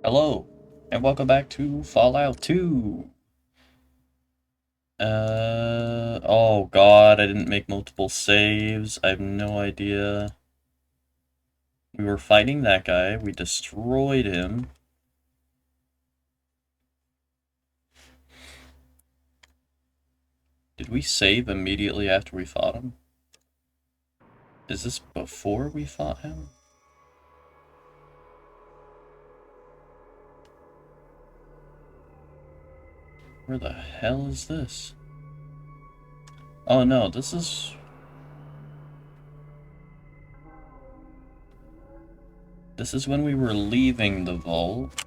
Hello, and welcome back to Fallout 2. Oh god, I didn't make multiple saves. I have no idea. We were fighting that guy. We destroyed him. Did we save immediately after we fought him? Is this before we fought him? Where the hell is this? Oh no, this is... This is when we were leaving the vault.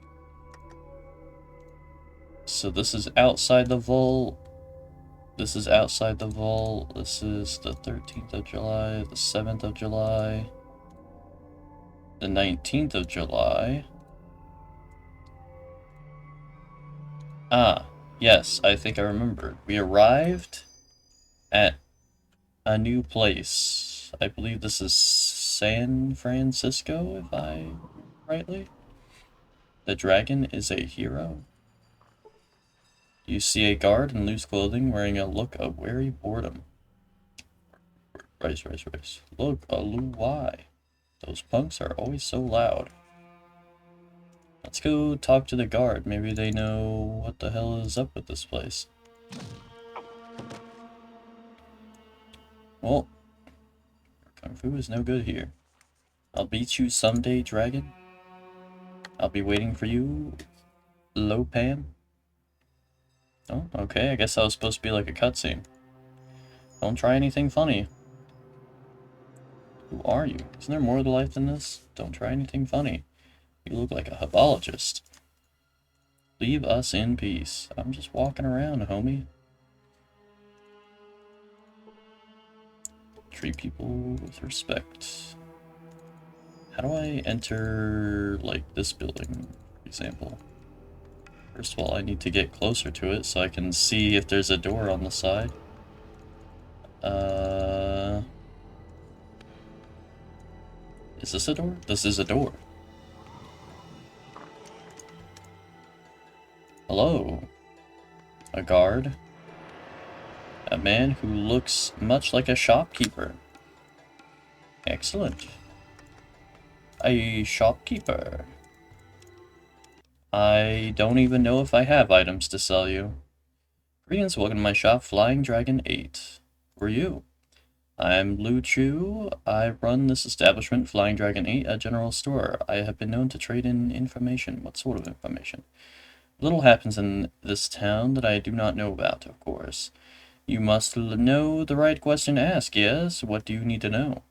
So this is outside the vault. This is outside the vault. This is the 13th of July, the 7th of July, the 19th of July. Ah, yes, I think I remember. We arrived at a new place. I believe this is San Francisco, if I rightly. The dragon is a hero. You see a guard in loose clothing wearing a look of wary boredom. Rice. Look, a why? Those punks are always so loud. Let's go talk to the guard. Maybe they know what the hell is up with this place. Well, Kung Fu is no good here. I'll beat you someday, dragon. I'll be waiting for you, Lo Pam. Oh, okay, I guess that was supposed to be like a cutscene. Don't try anything funny. Who are you? Isn't there more to life than this? Don't try anything funny. You look like a hebologist. Leave us in peace. I'm just walking around, homie. Treat people with respect. How do I enter, like, this building, for example? First of all, I need to get closer to it so I can see if there's a door on the side. Is this a door? This is a door. Hello. A guard. A man who looks much like a shopkeeper. Excellent. A shopkeeper. I don't even know if I have items to sell you. Greetings, welcome to my shop, Flying Dragon 8. Who are you? I'm Lu Chu. I run this establishment, Flying Dragon 8, a general store. I have been known to trade in information. What sort of information? Little happens in this town that I do not know about, of course. You must know the right question to ask, yes? What do you need to know?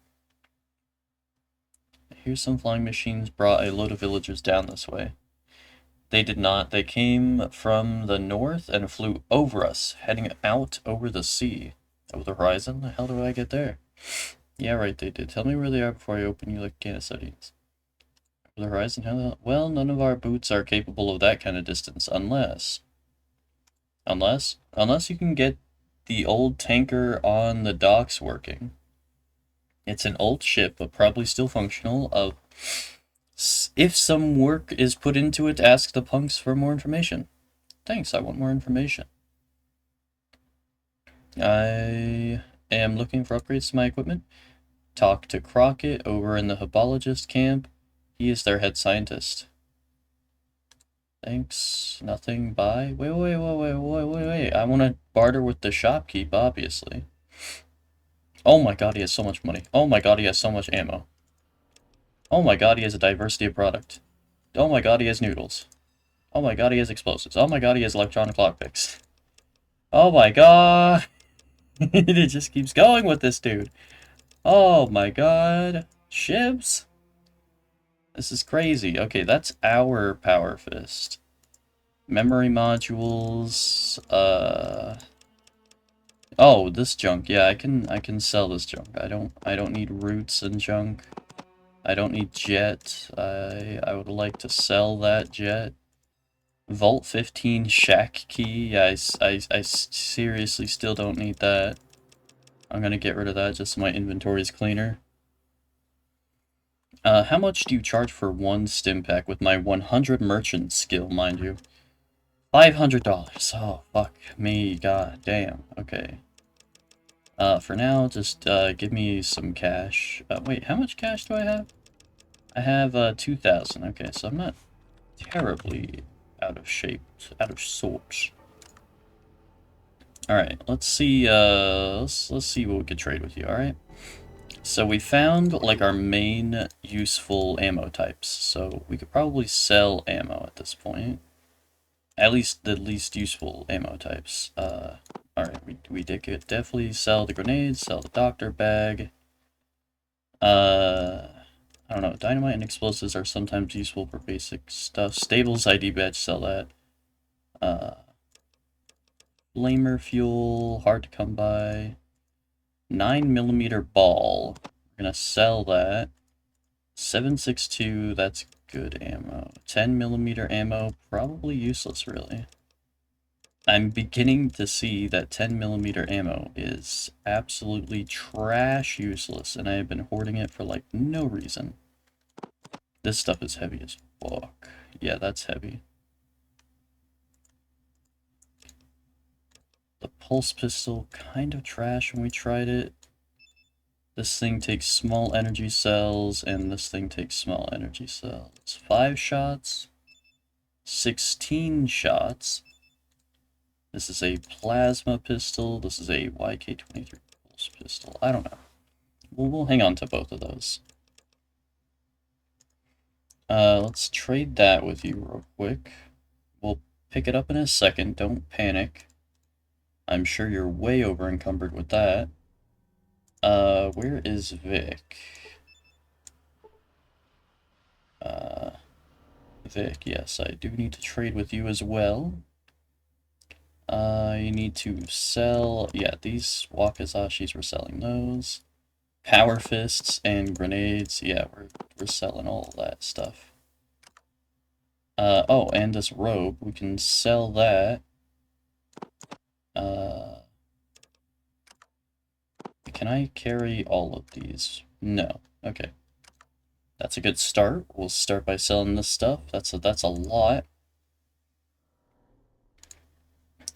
Here's some flying machines brought a load of villagers down this way. They did not. They came from the north and flew over us, heading out over the sea. Over the horizon? The hell do I get there? Yeah, right, they did. Tell me where they are before I open you like a can of sardines. Over the horizon? How the hell? Well, none of our boots are capable of that kind of distance, unless you can get the old tanker on the docks working. It's an old ship, but probably still functional. If some work is put into it, ask the punks for more information. Thanks, I want more information. I am looking for upgrades to my equipment. Talk to Crockett over in the hebologist camp. He is their head scientist. Thanks. Nothing. Bye. Wait. I want to barter with the shopkeep, obviously. Oh my god, he has so much money. Oh my god, he has so much ammo. Oh my god, he has a diversity of product. Oh my god, he has noodles. Oh my god, he has explosives. Oh my god, he has electronic lockpicks. Oh my god. It just keeps going with this dude. Oh my god. Shivs? This is crazy. Okay, that's our power fist. Memory modules, oh, this junk. Yeah, I can sell this junk. I don't need roots and junk. I don't need jet. I would like to sell that jet. Vault 15 shack key. Yeah, I seriously still don't need that. I'm gonna get rid of that just so my inventory is cleaner. How much do you charge for one stim pack with my 100 merchant skill, mind you? $500. Oh, fuck me, god damn. Okay. For now, just, give me some cash. Wait, how much cash do I have? I have, 2,000. Okay, so I'm not terribly out of shape, out of sorts. Alright, let's see, let's see what we could trade with you, alright? So we found, like, our main useful ammo types, so we could probably sell ammo at this point. At least the least useful ammo types. Alright, we did definitely sell the grenades, sell the doctor bag. I don't know, dynamite and explosives are sometimes useful for basic stuff. Stables ID badge, sell that. Flamer fuel, hard to come by. 9mm ball, we're gonna sell that. 7.62, that's good ammo. 10mm ammo, probably useless, really. I'm beginning to see that 10mm ammo is absolutely trash useless, and I have been hoarding it for, like, no reason. This stuff is heavy as fuck. Yeah, that's heavy. The pulse pistol, kind of trash when we tried it. This thing takes small energy cells, and this thing takes small energy cells. 5 shots. 16 shots. This is a plasma pistol. This is a YK-23 pulse pistol. I don't know. We'll hang on to both of those. Let's trade that with you real quick. We'll pick it up in a second. Don't panic. I'm sure you're way over encumbered with that. Where is Vic? Vic, yes, I do need to trade with you as well. You need to sell, yeah, these Wakazashis, we're selling those. Power fists and grenades, yeah, we're selling all that stuff. Oh, and this robe, we can sell that. Can I carry all of these? No. Okay. That's a good start. We'll start by selling this stuff. That's a lot.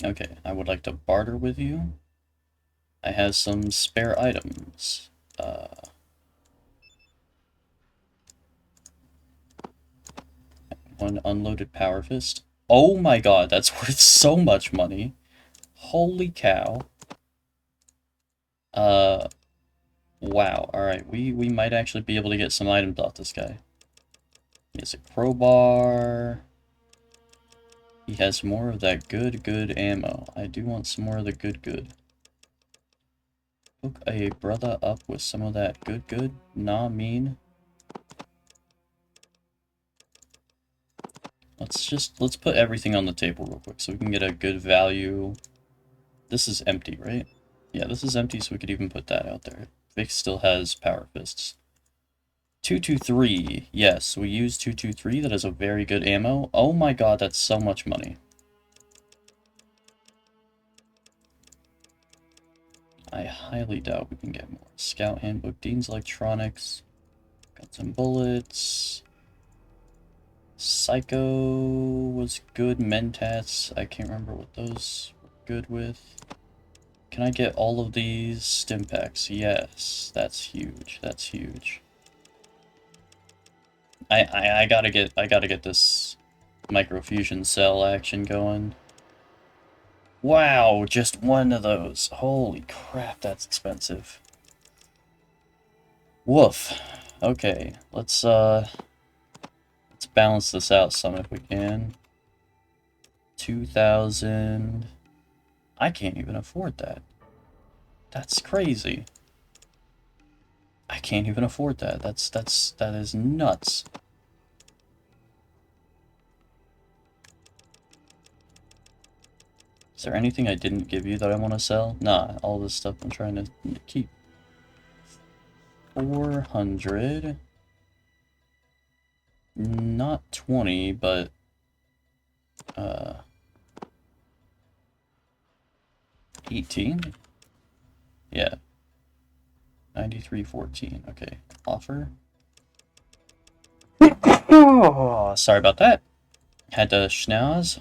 Okay, I would like to barter with you. I have some spare items. One unloaded power fist. Oh my god, that's worth so much money. Holy cow. Wow. Alright, we might actually be able to get some items off this guy. He has a crowbar. He has more of that good ammo. I do want some more of the good. Hook a brother up with some of that good. Nah, mean. Let's put everything on the table real quick so we can get a good value. This is empty, right? Yeah, this is empty, so we could even put that out there. Vic still has power fists. 223. Yes, we use 223. That is a very good ammo. Oh my god, that's so much money. I highly doubt we can get more. Scout Handbook, Dean's Electronics, Guns and Bullets. Psycho was good. Mentats, I can't remember what those were good with. Can I get all of these stim packs? Yes, that's huge. That's huge. I gotta get this microfusion cell action going. Wow, just one of those. Holy crap, that's expensive. Woof. Okay, let's balance this out some if we can. 2,000. I can't even afford that. That's crazy. I can't even afford that. That is nuts. Is there anything I didn't give you that I want to sell? Nah, all this stuff I'm trying to keep. 400. Not 20, but 18? Yeah. 93.14. Okay. Offer. Oh, sorry about that. Had to schnoz.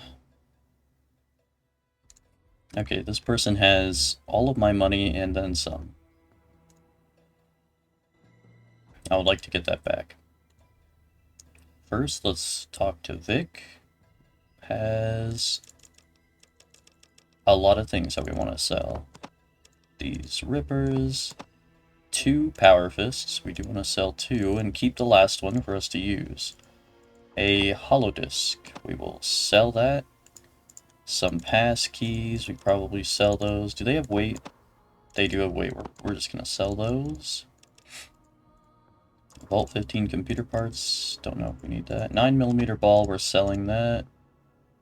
Okay, this person has all of my money and then some. I would like to get that back. First, let's talk to Vic. Has a lot of things that we want to sell. These rippers, 2 power fists. We do want to sell 2 and keep the last one for us to use. A hollow disc. We will sell that. Some pass keys. We probably sell those. Do they have weight? They do have weight. We're just going to sell those. Vault 15 computer parts. Don't know if we need that. 9mm ball. We're selling that.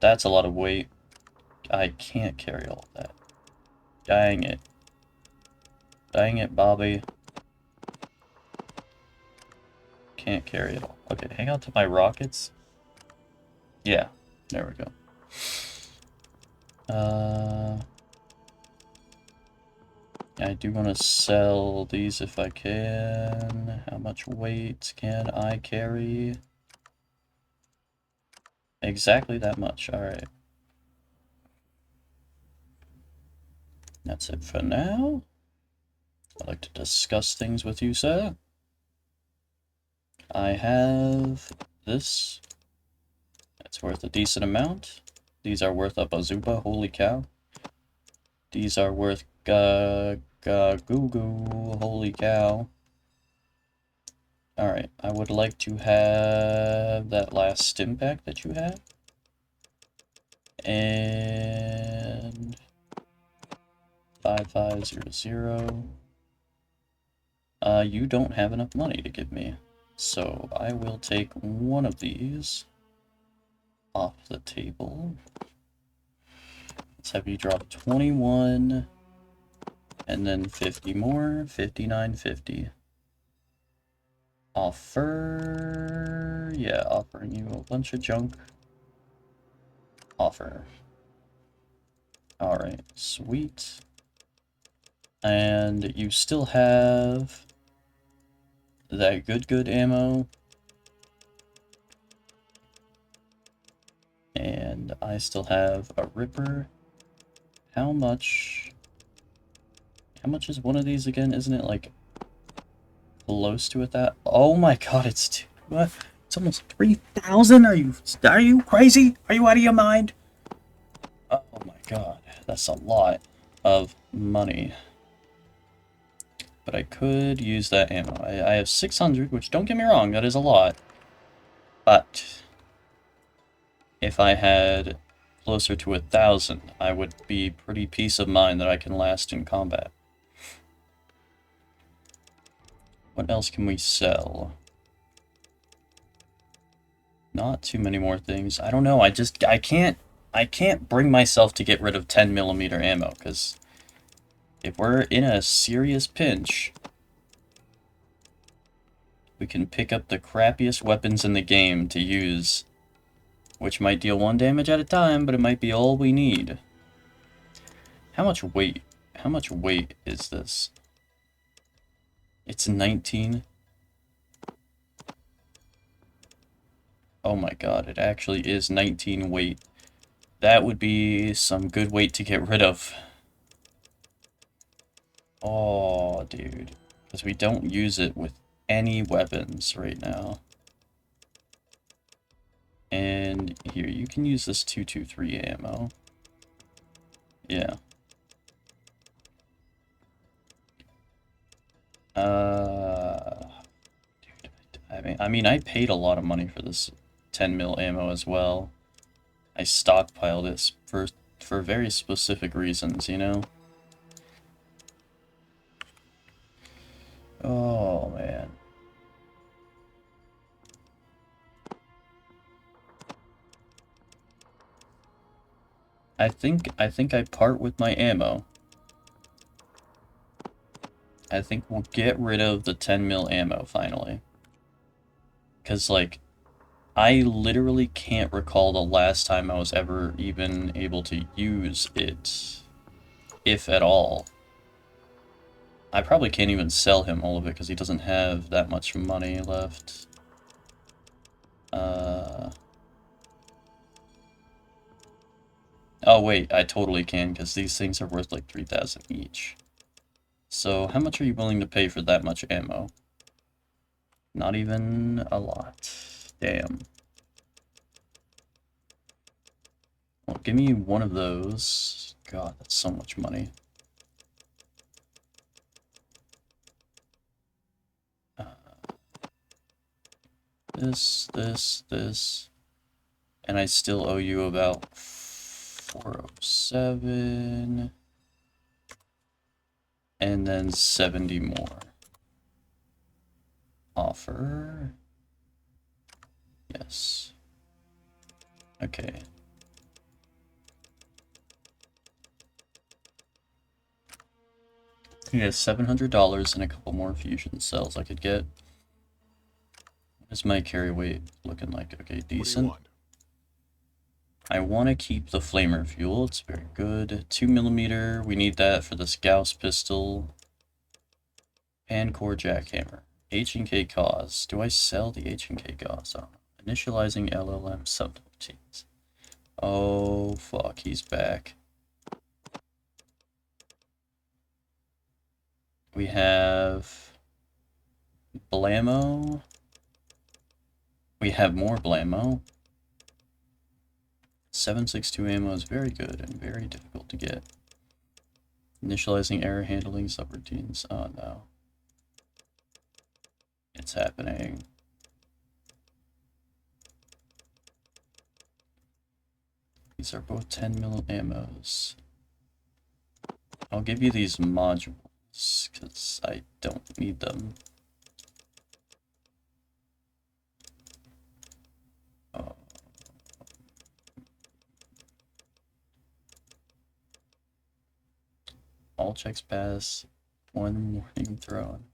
That's a lot of weight. I can't carry all of that. Dang it. Dang it, Bobby. Can't carry it all. Okay, hang on to my rockets. Yeah, there we go. I do want to sell these if I can. How much weight can I carry? Exactly that much, alright. That's it for now. I'd like to discuss things with you, sir. I have this. It's worth a decent amount. These are worth a bazooka, holy cow. These are worth goo goo, holy cow. Alright, I would like to have that last stim pack that you have. And 5500. You don't have enough money to give me. So I will take one of these off the table. Let's have you drop 21 and then 50 more, 59.50. Offer, yeah, offering you a bunch of junk. Offer. Alright, sweet. And you still have that good ammo. And I still have a ripper. How much is one of these again? Isn't it like close to it that? Oh my god, it's almost 3,000. Are you crazy? Are you out of your mind? Oh my god, that's a lot of money. But I could use that ammo. I have 600, which don't get me wrong, that is a lot. But if I had closer to 1,000, I would be pretty peace of mind that I can last in combat. What else can we sell? Not too many more things. I don't know. I can't bring myself to get rid of 10mm ammo, because if we're in a serious pinch, we can pick up the crappiest weapons in the game to use, which might deal 1 damage at a time, but it might be all we need. How much weight? How much weight is this? It's 19. Oh my god, it actually is 19 weight. That would be some good weight to get rid of. Oh, dude. Because we don't use it with any weapons right now. And here, you can use this 223 ammo. Yeah. Dude, I mean, I paid a lot of money for this 10mm ammo as well. I stockpiled it for very specific reasons, you know? Oh, man. I think I part with my ammo. I think we'll get rid of the 10mm ammo finally. Because, like, I literally can't recall the last time I was ever even able to use it, if at all. I probably can't even sell him all of it because he doesn't have that much money left. Oh wait, I totally can, because these things are worth like 3,000 each. So how much are you willing to pay for that much ammo? Not even a lot. Damn. Well, give me one of those. God, that's so much money. This. And I still owe you about 407. And then 70 more. Offer. Yes. Okay. Yeah, $700 and a couple more fusion cells I could get. What is my carry weight looking like? Okay, decent. I want to keep the flamer fuel. It's very good. 2mm. We need that for this Gauss pistol. Pancore jackhammer. H&K cause. Do I sell the H&K cause? Oh, initializing LLM subroutines. Oh, fuck. He's back. We have Blammo. We have more Blammo. 7.62 ammo is very good and very difficult to get. Initializing error handling subroutines. Oh no. It's happening. These are both 10mm ammos. I'll give you these modules, because I don't need them. Oh. All checks pass. One warning thrown.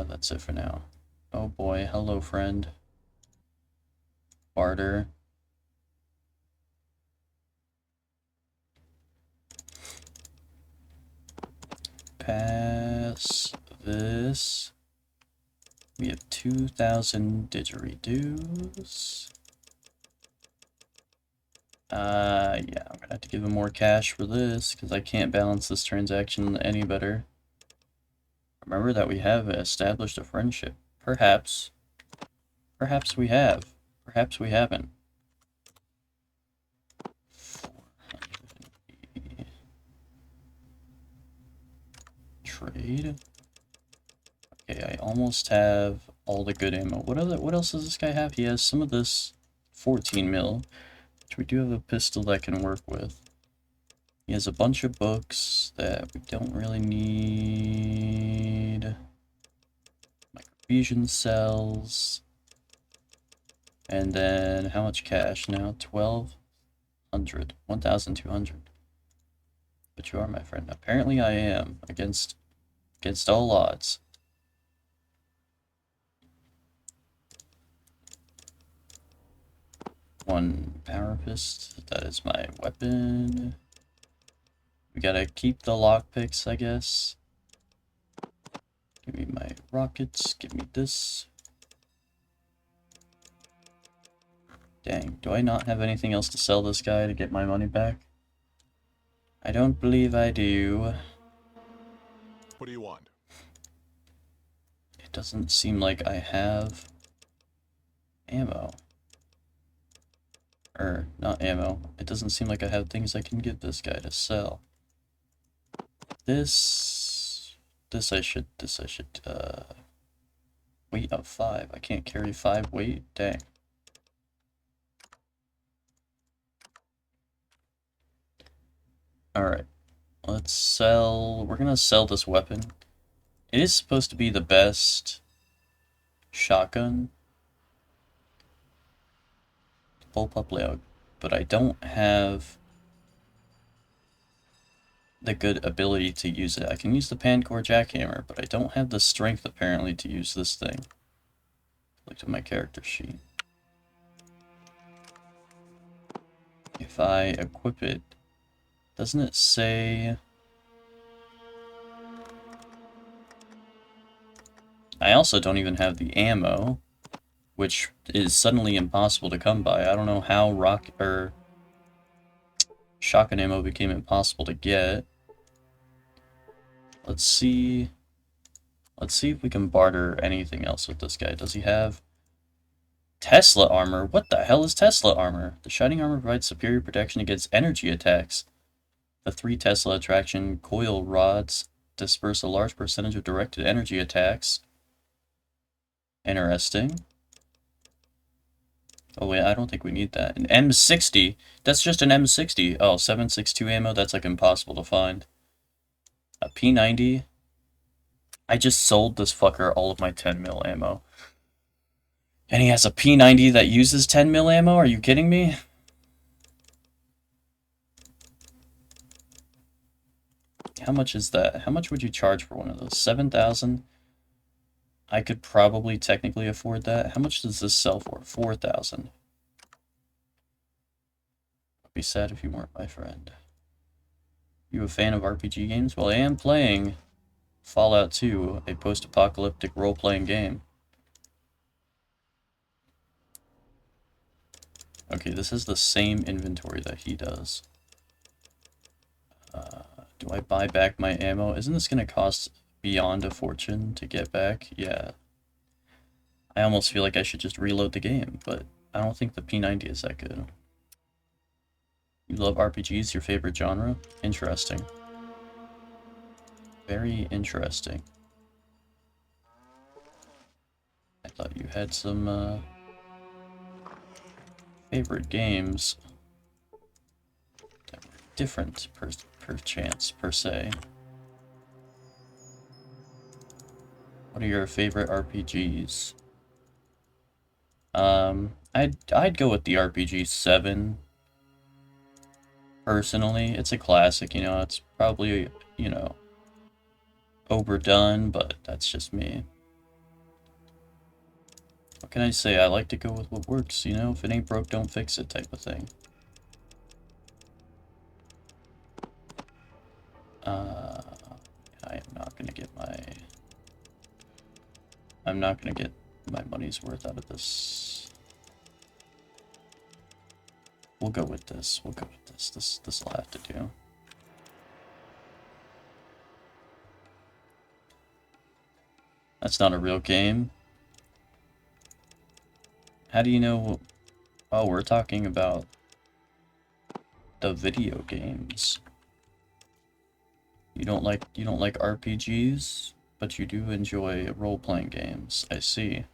That's it for now. Oh boy, hello friend. Barter. Pass this. We have 2,000 didgeridoos. Yeah, I'm gonna have to give him more cash for this, because I can't balance this transaction any better. Remember that we have established a friendship. Perhaps. Perhaps we have. Perhaps we haven't. 480. Trade. Okay, I almost have all the good ammo. What else does this guy have? He has some of this 14mm, which we do have a pistol that can work with. He has a bunch of books that we don't really need. Microfusion cells. And then how much cash now? 1,200. 1,200. But you are my friend. Apparently I am, against all odds. One power fist. That is my weapon. We gotta keep the lockpicks, I guess. Give me my rockets. Give me this. Dang, do I not have anything else to sell this guy to get my money back? I don't believe I do. What do you want? It doesn't seem like I have ammo. Or, not ammo. It doesn't seem like I have things I can give this guy to sell. This I should, weight of 5. I can't carry 5 weight? Dang. Alright. Let's sell, we're gonna sell this weapon. It is supposed to be the best shotgun. Bullpup layout, but I don't have the good ability to use it. I can use the Pancore jackhammer, but I don't have the strength apparently to use this thing. Looked at my character sheet. If I equip it, doesn't it say I also don't even have the ammo, which is suddenly impossible to come by. I don't know how shotgun ammo became impossible to get. Let's see. Let's see if we can barter anything else with this guy. Does he have Tesla armor? What the hell is Tesla armor? The shining armor provides superior protection against energy attacks. The 3 Tesla attraction coil rods disperse a large percentage of directed energy attacks. Interesting. Oh wait, I don't think we need that. An M60? That's just an M60. Oh, 7.62 ammo? That's like impossible to find. A P90? I just sold this fucker all of my 10 mil ammo. And he has a P90 that uses 10 mil ammo? Are you kidding me? How much is that? How much would you charge for one of those? 7,000? I could probably technically afford that. How much does this sell for? 4,000. I'd be sad if you weren't my friend. You a fan of RPG games? Well, I am playing Fallout 2, a post-apocalyptic role-playing game. Okay, this is the same inventory that he does. Do I buy back my ammo? Isn't this going to cost beyond a fortune to get back? Yeah. I almost feel like I should just reload the game, but I don't think the P90 is that good. You love RPGs, your favorite genre? Interesting. Very interesting. I thought you had some, favorite games that were different per se. What are your favorite RPGs? I'd go with the RPG 7. Personally, it's a classic, you know, it's probably, you know, overdone, but that's just me. What can I say? I like to go with what works, you know? If it ain't broke, don't fix it type of thing. I am not gonna get I'm not gonna get my money's worth out of this. We'll go with this. We'll go with this. This'll have to do. That's not a real game. How do you know? Oh, we're talking about the video games. You don't like RPGs, but you do enjoy role-playing games. I see.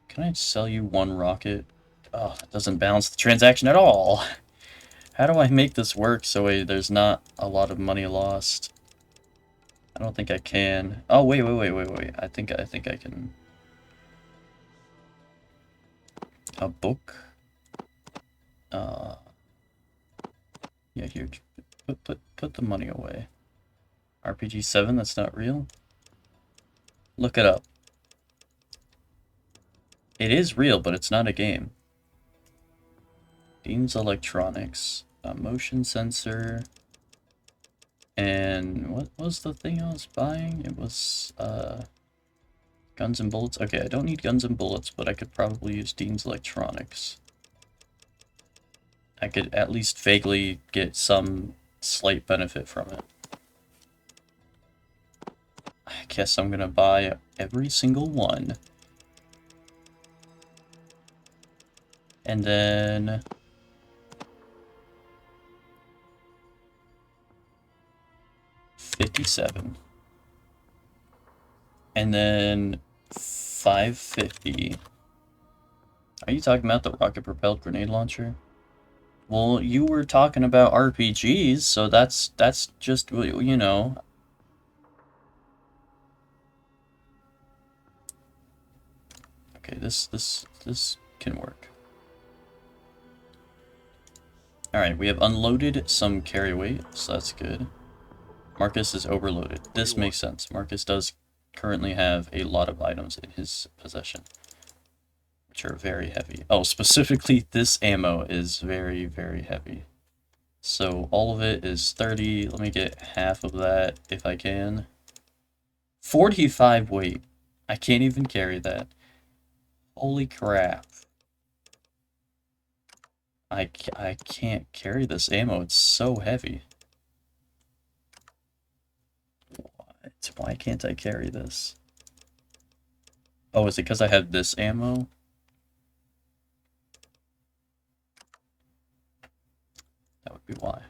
Can I sell you 1 rocket? Oh, that doesn't balance the transaction at all. How do I make this work so there's not a lot of money lost? I don't think I can. Oh, wait. I think I can. A book? Yeah, here. Put the money away. RPG 7, that's not real? Look it up. It is real, but it's not a game. Dean's Electronics. A motion sensor. And what was the thing I was buying? It was, guns and bullets. Okay, I don't need guns and bullets, but I could probably use Dean's Electronics. I could at least vaguely get some slight benefit from it. I guess I'm gonna buy every single one. And then... $57. And then 550. Are you talking about the rocket-propelled grenade launcher? Well, you were talking about RPGs, so that's just, you know. Okay, this can work. Alright, we have unloaded some carry weight, so that's good. Marcus is overloaded. This makes sense. Marcus does currently have a lot of items in his possession, which are very heavy. Oh, specifically, this ammo is very, very heavy. So all of it is 30. Let me get half of that if I can. 45 weight. I can't even carry that. Holy crap. I can't carry this ammo. It's so heavy. What? Why can't I carry this? Oh, is it because I have this ammo? That would be why.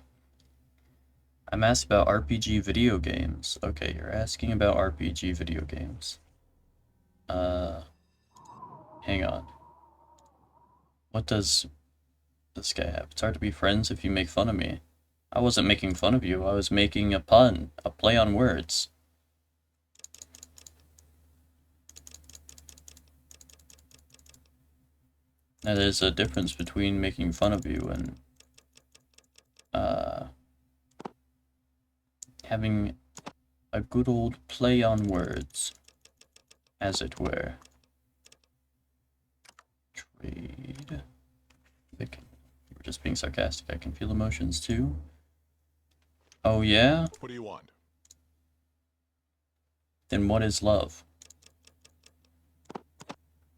I'm asked about RPG video games. Okay, you're asking about RPG video games. Hang on. What does this guy have? It's hard to be friends if you make fun of me. I wasn't making fun of you. I was making a pun, a play on words. Now, there's a difference between making fun of you and having a good old play on words, as it were. Trade. Vic, you were just being sarcastic. I can feel emotions too. Oh yeah? What do you want? Then what is love?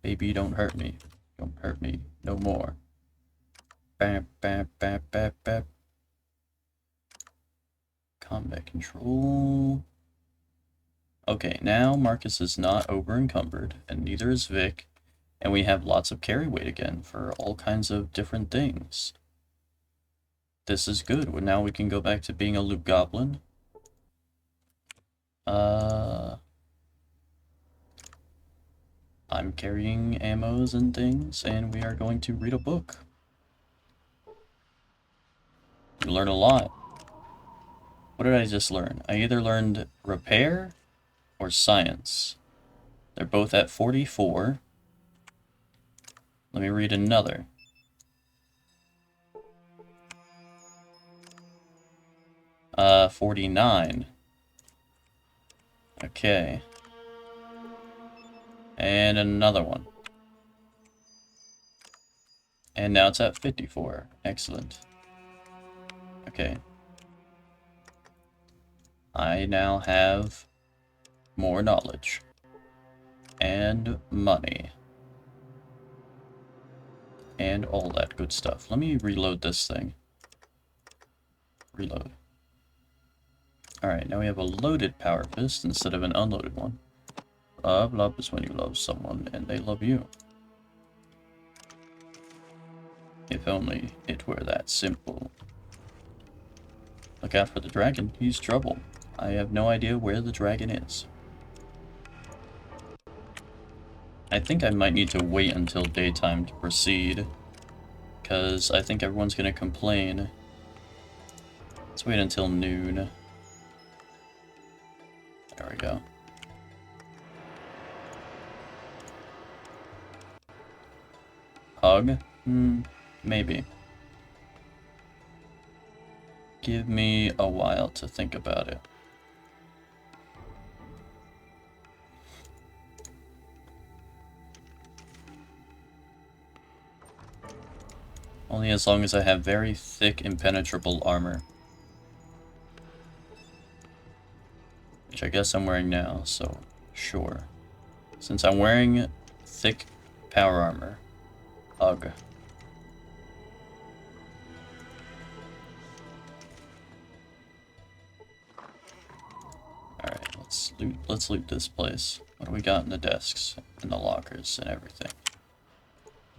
Baby, don't hurt me. Don't hurt me no more. Bap, bap, bap, bap, bap. Combat control. Okay, now Marcus is not over-encumbered, and neither is Vic, and we have lots of carry weight again for all kinds of different things. This is good. Well, now we can go back to being a loot goblin. I'm carrying ammos and things, and we are going to read a book. You learn a lot. What did I just learn? I either learned repair or science. They're both at 44. Let me read another. Uh, 49. Okay. And another one. And now it's at 54. Excellent. Okay. I now have more knowledge. And money. And all that good stuff. Let me reload this thing. Reload. Alright, now we have a loaded power fist instead of an unloaded one. Love is when you love someone and they love you. If only it were that simple. Look out for the dragon. He's trouble. I have no idea where the dragon is. I think I might need to wait until daytime to proceed, because I think everyone's going to complain. Let's wait until noon. There we go. Hug? Maybe. Give me a while to think about it. Only as long as I have very thick, impenetrable armor. Which I guess I'm wearing now, so sure. Since I'm wearing thick power armor. Ugh. Alright, let's loot this place. What do we got in the desks and the lockers and everything?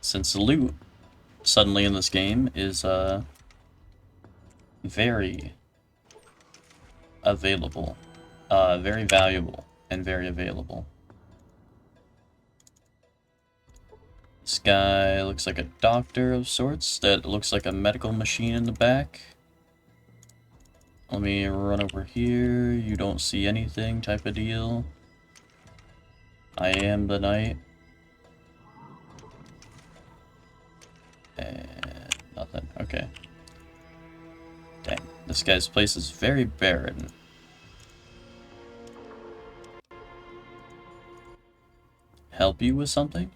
Since the loot suddenly in this game is very available. Very valuable and very available. This guy looks like a doctor of sorts. That looks like a medical machine in the back. Let me run over here. You don't see anything type of deal. I am the knight. And nothing. Okay. Dang. This guy's place is very barren. Help you with something?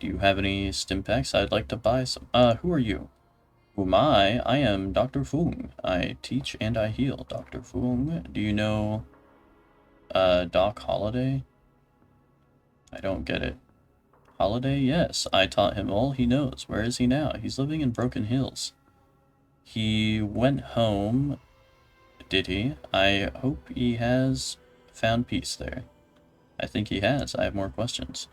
Do you have any stim packs? I'd like to buy some. Who are you? Who am I? I am Dr. Fung. I teach and I heal. Dr. Fung, do you know Doc Holliday? I don't get it. Holiday? Yes, I taught him all he knows. Where is he now? He's living in Broken Hills. He went home, did he? I hope he has found peace there. I think he has. I have more questions.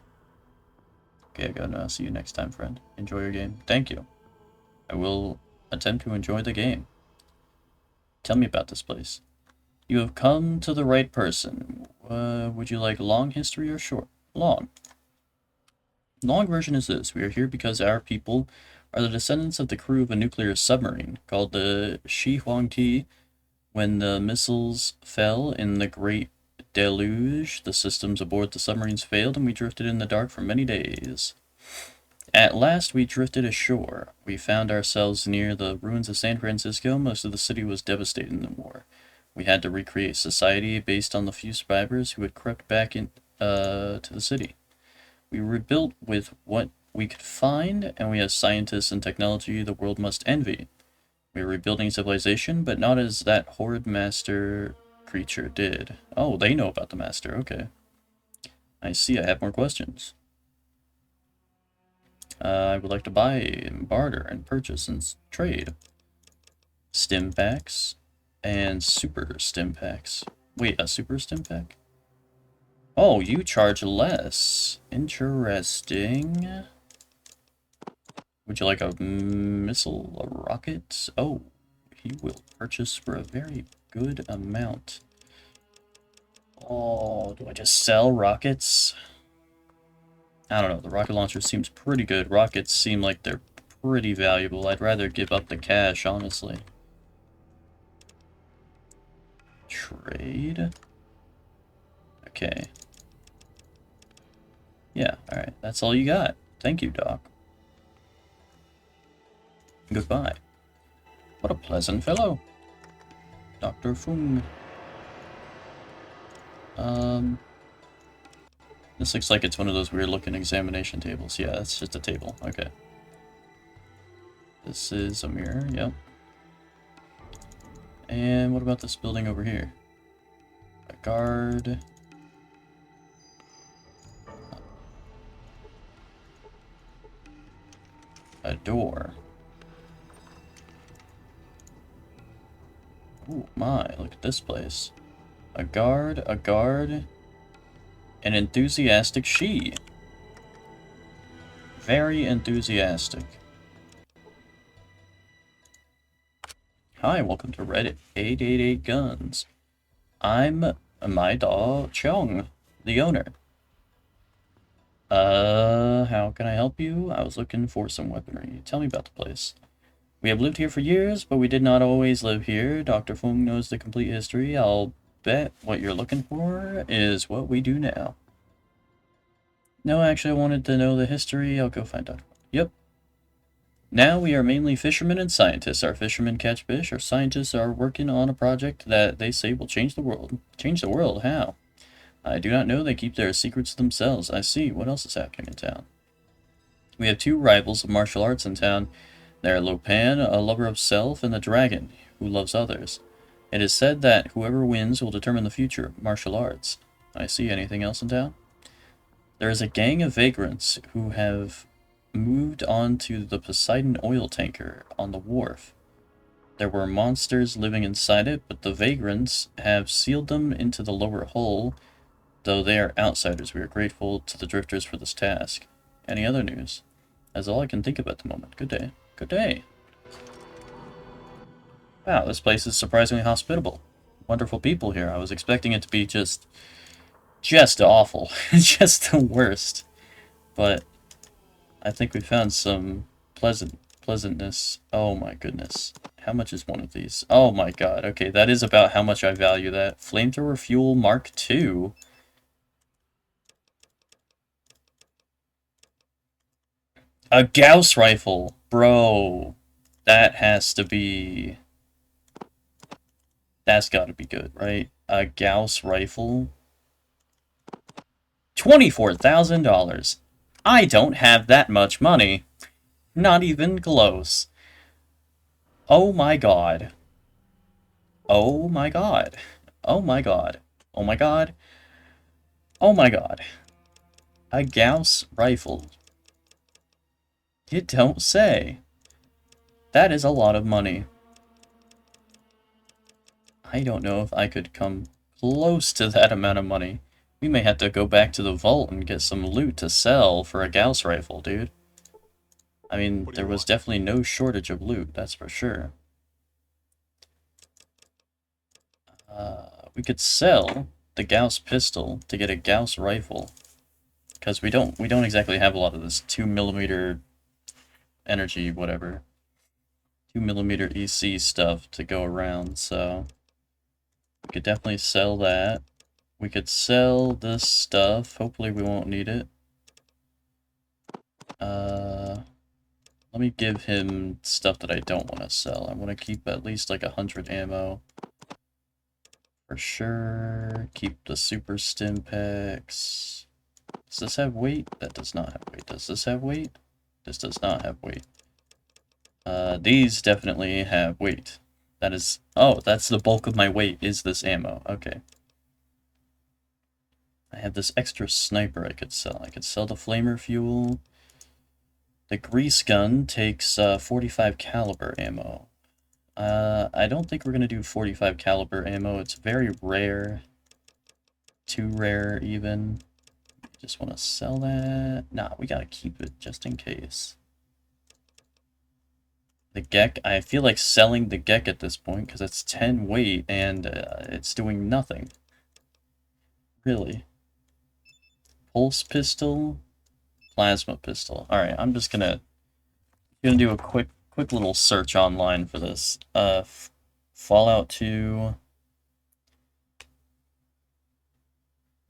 Okay, I gotta see you next time, friend. Enjoy your game. Thank you. I will attempt to enjoy the game. Tell me about this place. You have come to the right person. Would you like long history or short? Long. Long version is this. We are here because our people are the descendants of the crew of a nuclear submarine called the Shi Huangti. When the missiles fell in the Great Deluge, the systems aboard the submarines failed and we drifted in the dark for many days. At last we drifted ashore. We found ourselves near the ruins of San Francisco. Most of the city was devastated in the war. We had to recreate society based on the few survivors who had crept back in to the city. We rebuilt with what we could find, and we have scientists and technology the world must envy. We are rebuilding civilization, but not as that horrid master creature did. Oh, they know about the master, okay. I see, I have more questions. I would like to buy and barter and purchase and trade. Stim packs and super stim packs. Wait, a super stim pack? Oh, you charge less. Interesting. Would you like a missile, a rocket? Oh, he will purchase for a very good amount. Oh, do I just sell rockets? I don't know, the rocket launcher seems pretty good. Rockets seem like they're pretty valuable. I'd rather give up the cash, honestly. Trade? Okay. Yeah, alright. That's all you got. Thank you, Doc. Goodbye. What a pleasant fellow. Dr. Fung. This looks like it's one of those weird looking examination tables. Yeah, that's just a table. Okay. This is a mirror, yep. And what about this building over here? A guard. A door. Ooh, my, look at this place. A guard, an enthusiastic she. Very enthusiastic. Hi, welcome to Reddit. 888 Guns. I'm my dog Chong, the owner. How can I help you? I was looking for some weaponry. Tell me about the place. We have lived here for years, but we did not always live here. Dr. Fung knows the complete history. I'll bet what you're looking for is what we do now. No, actually, I wanted to know the history. I'll go find Dr. Yep. Now we are mainly fishermen and scientists. Our fishermen catch fish. Our scientists are working on a project that they say will change the world. Change the world? How? I do not know. They keep their secrets to themselves. I see. What else is happening in town? We have two rivals of martial arts in town. They are Lopan, a lover of self, and the dragon, who loves others. It is said that whoever wins will determine the future of martial arts. I see. Anything else in town? There is a gang of vagrants who have moved onto the Poseidon oil tanker on the wharf. There were monsters living inside it, but the vagrants have sealed them into the lower hull. Though they are outsiders, we are grateful to the drifters for this task. Any other news? That's all I can think of at the moment. Good day. Good day. Wow, this place is surprisingly hospitable. Wonderful people here. I was expecting it to be just awful. Just the worst. But I think we found some pleasantness. Oh my goodness. How much is one of these? Oh my god. Okay, that is about how much I value that. Flamethrower fuel Mark II. A Gauss rifle. Bro. That has to be... That's gotta be good, right? A Gauss rifle. $24,000. I don't have that much money. Not even close. Oh my god. Oh my god. Oh my god. Oh my god. Oh my god. A Gauss rifle. You don't say. That is a lot of money. I don't know if I could come close to that amount of money. We may have to go back to the vault and get some loot to sell for a Gauss rifle, dude. I mean, What do there you was want? definitely no shortage of loot, that's for sure. We could sell the Gauss pistol to get a Gauss rifle, because we don't exactly have a lot of this 2mm energy, whatever, 2mm EC stuff to go around. So we could definitely sell that. We could sell this stuff. Hopefully we won't need it. Let me give him stuff that I don't want to sell. I want to keep at least like 100 ammo. For sure. Keep the super stim packs. Does this have weight? That does not have weight. Does this have weight? This does not have weight. These definitely have weight. That is... Oh, that's the bulk of my weight, is this ammo. Okay. I have this extra sniper I could sell. I could sell the flamer fuel. The grease gun takes 45 caliber ammo. I don't think we're going to do 45 caliber ammo. It's very rare. Too rare, even. Just want to sell that. Nah, we got to keep it just in case. The Gek, I feel like selling the Gek at this point because it's 10 weight and it's doing nothing. Really. Pulse pistol, plasma pistol. Alright, I'm just gonna do a quick little search online for this. Fallout 2.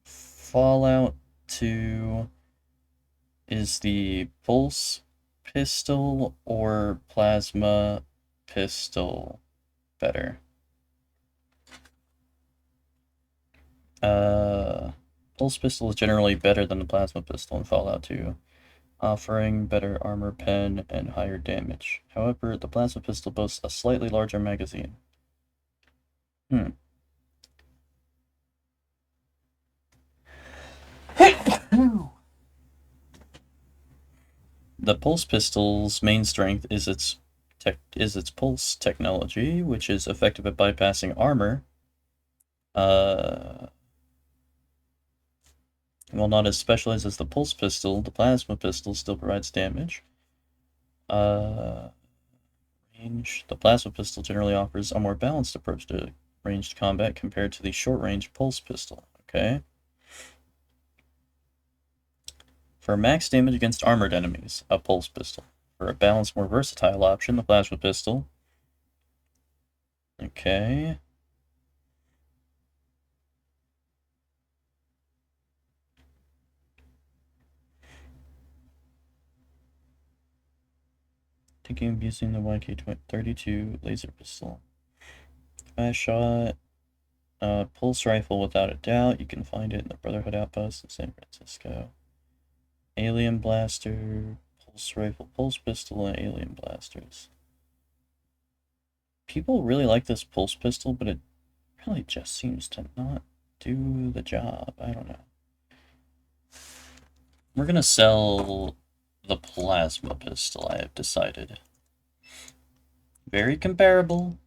Fallout 2 is the pulse pistol or plasma pistol better? Pulse pistol is generally better than the plasma pistol in Fallout 2, offering better armor pen and higher damage. However, the plasma pistol boasts a slightly larger magazine. The pulse pistol's main strength is its pulse technology, which is effective at bypassing armor. While not as specialized as the pulse pistol, the plasma pistol still provides damage. Range. The plasma pistol generally offers a more balanced approach to ranged combat compared to the short-range pulse pistol. Okay. For max damage against armored enemies, a pulse pistol. For a balanced, more versatile option, the plasma pistol. Okay. Thinking of using the YK-32 laser pistol. Fast shot. Pulse rifle without a doubt. You can find it in the Brotherhood Outpost in San Francisco. Alien blaster, pulse rifle, pulse pistol, and alien blasters. People really like this pulse pistol, but it really just seems to not do the job. I don't know. We're gonna sell the plasma pistol, I have decided. Very comparable.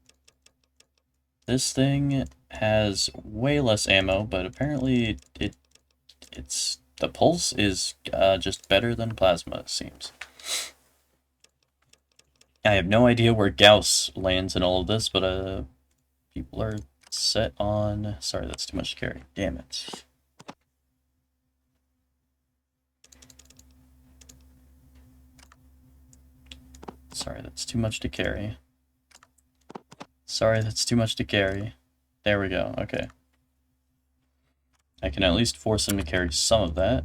This thing has way less ammo, but apparently it's the pulse is just better than plasma, it seems. I have no idea where Gauss lands in all of this, but people are set on... Sorry, that's too much to carry. Damn it. Sorry, that's too much to carry. Sorry, that's too much to carry. There we go, okay. I can at least force him to carry some of that.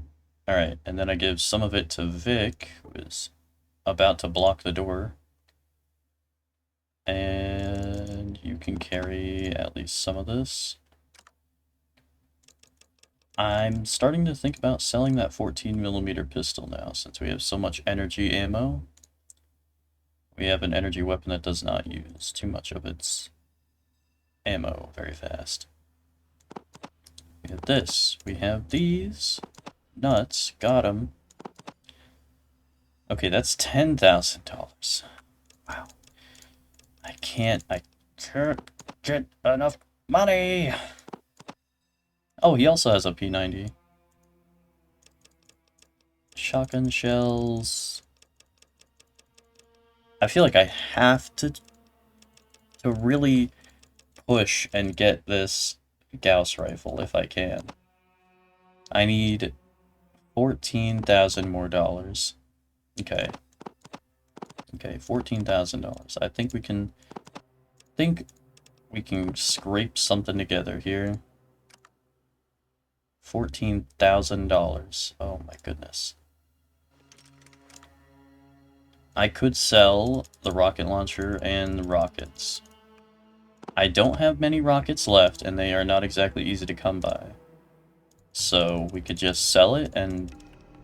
Alright, and then I give some of it to Vic, who is about to block the door. And you can carry at least some of this. I'm starting to think about selling that 14mm pistol now, since we have so much energy ammo. We have an energy weapon that does not use too much of its ammo very fast. Get this. We have these. Nuts. Got them. Okay, that's $10,000. Wow. I can't get enough money. Oh, he also has a P90. Shotgun shells. I feel like I have to really push and get this Gauss rifle if I can. I need 14,000 more dollars. Okay. Okay, $14,000. I think we can scrape something together here. $14,000. Oh my goodness. I could sell the rocket launcher and the rockets. I don't have many rockets left, and they are not exactly easy to come by. So we could just sell it and,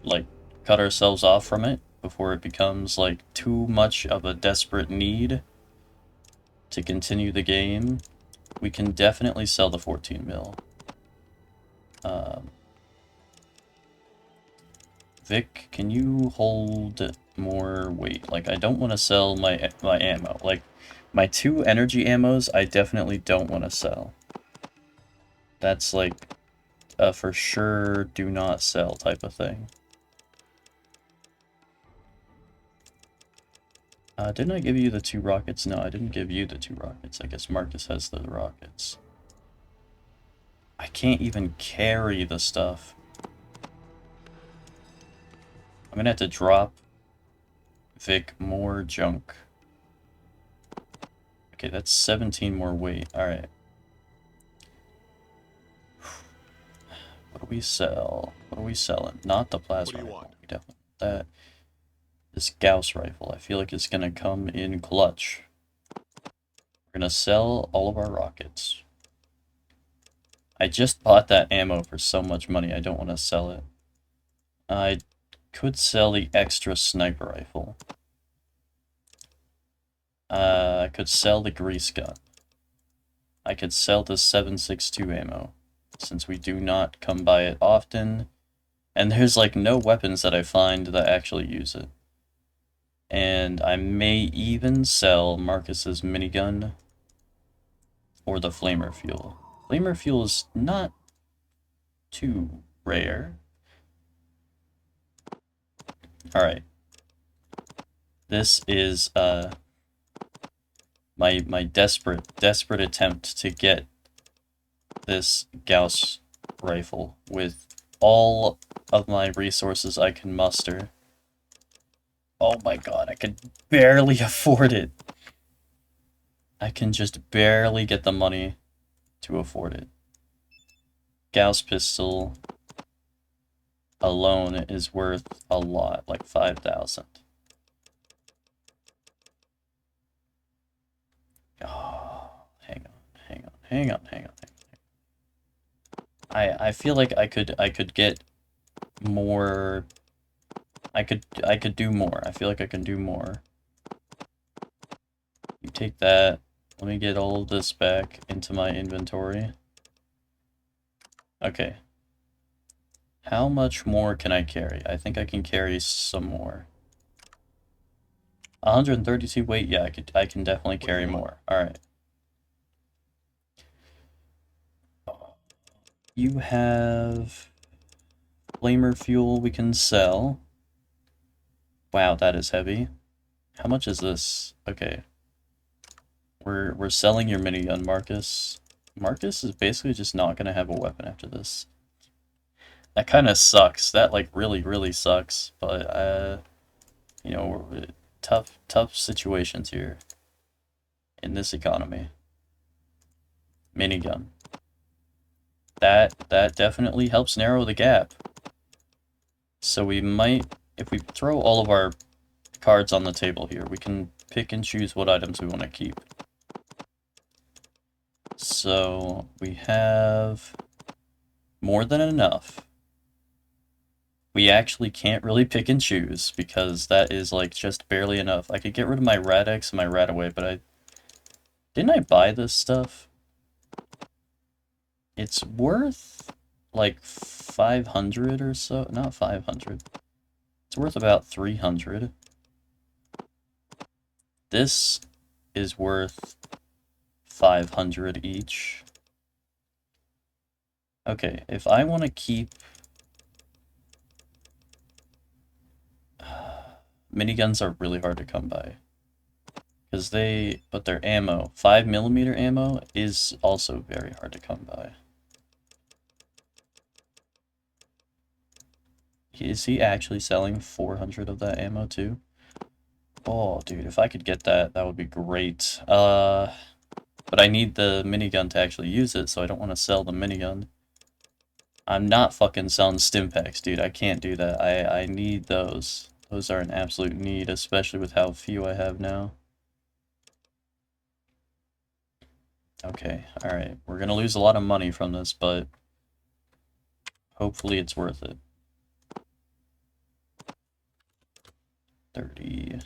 like, cut ourselves off from it before it becomes, like, too much of a desperate need to continue the game. We can definitely sell the 14 mil. Vic, can you hold more weight? Like, I don't want to sell my ammo. Like, my 2 energy ammos, I definitely don't want to sell. That's like a for sure do not sell type of thing. Didn't I give you the 2 rockets? No, I didn't give you the 2 rockets. I guess Marcus has the rockets. I can't even carry the stuff. I'm gonna have to drop Vic more junk. Okay, that's 17 more weight. Alright. What do we sell? What are we selling? Not the plasma rifle. We definitely want that. This Gauss rifle, I feel like it's gonna come in clutch. We're gonna sell all of our rockets. I just bought that ammo for so much money, I don't want to sell it. I could sell the extra sniper rifle. I could sell the grease gun. I could sell the 7.62 ammo, since we do not come by it often. And there's like no weapons that I find that actually use it. And I may even sell Marcus's minigun or the flamer fuel. Flamer fuel is not too rare. Alright. This is my desperate attempt to get this Gauss rifle with all of my resources I can muster. Oh my god, I can barely afford it. I can just barely get the money to afford it. Gauss pistol alone is worth a lot, like 5,000. Oh, hang on. I feel like I could get more. I could do more. I feel like I can do more. You take that. Let me get all of this back into my inventory. Okay. How much more can I carry? I think I can carry some more. 132 weight? Yeah, I can definitely carry more. Alright. You have flamer fuel we can sell. Wow, that is heavy. How much is this? Okay. We're selling your minigun, Marcus. Marcus is basically just not gonna have a weapon after this. That kind of sucks. That like really sucks. But you know, tough situations here in this economy. Minigun. That definitely helps narrow the gap. So we might, if we throw all of our cards on the table here, we can pick and choose what items we want to keep. So we have more than enough. We actually can't really pick and choose because that is like just barely enough. I could get rid of my Rad-X and my Rad-Away, but didn't I buy this stuff? It's worth like 500 or so. Not 500. It's worth about 300. This is worth 500 each. Okay, if I want to keep miniguns are really hard to come by. Because but their ammo, 5mm ammo, is also very hard to come by. Is he actually selling 400 of that ammo too? Oh, dude, if I could get that, that would be great. But I need the minigun to actually use it, so I don't want to sell the minigun. I'm not fucking selling Stimpaks, dude. I can't do that. I need those. Those are an absolute need, especially with how few I have now. Okay, alright. We're gonna lose a lot of money from this, but hopefully it's worth it. 30.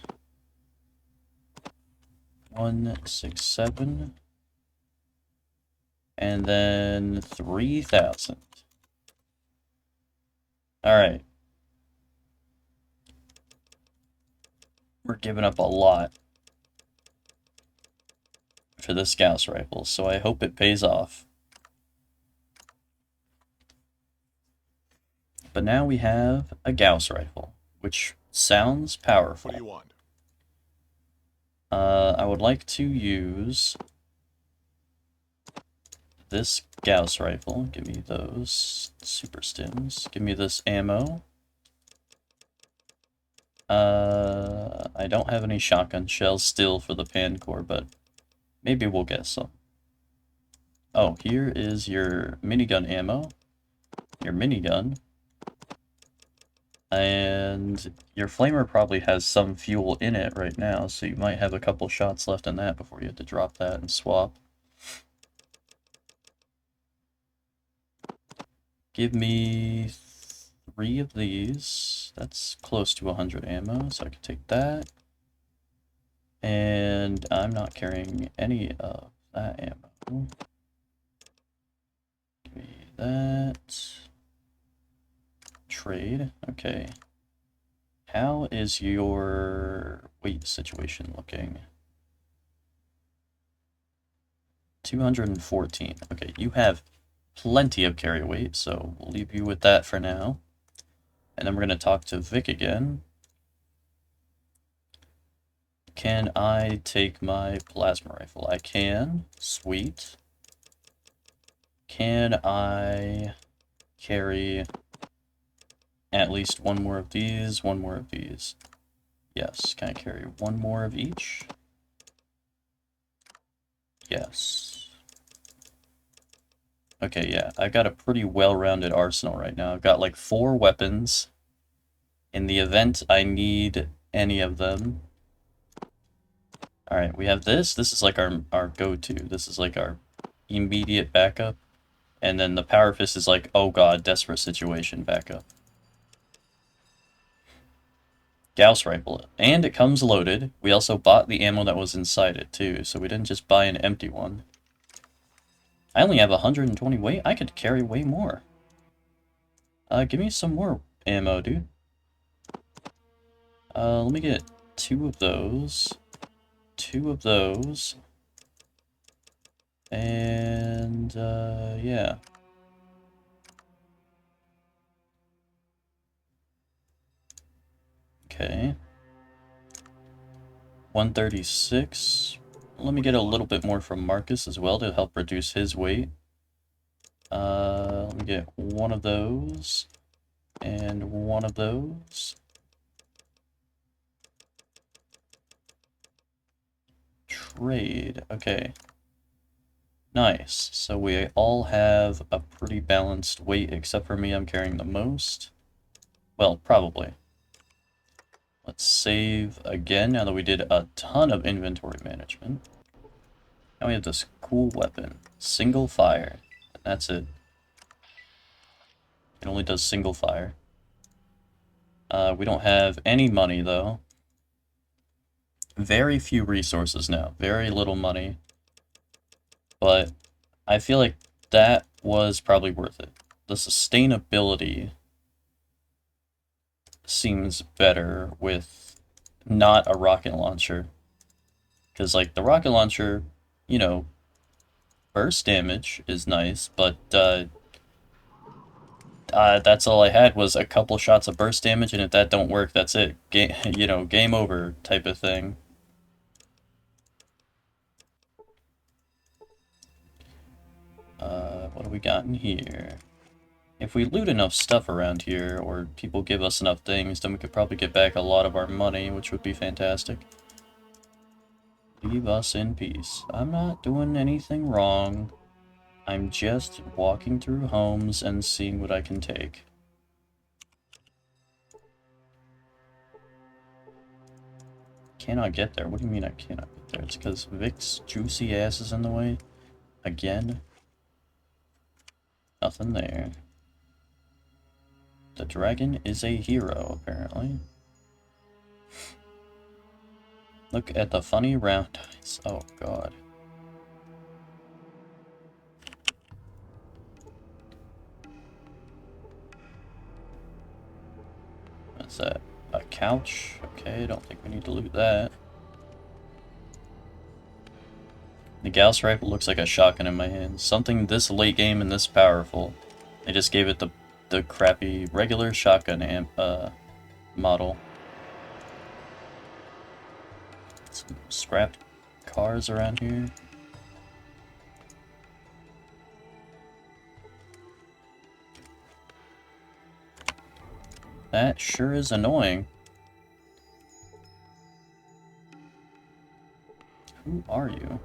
167. And then 3,000. Alright. We're giving up a lot for this Gauss rifle, so I hope it pays off. But now we have a Gauss rifle, which sounds powerful. What do you want? I would like to use this Gauss rifle. Give me those super stims. Give me this ammo. I don't have any shotgun shells still for the Pancor, but maybe we'll get some. Oh, here is your minigun ammo. Your minigun. And your flamer probably has some fuel in it right now, so you might have a couple shots left in that before you have to drop that and swap. Give me 3 of these. That's close to 100 ammo, so I can take that. And I'm not carrying any of that ammo. Give me that. Trade. Okay. How is your weight situation looking? 214. Okay, you have plenty of carry weight, so we'll leave you with that for now. And then we're going to talk to Vic again. Can I take my plasma rifle? I can. Sweet. Can I carry at least one more of these, one more of these? Yes. Can I carry one more of each? Yes. Okay, yeah. I've got a pretty well-rounded arsenal right now. I've got like 4 weapons. In the event I need any of them. Alright, we have this. This is like our go-to. This is like our immediate backup. And then the Power Fist is like, oh god, desperate situation backup. Gauss rifle. And it comes loaded. We also bought the ammo that was inside it too, so we didn't just buy an empty one. I only have 120 weight. I could carry way more. Give me some more ammo, dude. Let me get 2 of those. 2 of those. And, yeah. Okay. 136. Let me get a little bit more from Marcus as well to help reduce his weight. Let me get 1 of those. And 1 of those. Trade. Okay. Nice. So we all have a pretty balanced weight, except for me, I'm carrying the most. Well, probably. Let's save again, now that we did a ton of inventory management. Now we have this cool weapon. Single fire. And that's it. It only does single fire. We don't have any money, though. Very few resources now. Very little money. But I feel like that was probably worth it. the sustainability seems better with not a rocket launcher. Because, like, the rocket launcher, you know, burst damage is nice, but that's all I had was a couple shots of burst damage, and if that don't work, that's it. Game over type of thing. What do we got in here? If we loot enough stuff around here, or people give us enough things, then we could probably get back a lot of our money, which would be fantastic. Leave us in peace. I'm not doing anything wrong. I'm just walking through homes and seeing what I can take. Cannot get there. What do you mean I cannot get there? It's because Vic's juicy ass is in the way. Again. Nothing there. The dragon is a hero, apparently. Look at the funny round eyes. Oh, God. What's that? A couch? Okay, don't think we need to loot that. The Gauss rifle looks like a shotgun in my hand. Something this late game and this powerful. They just gave it the crappy regular shotgun model. Some scrapped cars around here. That sure is annoying. Who are you?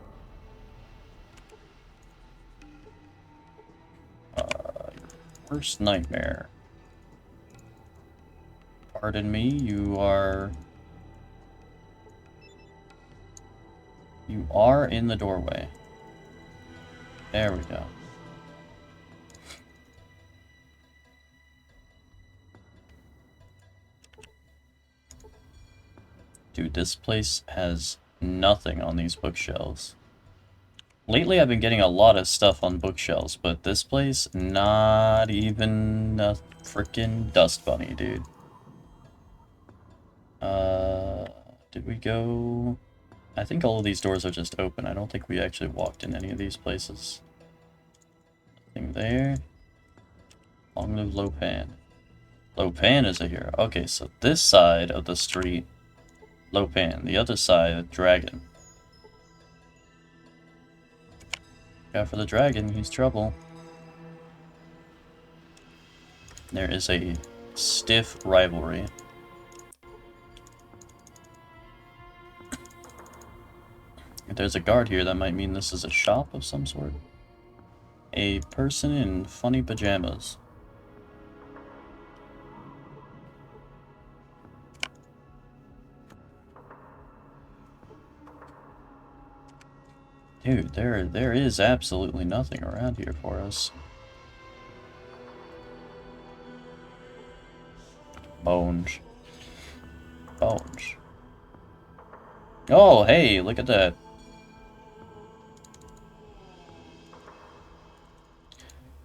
Worst nightmare. Pardon me, you are in the doorway. There we go. Dude, this place has nothing on these bookshelves. Lately, I've been getting a lot of stuff on bookshelves, but this place, not even a freaking dust bunny, dude. Did we go? I think all of these doors are just open. I don't think we actually walked in any of these places. Nothing there. Long live Lopan. Lopan is a hero. Okay, so this side of the street, Lopan. The other side, Dragon. Yeah, for the dragon, he's trouble. There is a stiff rivalry. If there's a guard here, that might mean this is a shop of some sort. A person in funny pajamas. Dude, there is absolutely nothing around here for us. Bones. Bones. Oh, hey, look at that.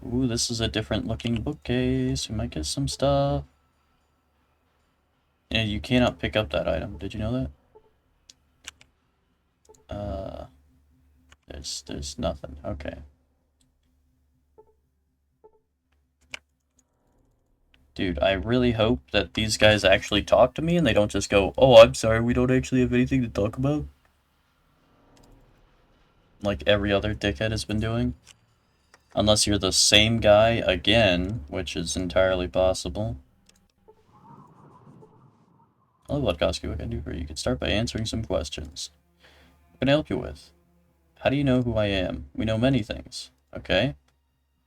Ooh, this is a different looking bookcase. We might get some stuff. Yeah, you cannot pick up that item. Did you know that? There's nothing. Okay. Dude, I really hope that these guys actually talk to me and they don't just go, "Oh, I'm sorry, we don't actually have anything to talk about." Like every other dickhead has been doing. Unless you're the same guy again, which is entirely possible. Hello, Vodkavsky, what can I do for you? You can start by answering some questions. What can I help you with? How do you know who I am? We know many things. Okay.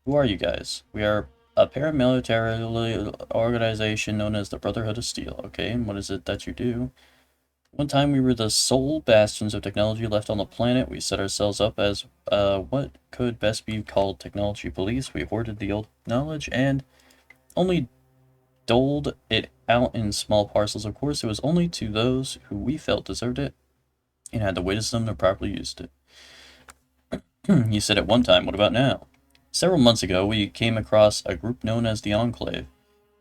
Who are you guys? We are a paramilitary organization known as the Brotherhood of Steel. Okay, and what is it that you do? One time we were the sole bastions of technology left on the planet. We set ourselves up as what could best be called technology police. We hoarded the old knowledge and only doled it out in small parcels. Of course, it was only to those who we felt deserved it and had the wisdom to properly use it. You said at one time, what about now? Several months ago, we came across a group known as the Enclave.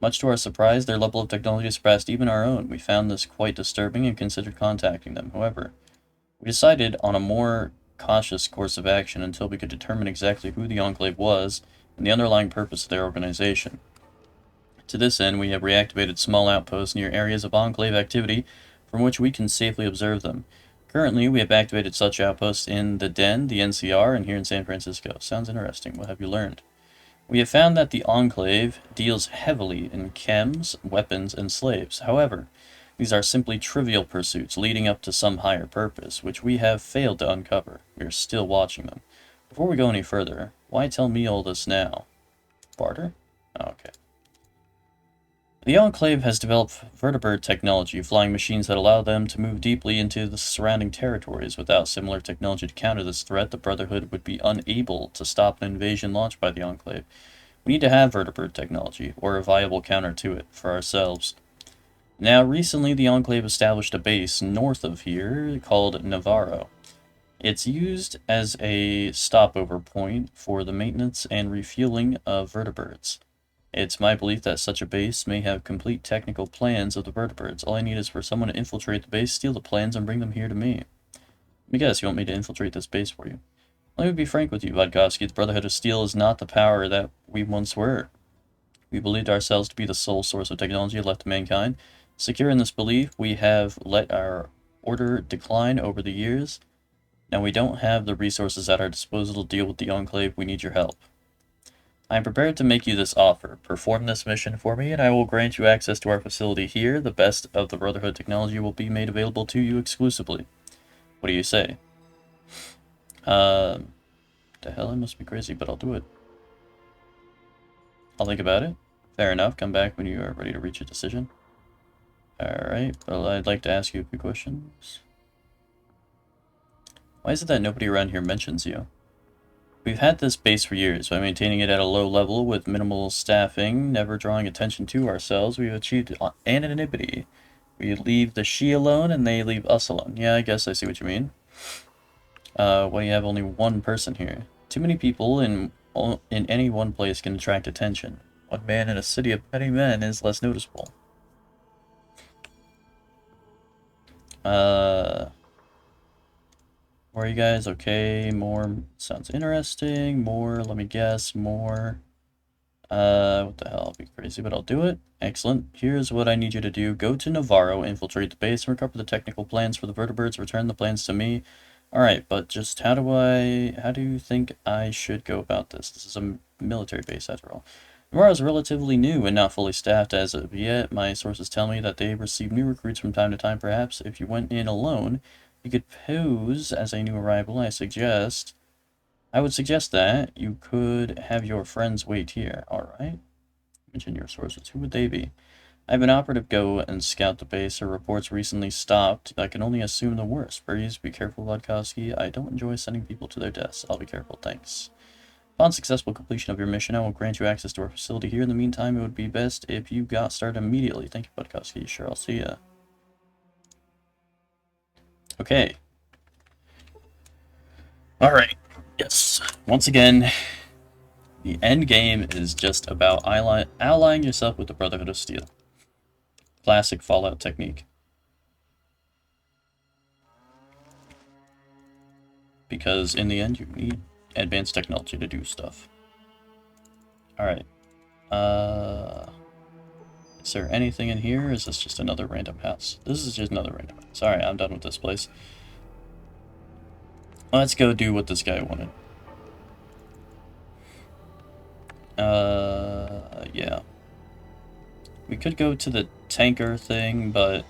Much to our surprise, their level of technology surpassed even our own. We found this quite disturbing and considered contacting them. However, we decided on a more cautious course of action until we could determine exactly who the Enclave was and the underlying purpose of their organization. To this end, we have reactivated small outposts near areas of Enclave activity from which we can safely observe them. Currently, we have activated such outposts in the Den, the NCR, and here in San Francisco. Sounds interesting. What have you learned? We have found that the Enclave deals heavily in chems, weapons, and slaves. However, these are simply trivial pursuits leading up to some higher purpose, which we have failed to uncover. We are still watching them. Before we go any further, why tell me all this now? Barter? Oh, okay. The Enclave has developed vertibird technology, flying machines that allow them to move deeply into the surrounding territories. Without similar technology to counter this threat, the Brotherhood would be unable to stop an invasion launched by the Enclave. We need to have vertibird technology, or a viable counter to it, for ourselves. Now, recently the Enclave established a base north of here called Navarro. It's used as a stopover point for the maintenance and refueling of vertibirds. It's my belief that such a base may have complete technical plans of the vertibirds. All I need is for someone to infiltrate the base, steal the plans, and bring them here to me. Let me guess, you want me to infiltrate this base for you? Let me be frank with you, Vodkavsky. The Brotherhood of Steel is not the power that we once were. We believed ourselves to be the sole source of technology left to mankind. Secure in this belief, we have let our order decline over the years. Now we don't have the resources at our disposal to deal with the Enclave. We need your help. I am prepared to make you this offer. Perform this mission for me, and I will grant you access to our facility here. The best of the Brotherhood technology will be made available to you exclusively. What do you say? The hell, I must be crazy, but I'll do it. I'll think about it. Fair enough. Come back when you are ready to reach a decision. Alright, well, I'd like to ask you a few questions. Why is it that nobody around here mentions you? We've had this base for years. By maintaining it at a low level with minimal staffing, never drawing attention to ourselves, we've achieved anonymity. We leave the she alone and they leave us alone. Yeah, I guess I see what you mean. Well, you have only one person here. Too many people in any one place can attract attention. One man in a city of many men is less noticeable. Where are you guys? Okay, more. Sounds interesting. More, let me guess, more. What the hell? I'll be crazy, but I'll do it. Excellent. Here's what I need you to do. Go to Navarro, infiltrate the base, recover the technical plans for the vertibirds, return the plans to me. Alright, but just how do you think I should go about this? This is a military base, after all. Navarro is relatively new and not fully staffed as of yet. My sources tell me that they receive new recruits from time to time. Perhaps if you went in alone, you could pose as a new arrival. I would suggest that you could have your friends wait here. Alright. Mention your sources. Who would they be? I have an operative go and scout the base. Her reports recently stopped. I can only assume the worst. Please be careful, Vodkavsky. I don't enjoy sending people to their deaths. I'll be careful. Thanks. Upon successful completion of your mission, I will grant you access to our facility here. In the meantime, it would be best if you got started immediately. Thank you, Vodkavsky. Sure, I'll see ya. Okay. Alright. Yes. Once again, the end game is just about allying yourself with the Brotherhood of Steel. Classic Fallout technique. Because in the end, you need advanced technology to do stuff. Alright. Is there anything in here, or is this just another random house? This is just another random house. Alright, I'm done with this place. Let's go do what this guy wanted. Yeah. We could go to the tanker thing, but...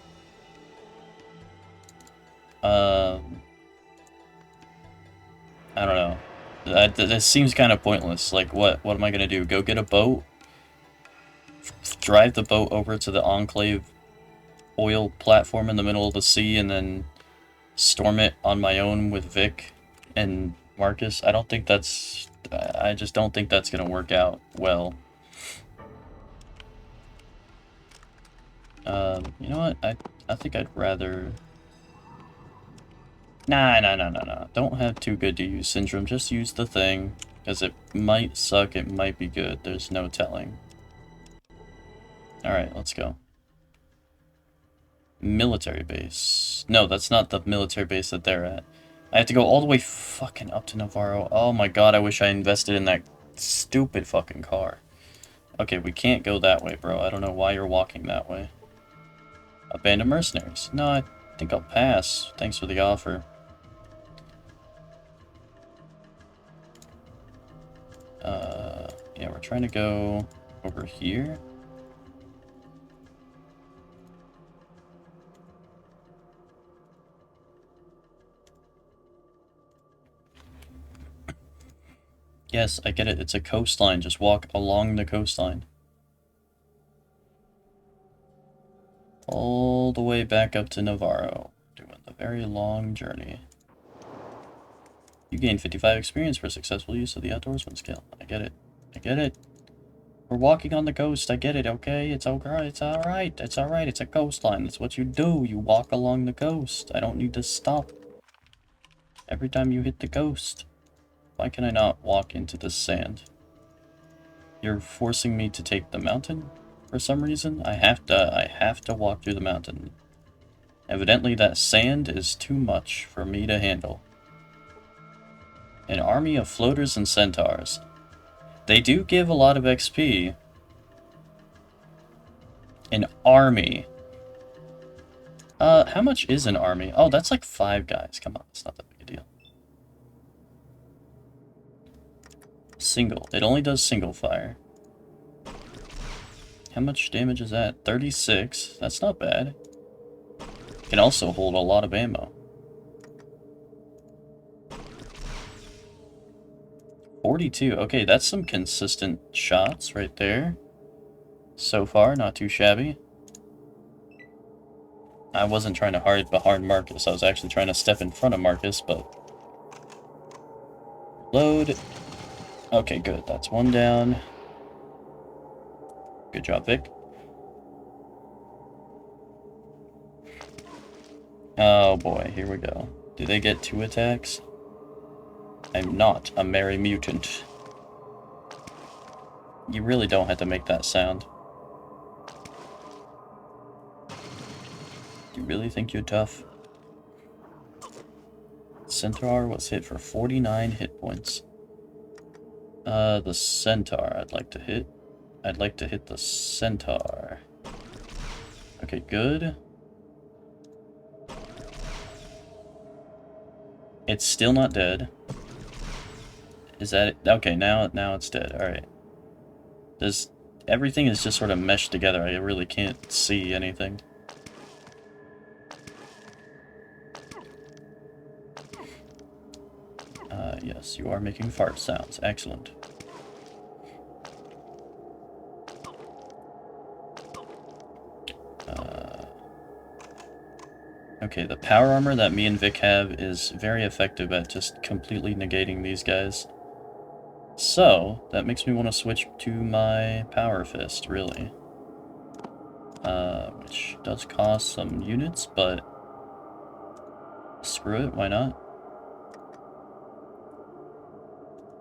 I don't know. This seems kind of pointless. Like, what am I gonna do? Go get a boat? Drive the boat over to the Enclave oil platform in the middle of the sea, and then storm it on my own with Vic and Marcus? I don't think that's... I just don't think that's gonna work out well. You know what? I think I'd rather... Nah. Don't have too good to use syndrome. Just use the thing. Because it might suck, it might be good. There's no telling. Alright, let's go. Military base. No, that's not the military base that they're at. I have to go all the way fucking up to Navarro. Oh my god, I wish I invested in that stupid fucking car. Okay, we can't go that way, bro. I don't know why you're walking that way. Abandoned mercenaries. No, I think I'll pass. Thanks for the offer. Yeah, we're trying to go over here. Yes, I get it. It's a coastline. Just walk along the coastline. All the way back up to Navarro. Doing the very long journey. You gain 55 experience for successful use of the outdoorsman skill. I get it. I get it. We're walking on the coast. I get it, okay? It's okay. It's alright. It's alright. It's a coastline. That's what you do. You walk along the coast. I don't need to stop every time you hit the coast. Why can I not walk into the sand? You're forcing me to take the mountain for some reason? I have to walk through the mountain. Evidently that sand is too much for me to handle. An army of floaters and centaurs. They do give a lot of XP. An army. How much is an army? Oh, that's like 5 guys. Come on, it's not that big a deal. Single. It only does single fire. How much damage is that? 36. That's not bad. Can also hold a lot of ammo. 42. Okay, that's some consistent shots right there. So far, not too shabby. I wasn't trying to hide behind Marcus. I was actually trying to step in front of Marcus, but... Load. Okay, good. That's one down. Good job, Vic. Oh boy, here we go. Do they get 2 attacks? I'm not a merry mutant. You really don't have to make that sound. Do you really think you're tough? Centaur was hit for 49 hit points. The Centaur I'd like to hit. I'd like to hit the Centaur. Okay, good. It's still not dead. Is that it? Okay, now it's dead. Alright. Everything is just sort of meshed together. I really can't see anything. Yes, you are making fart sounds. Excellent. Okay, the power armor that me and Vic have is very effective at just completely negating these guys. So, that makes me want to switch to my power fist, really. Which does cost some units, but screw it, why not?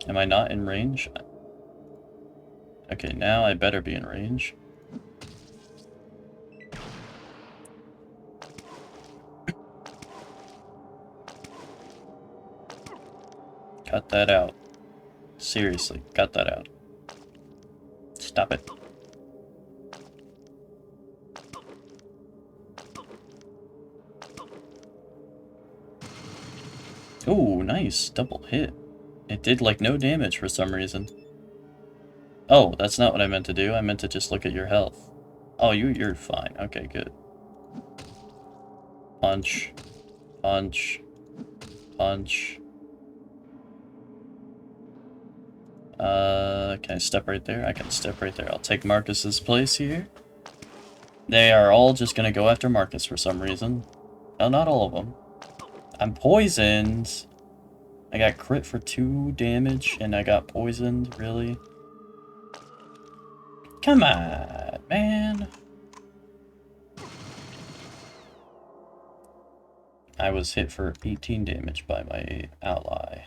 Am I not in range? Okay, now I better be in range. Cut that out. Seriously, cut that out. Stop it. Ooh, nice. Double hit. It did, like, no damage for some reason. Oh, that's not what I meant to do. I meant to just look at your health. Oh, you're fine. Okay, good. Punch. Punch. Punch. Can I step right there? I can step right there. I'll take Marcus's place here. They are all just gonna go after Marcus for some reason. No, not all of them. I'm poisoned. I got crit for 2 damage, and I got poisoned, really? Come on, man. I was hit for 18 damage by my ally.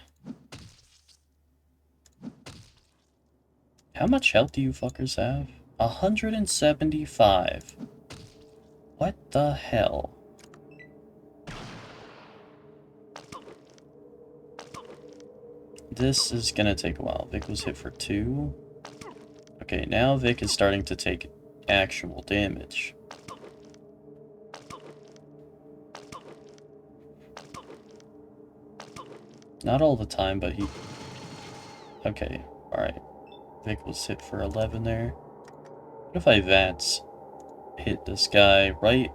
How much health do you fuckers have? 175. What the hell? This is gonna take a while. Vic was hit for 2. Okay, now Vic is starting to take actual damage. Not all the time, but he... Okay, alright. Vic was hit for 11 there. What if I Vats hit this guy right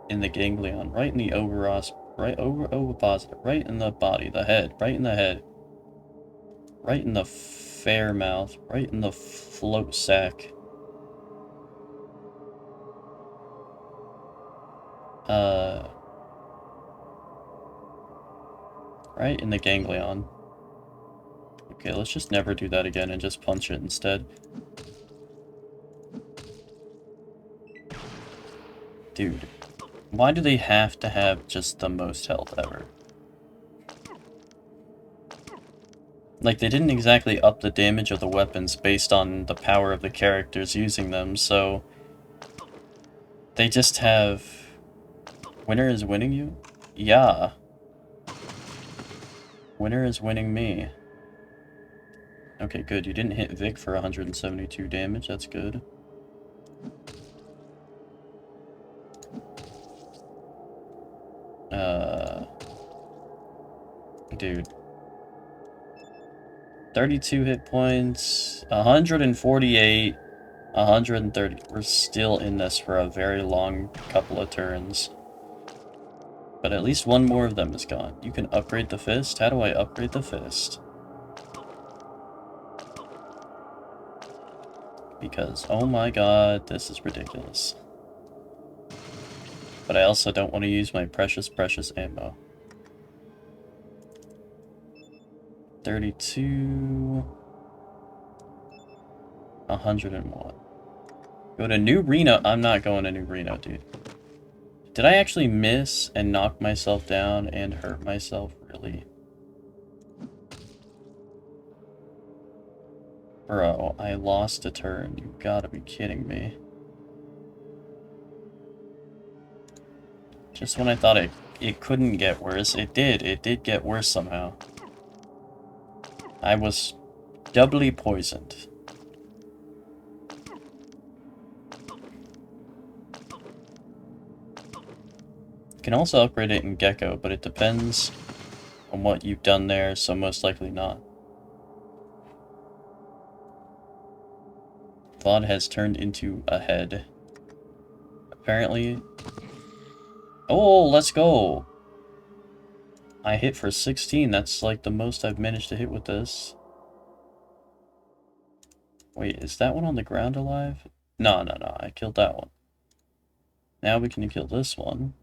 in the ganglion, right in the ovipositor, right in the body, the head, right in the head, right in the fair mouth, right in the float sac. Right in the ganglion. Okay, let's just never do that again and just punch it instead. Dude, why do they have to have just the most health ever? Like, they didn't exactly up the damage of the weapons based on the power of the characters using them, so... They just have... Winner is winning you? Yeah. Winner is winning me. Okay, good. You didn't hit Vic for 172 damage. That's good. Dude. 32 hit points, 148, 130. We're still in this for a very long couple of turns. But at least one more of them is gone. You can upgrade the fist. How do I upgrade the fist? Because, oh my god, this is ridiculous. But I also don't want to use my precious, precious ammo. 32... 101. Go to New Reno. I'm not going to New Reno, dude. Did I actually miss and knock myself down and hurt myself, really? Bro, I lost a turn. You gotta be kidding me. Just when I thought it couldn't get worse, it did. It did get worse somehow. I was doubly poisoned. You can also upgrade it in Gecko, but it depends on what you've done there, so most likely not. Vod has turned into a head. Apparently... Oh, let's go! I hit for 16. That's like the most I've managed to hit with this. Wait, is that one on the ground alive? No, no, no. I killed that one. Now we can kill this one.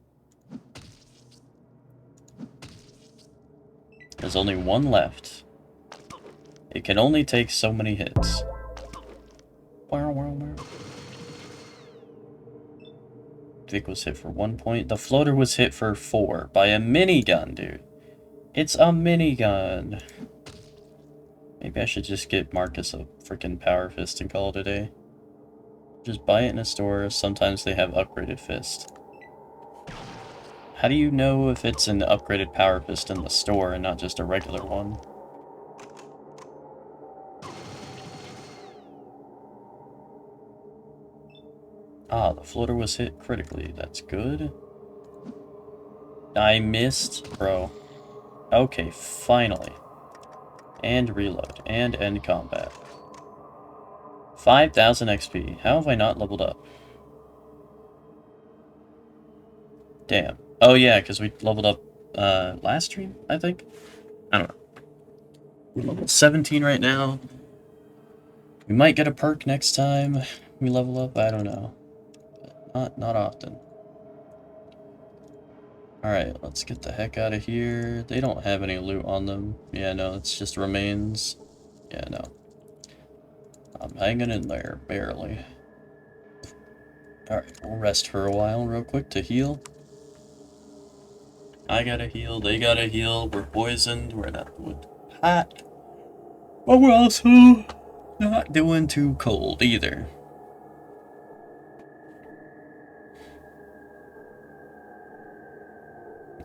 There's only one left. It can only take so many hits. Vic was hit for 1 point. The floater was hit for 4 by a minigun, dude. It's a minigun. Maybe I should just get Marcus a freaking power fist and call it a day. Just buy it in a store. Sometimes they have upgraded fist. How do you know if it's an upgraded power fist in the store and not just a regular one? Ah, the floater was hit critically. That's good. I missed, bro. Okay, finally. And reload. And end combat. 5,000 XP. How have I not leveled up? Damn. Oh yeah, because we leveled up last stream, I think? I don't know. We're level 17 right now. We might get a perk next time we level up, I don't know. But not often. Alright, let's get the heck out of here. They don't have any loot on them. Yeah, no, it's just remains. Yeah, no. I'm hanging in there, barely. Alright, we'll rest for a while real quick to heal. I gotta heal, they gotta heal, we're poisoned, we're not hot. But we're also Not doing too cold either.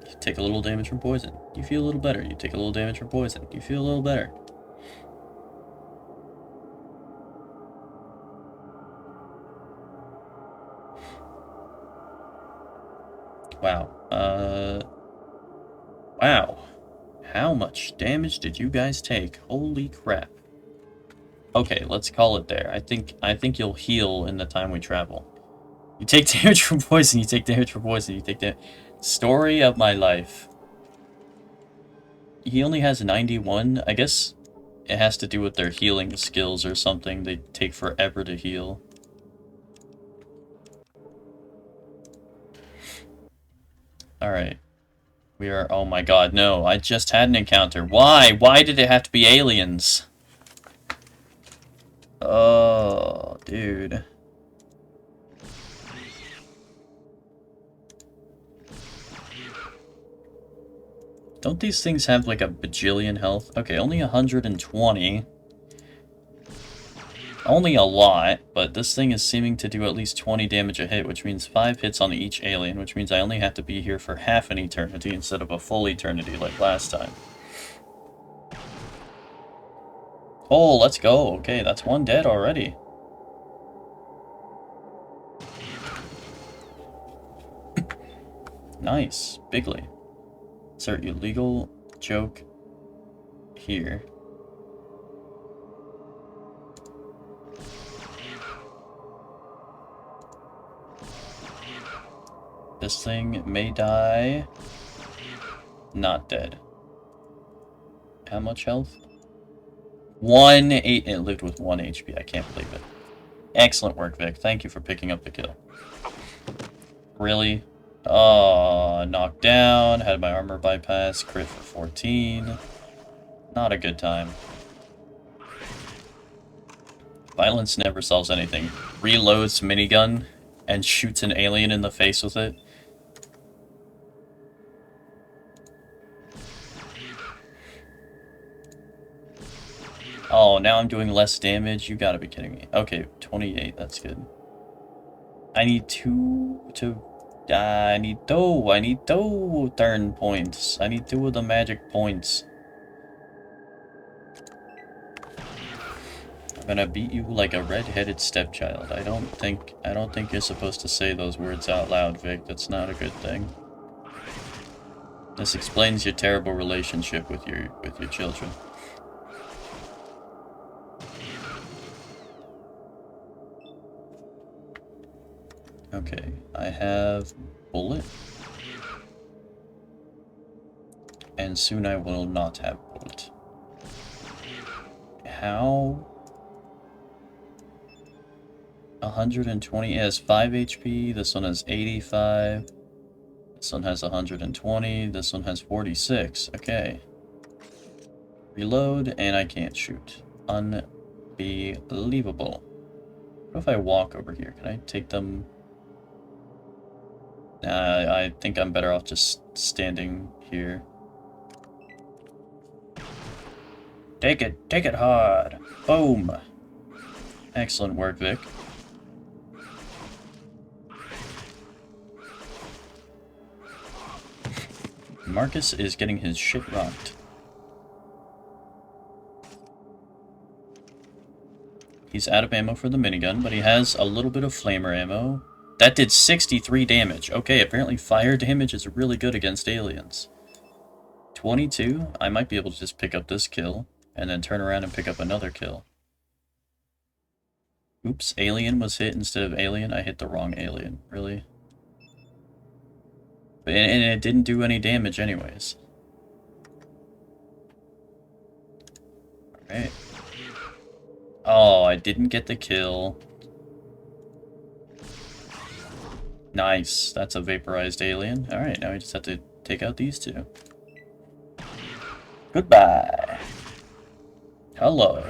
You take a little damage from poison. You feel a little better. You take a little damage from poison. You feel a little better. Wow. Wow. How much damage did you guys take? Holy crap. Okay, let's call it there. I think you'll heal in the time we travel. You take damage from poison, you take damage from poison, you take damage. Story of my life. He only has 91. I guess it has to do with their healing skills or something. They take forever to heal. Alright. We are... Oh my god, no. I just had an encounter. Why? Why did it have to be aliens? Oh, dude. Don't these things have like a bajillion health? Okay, only 120. Only a lot, but this thing is seeming to do at least 20 damage a hit, which means 5 hits on each alien, which means I only have to be here for half an eternity instead of a full eternity like last time. Oh, let's go. Okay, that's one dead already. Nice. Bigly. Insert illegal joke here. This thing may die. Not dead. How much health? 8. It lived with 1 HP. I can't believe it. Excellent work, Vic. Thank you for picking up the kill. Really? Oh, knocked down. Had my armor bypass. Crit for 14. Not a good time. Violence never solves anything. Reloads minigun and shoots an alien in the face with it. Oh, now I'm doing less damage? You gotta be kidding me. Okay, 28, that's good. I need 2 to... I need 2 turn points. I need 2 of the magic points. I'm gonna beat you like a red-headed stepchild. I don't think you're supposed to say those words out loud, Vic. That's not a good thing. This explains your terrible relationship with your children. Okay, I have bullet. And soon I will not have bullet. How? 120 has 5 HP, this one has 85. This one has 120, this one has 46. Okay. Reload, and I can't shoot. Unbelievable. What if I walk over here? Can I take them? I think I'm better off just standing here. Take it hard. Boom. Excellent work, Vic. Marcus is getting his shit rocked. He's out of ammo for the minigun, but he has a little bit of flamer ammo. That did 63 damage. Okay, apparently fire damage is really good against aliens. 22? I might be able to just pick up this kill, and then turn around and pick up another kill. Oops, alien was hit instead of alien. I hit the wrong alien. Really? And it didn't do any damage anyways. Alright. Oh, I didn't get the kill. Nice. That's a vaporized alien. Alright, now we just have to take out these 2. Goodbye. Hello.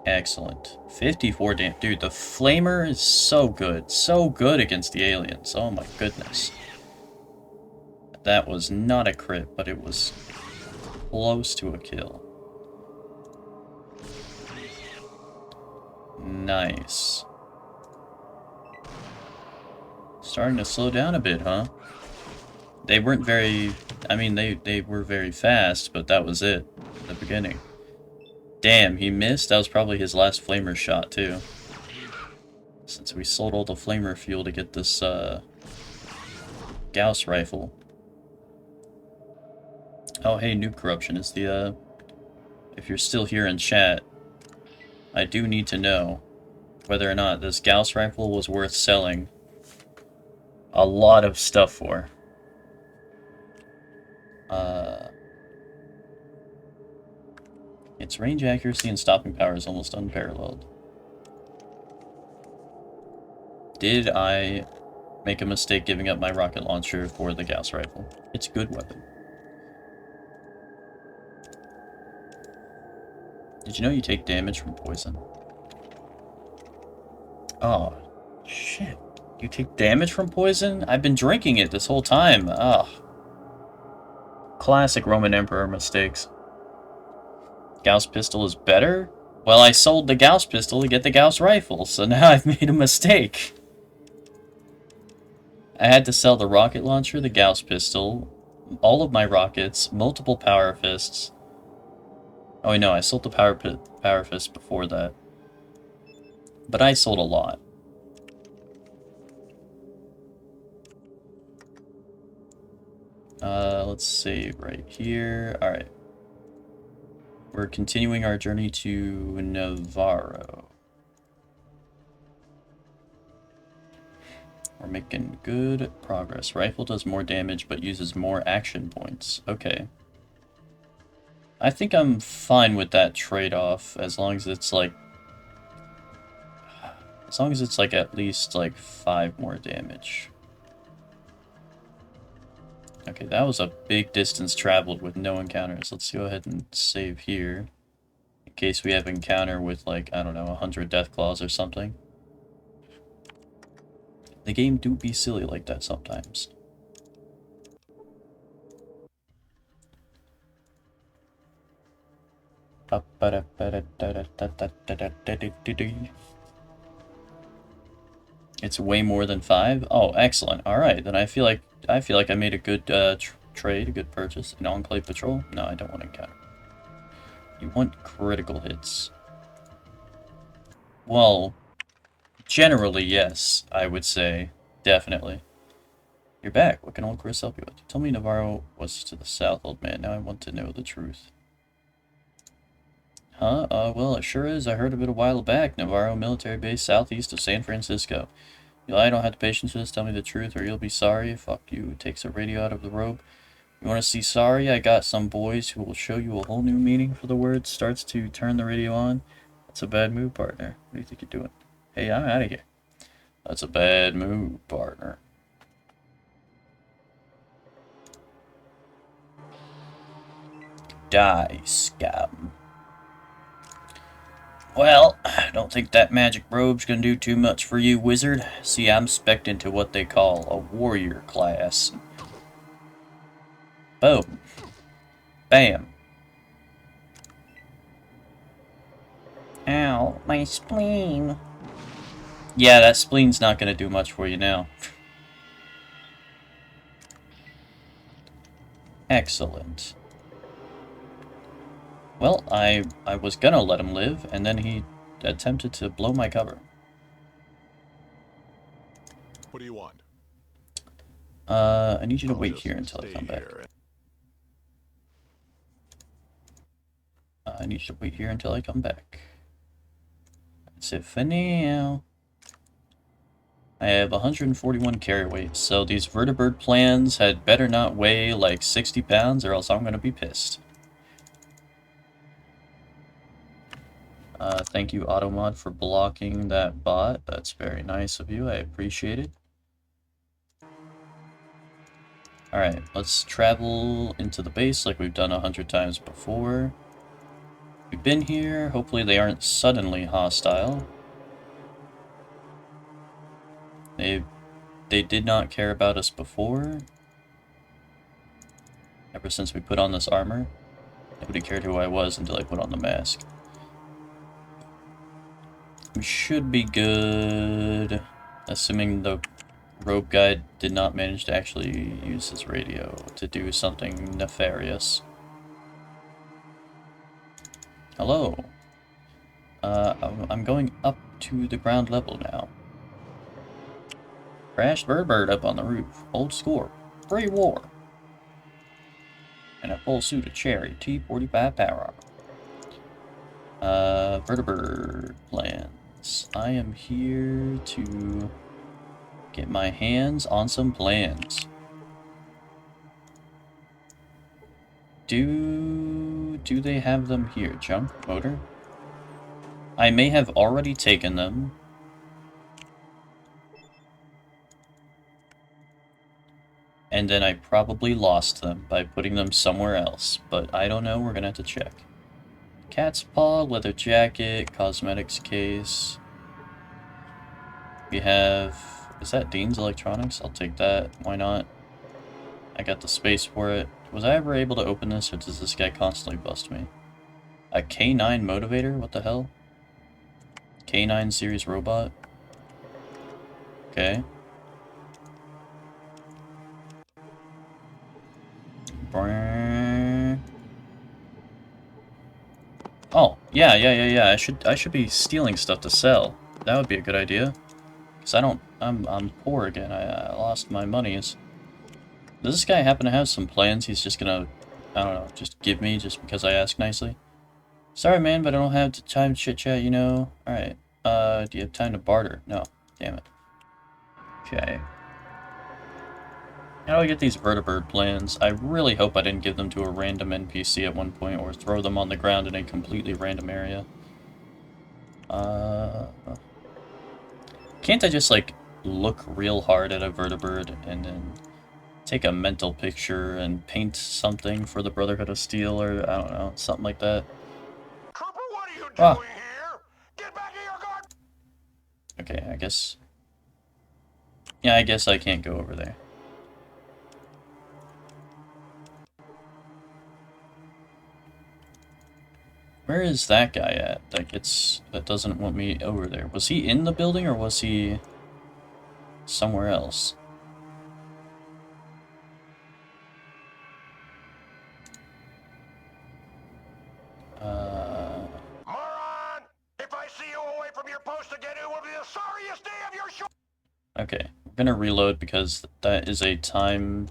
Excellent. 54 damage. Dude, the flamer is so good. So good against the aliens. Oh my goodness. That was not a crit, but it was close to a kill. Nice. Starting to slow down a bit, huh? They weren't very... I mean, they were very fast, but that was it at the beginning. Damn, he missed? That was probably his last flamer shot, too. Since we sold all the flamer fuel to get this, Gauss rifle. Oh, hey, Noob Corruption is the, if you're still here in chat, I do need to know whether or not this Gauss rifle was worth selling a lot of stuff for. Its range accuracy and stopping power is almost unparalleled. Did I make a mistake giving up my rocket launcher for the Gauss rifle? It's a good weapon. Did you know you take damage from poison? Oh, shit. You take damage from poison? I've been drinking it this whole time. Ugh. Classic Roman Emperor mistakes. Gauss pistol is better? Well, I sold the Gauss pistol to get the Gauss rifle, so now I've made a mistake. I had to sell the rocket launcher, the Gauss pistol, all of my rockets, multiple power fists. Oh, wait, no, I sold the power fist before that. But I sold a lot. Let's save right here. Alright. We're continuing our journey to Navarro. We're making good progress. Rifle does more damage but uses more action points. Okay. I think I'm fine with that trade-off as long as it's like... As long as it's like at least like 5 more damage. Okay, that was a big distance traveled with no encounters. Let's go ahead and save here. In case we have an encounter with, like, I don't know, 100 Deathclaws or something. The game do be silly like that sometimes. It's way more than 5? Oh, excellent. Alright, then I feel like I made a good trade, a good purchase. An Enclave Patrol? No, I don't want to encounter. You want critical hits. Well, generally, yes, I would say. Definitely. You're back. What can old Chris help you with? You told me Navarro was to the south, old man. Now I want to know the truth. Huh? Well, it sure is. I heard of it a while back. Navarro military base southeast of San Francisco. You lie, I don't have the patience for this. Tell me the truth or you'll be sorry. Fuck you. Takes a radio out of the robe. You want to see sorry? I got some boys who will show you a whole new meaning for the word. Starts to turn the radio on. That's a bad move, partner. What do you think you're doing? Hey, I'm out of here. That's a bad move, partner. Die, scum. Well, I don't think that magic robe's gonna do too much for you, wizard. See, I'm spec'd into what they call a warrior class. Boom. Bam. Ow, my spleen. Yeah, that spleen's not gonna do much for you now. Excellent. Well, I was gonna let him live, and then he attempted to blow my cover. What do you want? I need you to wait here until I come back. I need you to wait here until I come back. That's it for now. I have 141 carry weight, so these vertibird plans had better not weigh like 60 pounds or else I'm gonna be pissed. Thank you, Automod, for blocking that bot. That's very nice of you. I appreciate it. Alright, let's travel into the base like we've done 100 times before. We've been here. Hopefully they aren't suddenly hostile. They did not care about us before. Ever since we put on this armor, nobody cared who I was until I put on the mask. We should be good, assuming the rogue guy did not manage to actually use his radio to do something nefarious. Hello. I'm going up to the ground level now. Crashed bird up on the roof. Old score. Pre-war. And a full suit of cherry T-45 power armor. Vertibird plans. I am here to get my hands on some plans. Do they have them here? Junk motor? I may have already taken them. And then I probably lost them by putting them somewhere else. But I don't know, we're gonna have to check. Cat's paw, leather jacket, cosmetics case. We have... Is that Dean's Electronics? I'll take that. Why not? I got the space for it. Was I ever able to open this, or does this guy constantly bust me? A K9 motivator? What the hell? K9 series robot? Okay. Oh, yeah. I should be stealing stuff to sell. That would be a good idea. Cause I'm poor again. I lost my monies. Does this guy happen to have some plans he's just gonna, I don't know, just give me just because I ask nicely? Sorry, man, but I don't have the time to chit-chat, you know? Alright. Do you have time to barter? No. Damn it. Okay. How do I get these vertibird plans? I really hope I didn't give them to a random NPC at one point, or throw them on the ground in a completely random area. Can't I just, like, look real hard at a vertibird and then take a mental picture and paint something for the Brotherhood of Steel, or I don't know, something like that? Trooper, what are you doing here? Get back in your guard! Okay, I guess... Yeah, I guess I can't go over there. Where is that guy at that doesn't want me over there? Was he in the building, or was he somewhere else? Moron! If I see you away from your post again, it will be the sorriest day of your short. Okay, I'm gonna reload because that is a time,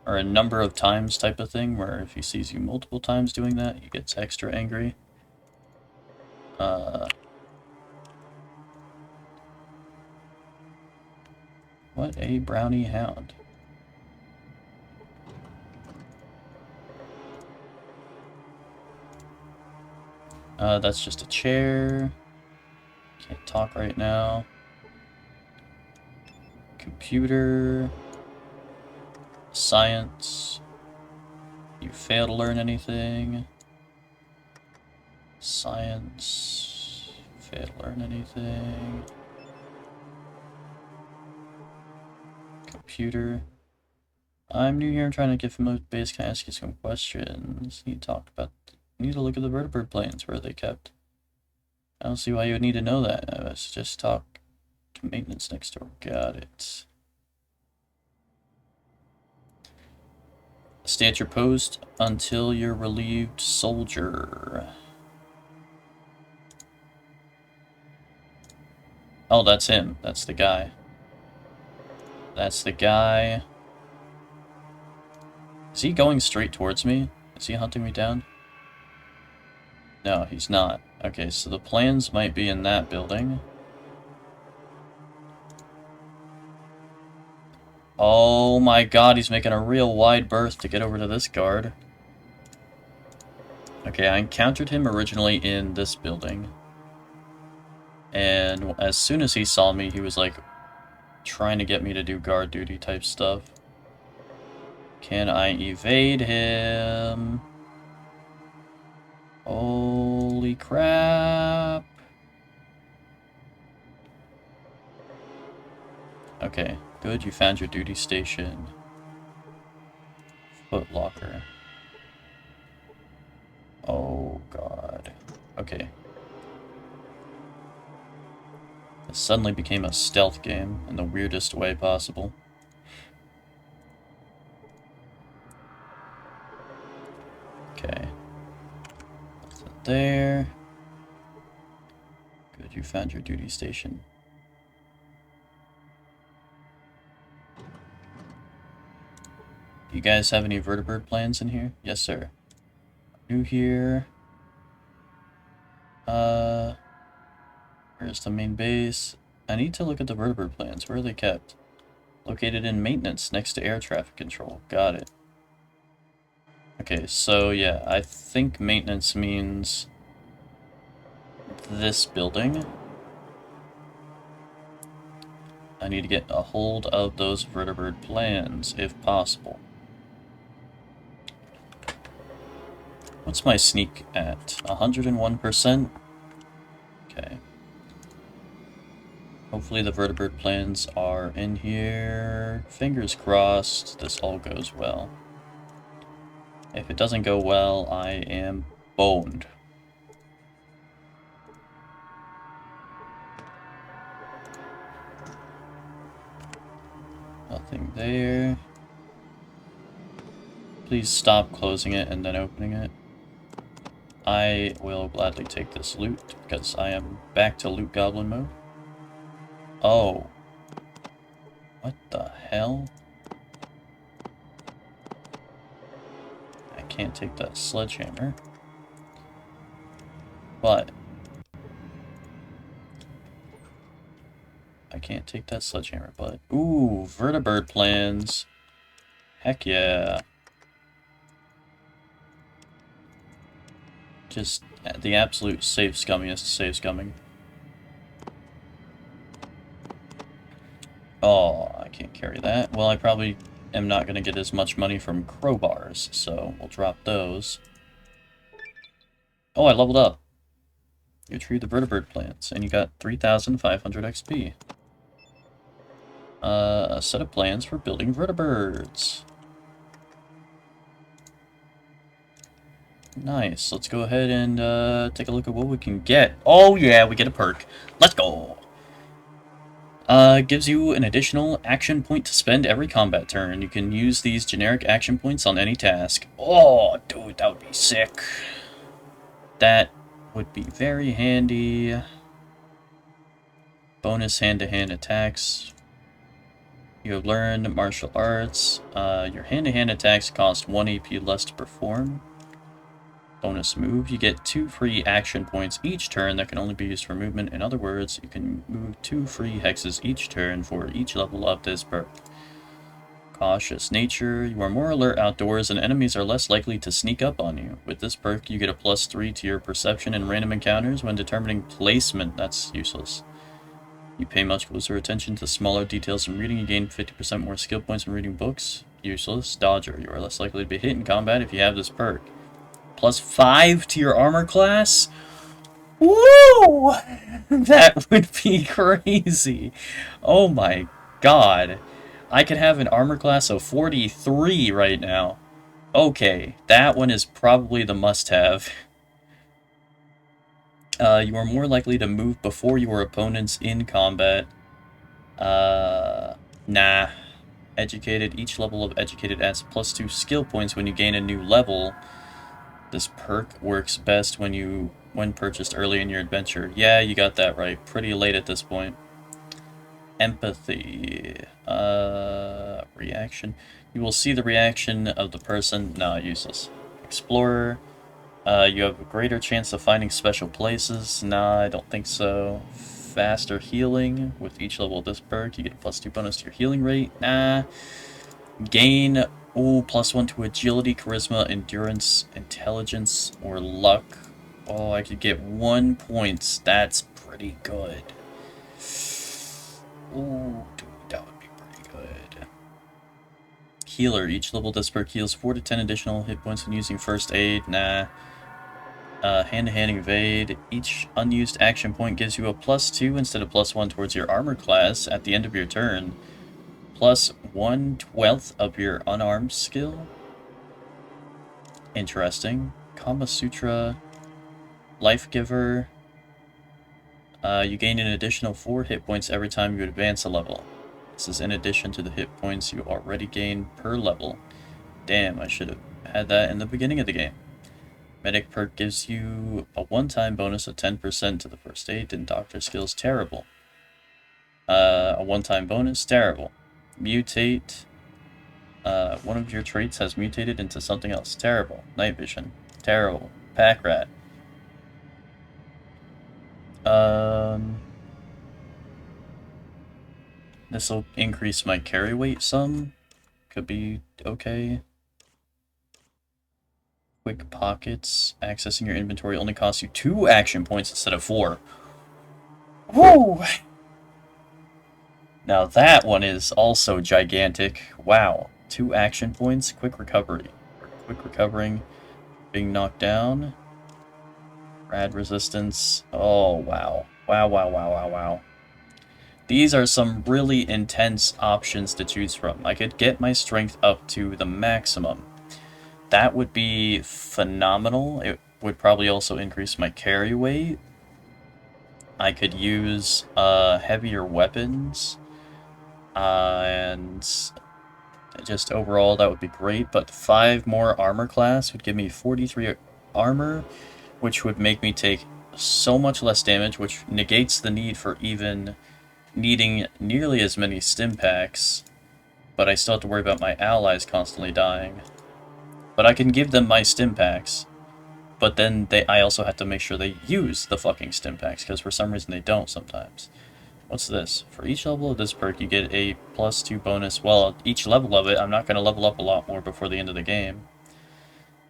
or a number of times type of thing, where if he sees you multiple times doing that, he gets extra angry. What a brownie hound. That's just a chair. Can't talk right now. Computer. Science. You fail to learn anything. Science. Fail to learn anything. Computer. I'm new here. I'm trying to get familiar with base. Can I ask you some questions? Need to look at the vertibird planes. Where are they kept? I don't see why you would need to know that. Let's just talk to maintenance next door. Got it. Stay at your post until you're relieved, soldier. Oh, that's him. That's the guy. That's the guy. Is he going straight towards me? Is he hunting me down? No, he's not. Okay, so the plans might be in that building. Oh my god, he's making a real wide berth to get over to this guard. Okay, I encountered him originally in this building. And as soon as he saw me, he was like trying to get me to do guard duty type stuff. Can I evade him? Holy crap. Okay, good, you found your duty station. Foot locker. Oh god. Okay. It suddenly became a stealth game in the weirdest way possible. Okay. That's it there. Good, you found your duty station. Do you guys have any vertebrate plans in here? Yes, sir. New here. Where's the main base? I need to look at the vertebrate plans. Where are they kept? Located in maintenance next to air traffic control. Got it. Okay, so yeah, I think maintenance means this building. I need to get a hold of those vertebrate plans, if possible. What's my sneak at? 101%? Okay. Hopefully the vertebrate plans are in here. Fingers crossed this all goes well. If it doesn't go well, I am boned. Nothing there. Please stop closing it and then opening it. I will gladly take this loot, because I am back to loot goblin mode. Oh. What the hell? I can't take that sledgehammer. But I can't take that sledgehammer, but ooh, vertebrate plans. Heck yeah. Just the absolute safe scummiest safe scumming. Oh, I can't carry that. Well, I probably am not going to get as much money from crowbars, so we'll drop those. Oh, I leveled up. You retrieved the vertebrate plants, and you got 3,500 XP. A set of plans for building vertebrates. Nice. Let's go ahead and take a look at what we can get. Oh yeah, we get a perk. Let's go! Gives you an additional action point to spend every combat turn. You can use these generic action points on any task. Oh, dude, that would be sick. That would be very handy. Bonus hand-to-hand attacks. You have learned martial arts. Your hand-to-hand attacks cost 1 AP less to perform. Bonus move. You get 2 free action points each turn that can only be used for movement. In other words, you can move 2 free hexes each turn for each level of this perk. Cautious nature. You are more alert outdoors and enemies are less likely to sneak up on you. With this perk, you get a +3 to your perception in random encounters when determining placement. That's useless. You pay much closer attention to smaller details in reading. You gain 50% more skill points in reading books. Useless. Dodger. You are less likely to be hit in combat if you have this perk. +5 to your armor class? Woo! That would be crazy. Oh my god. I could have an armor class of 43 right now. Okay, that one is probably the must-have. You are more likely to move before your opponents in combat. Nah. Educated. Each level of educated adds +2 skill points when you gain a new level. This perk works best when purchased early in your adventure. Yeah, you got that right. Pretty late at this point. Empathy. Reaction. You will see the reaction of the person. No, useless. Explorer. You have a greater chance of finding special places. Nah, I don't think so. Faster healing. With each level of this perk, you get a +2 bonus to your healing rate. Nah. Gain, +1 to agility, charisma, endurance, intelligence, or luck. Oh, I could get 1 point. That's pretty good. Ooh, dude, that would be pretty good. Healer. Each level this perk heals 4 to 10 additional hit points when using first aid. Nah. Hand-to-hand evade. Each unused action point gives you a +2 instead of +1 towards your armor class at the end of your turn. +1/12 of your unarmed skill. Interesting. Kama Sutra, Life Giver. You gain an additional 4 hit points every time you advance a level. This is in addition to the hit points you already gain per level. Damn, I should have had that in the beginning of the game. Medic perk gives you a one-time bonus of 10% to the first aid and doctor skills. Terrible. A one-time bonus. Terrible. Mutate. One of your traits has mutated into something else. Terrible. Night vision. Terrible. Pack rat. This will increase my carry weight some. Could be okay. Quick pockets. Accessing your inventory only costs you 2 action points instead of 4. Woo! Now that one is also gigantic. Wow. 2 action points. Quick recovery. Quick recovering. Being knocked down. Rad resistance. Oh, wow. Wow, wow, wow, wow, wow. These are some really intense options to choose from. I could get my strength up to the maximum. That would be phenomenal. It would probably also increase my carry weight. I could use heavier weapons. And just overall, that would be great. But 5 more armor class would give me 43 armor, which would make me take so much less damage, which negates the need for even needing nearly as many stim packs. But I still have to worry about my allies constantly dying. But I can give them my stim packs. But then I also have to make sure they use the fucking stim packs, because for some reason they don't sometimes. What's this? For each level of this perk, you get a +2 bonus. Well, each level of it, I'm not going to level up a lot more before the end of the game.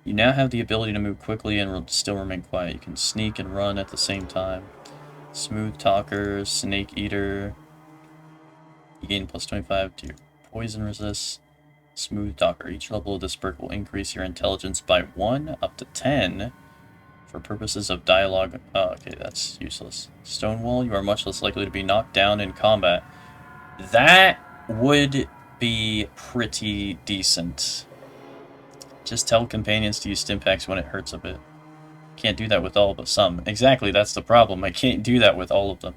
You now have the ability to move quickly and still remain quiet. You can sneak and run at the same time. Smooth Talker, Snake Eater. You gain +25 to your poison resist. Smooth Talker. Each level of this perk will increase your intelligence by 1 up to 10 for purposes of dialogue. Oh, okay, that's useless. Stonewall. You are much less likely to be knocked down in combat. That would be pretty decent. Just tell companions to use stimpaks when it hurts a bit. Can't do that with all but some. Exactly, that's the problem. I can't do that with all of them.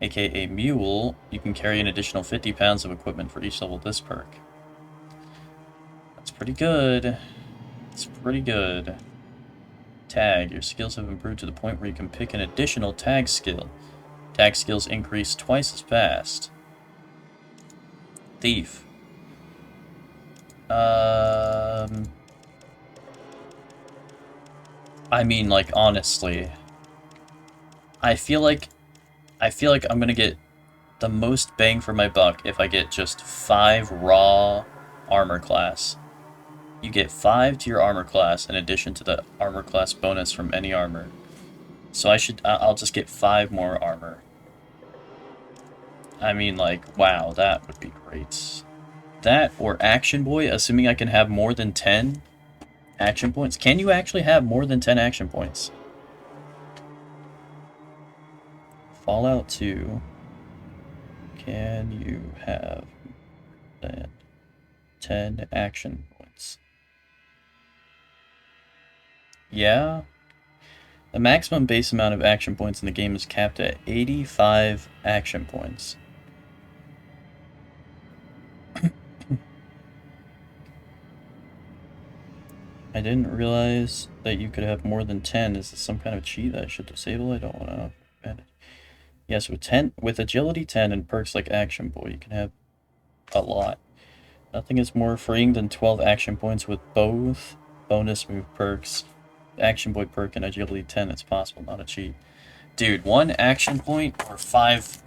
AKA Mule, you can carry an additional 50 pounds of equipment for each level of this perk. That's pretty good. It's pretty good. Tag. Your skills have improved to the point where you can pick an additional tag skill. Tag skills increase twice as fast. Thief. I mean, like, honestly, I feel like I'm gonna get the most bang for my buck if I get just 5 raw armor class. You get 5 to your armor class in addition to the armor class bonus from any armor. So I'll just get 5 more armor. I mean, like, wow, that would be great. That or Action Boy, assuming I can have more than 10 action points. Can you actually have more than 10 action points? Fallout 2. Can you have more than 10 action points? Yeah. The maximum base amount of action points in the game is capped at 85 action points. I didn't realize that you could have more than 10. Is this some kind of cheat that I should disable? I don't want to ban it. Yes, with agility 10 and perks like Action Boy, you can have a lot. Nothing is more freeing than 12 action points with both bonus move perks. Action Boy perk and agility 10, it's possible, not a cheat. Dude, 1 action point or 5...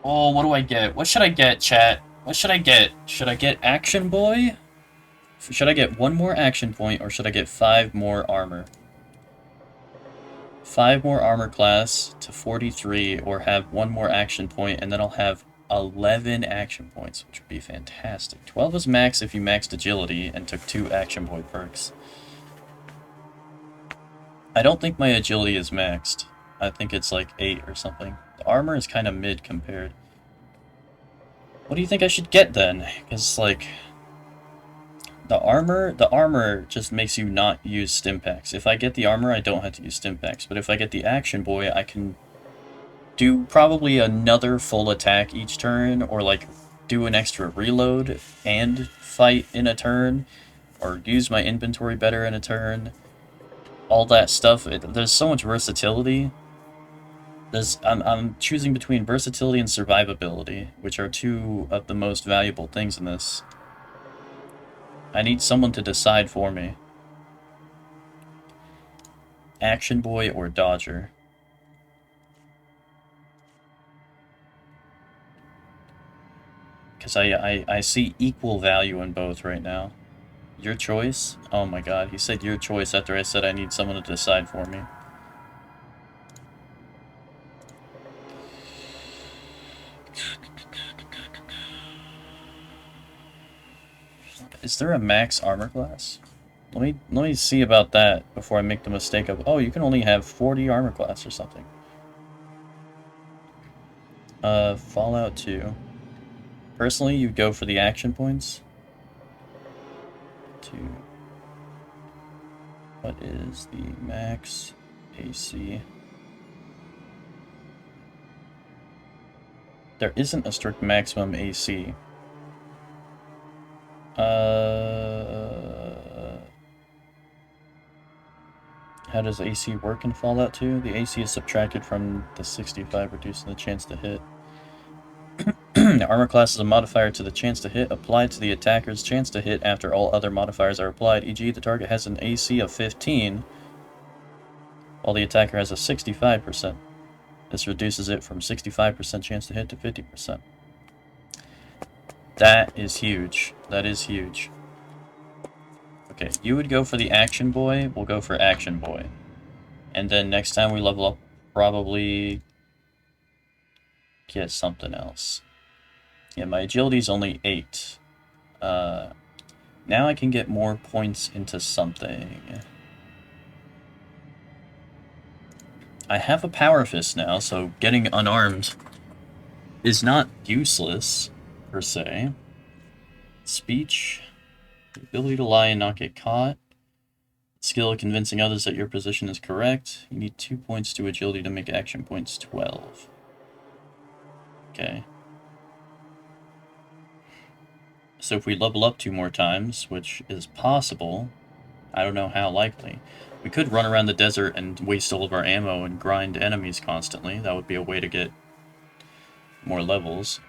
Oh, what do I get? What should I get, chat? What should I get? Should I get Action Boy? Should I get 1 more action point, or should I get 5 more armor? 5 more armor class to 43, or have 1 more action point, and then I'll have 11 action points, which would be fantastic. 12 is max if you maxed agility and took 2 action point perks. I don't think my agility is maxed. I think it's like 8 or something. The armor is kind of mid compared. What do you think I should get then? Because, like, The armor just makes you not use stim packs. If I get the armor, I don't have to use stim packs. But if I get the action boy, I can do probably another full attack each turn, or like do an extra reload and fight in a turn, or use my inventory better in a turn. All that stuff. There's so much versatility. I'm choosing between versatility and survivability, which are two of the most valuable things in this. I need someone to decide for me. Action Boy or Dodger? Because I see equal value in both right now. Your choice? Oh my god, he said your choice after I said I need someone to decide for me. Is there a max armor class? Let me see about that before I make the mistake of, oh, you can only have 40 armor class or something. Fallout 2. Personally, you go for the action points. 2. What is the max AC? There isn't a strict maximum AC. How does AC work in Fallout 2? The AC is subtracted from the 65, reducing the chance to hit. The armor class is a modifier to the chance to hit applied to the attacker's chance to hit after all other modifiers are applied, e.g. the target has an AC of 15, while the attacker has a 65%. This reduces it from 65% chance to hit to 50%. That is huge. That is huge. Okay, you would go for the Action Boy, we'll go for Action Boy. And then next time we level up, probably get something else. Yeah, my agility's only 8. Now I can get more points into something. I have a Power Fist now, so getting unarmed is not useless, per se. Speech, the ability to lie and not get caught. Skill convincing others that your position is correct. You need 2 points to agility to make action points 12. Okay. So if we level up 2 more times, which is possible, I don't know how likely. We could run around the desert and waste all of our ammo and grind enemies constantly. That would be a way to get more levels.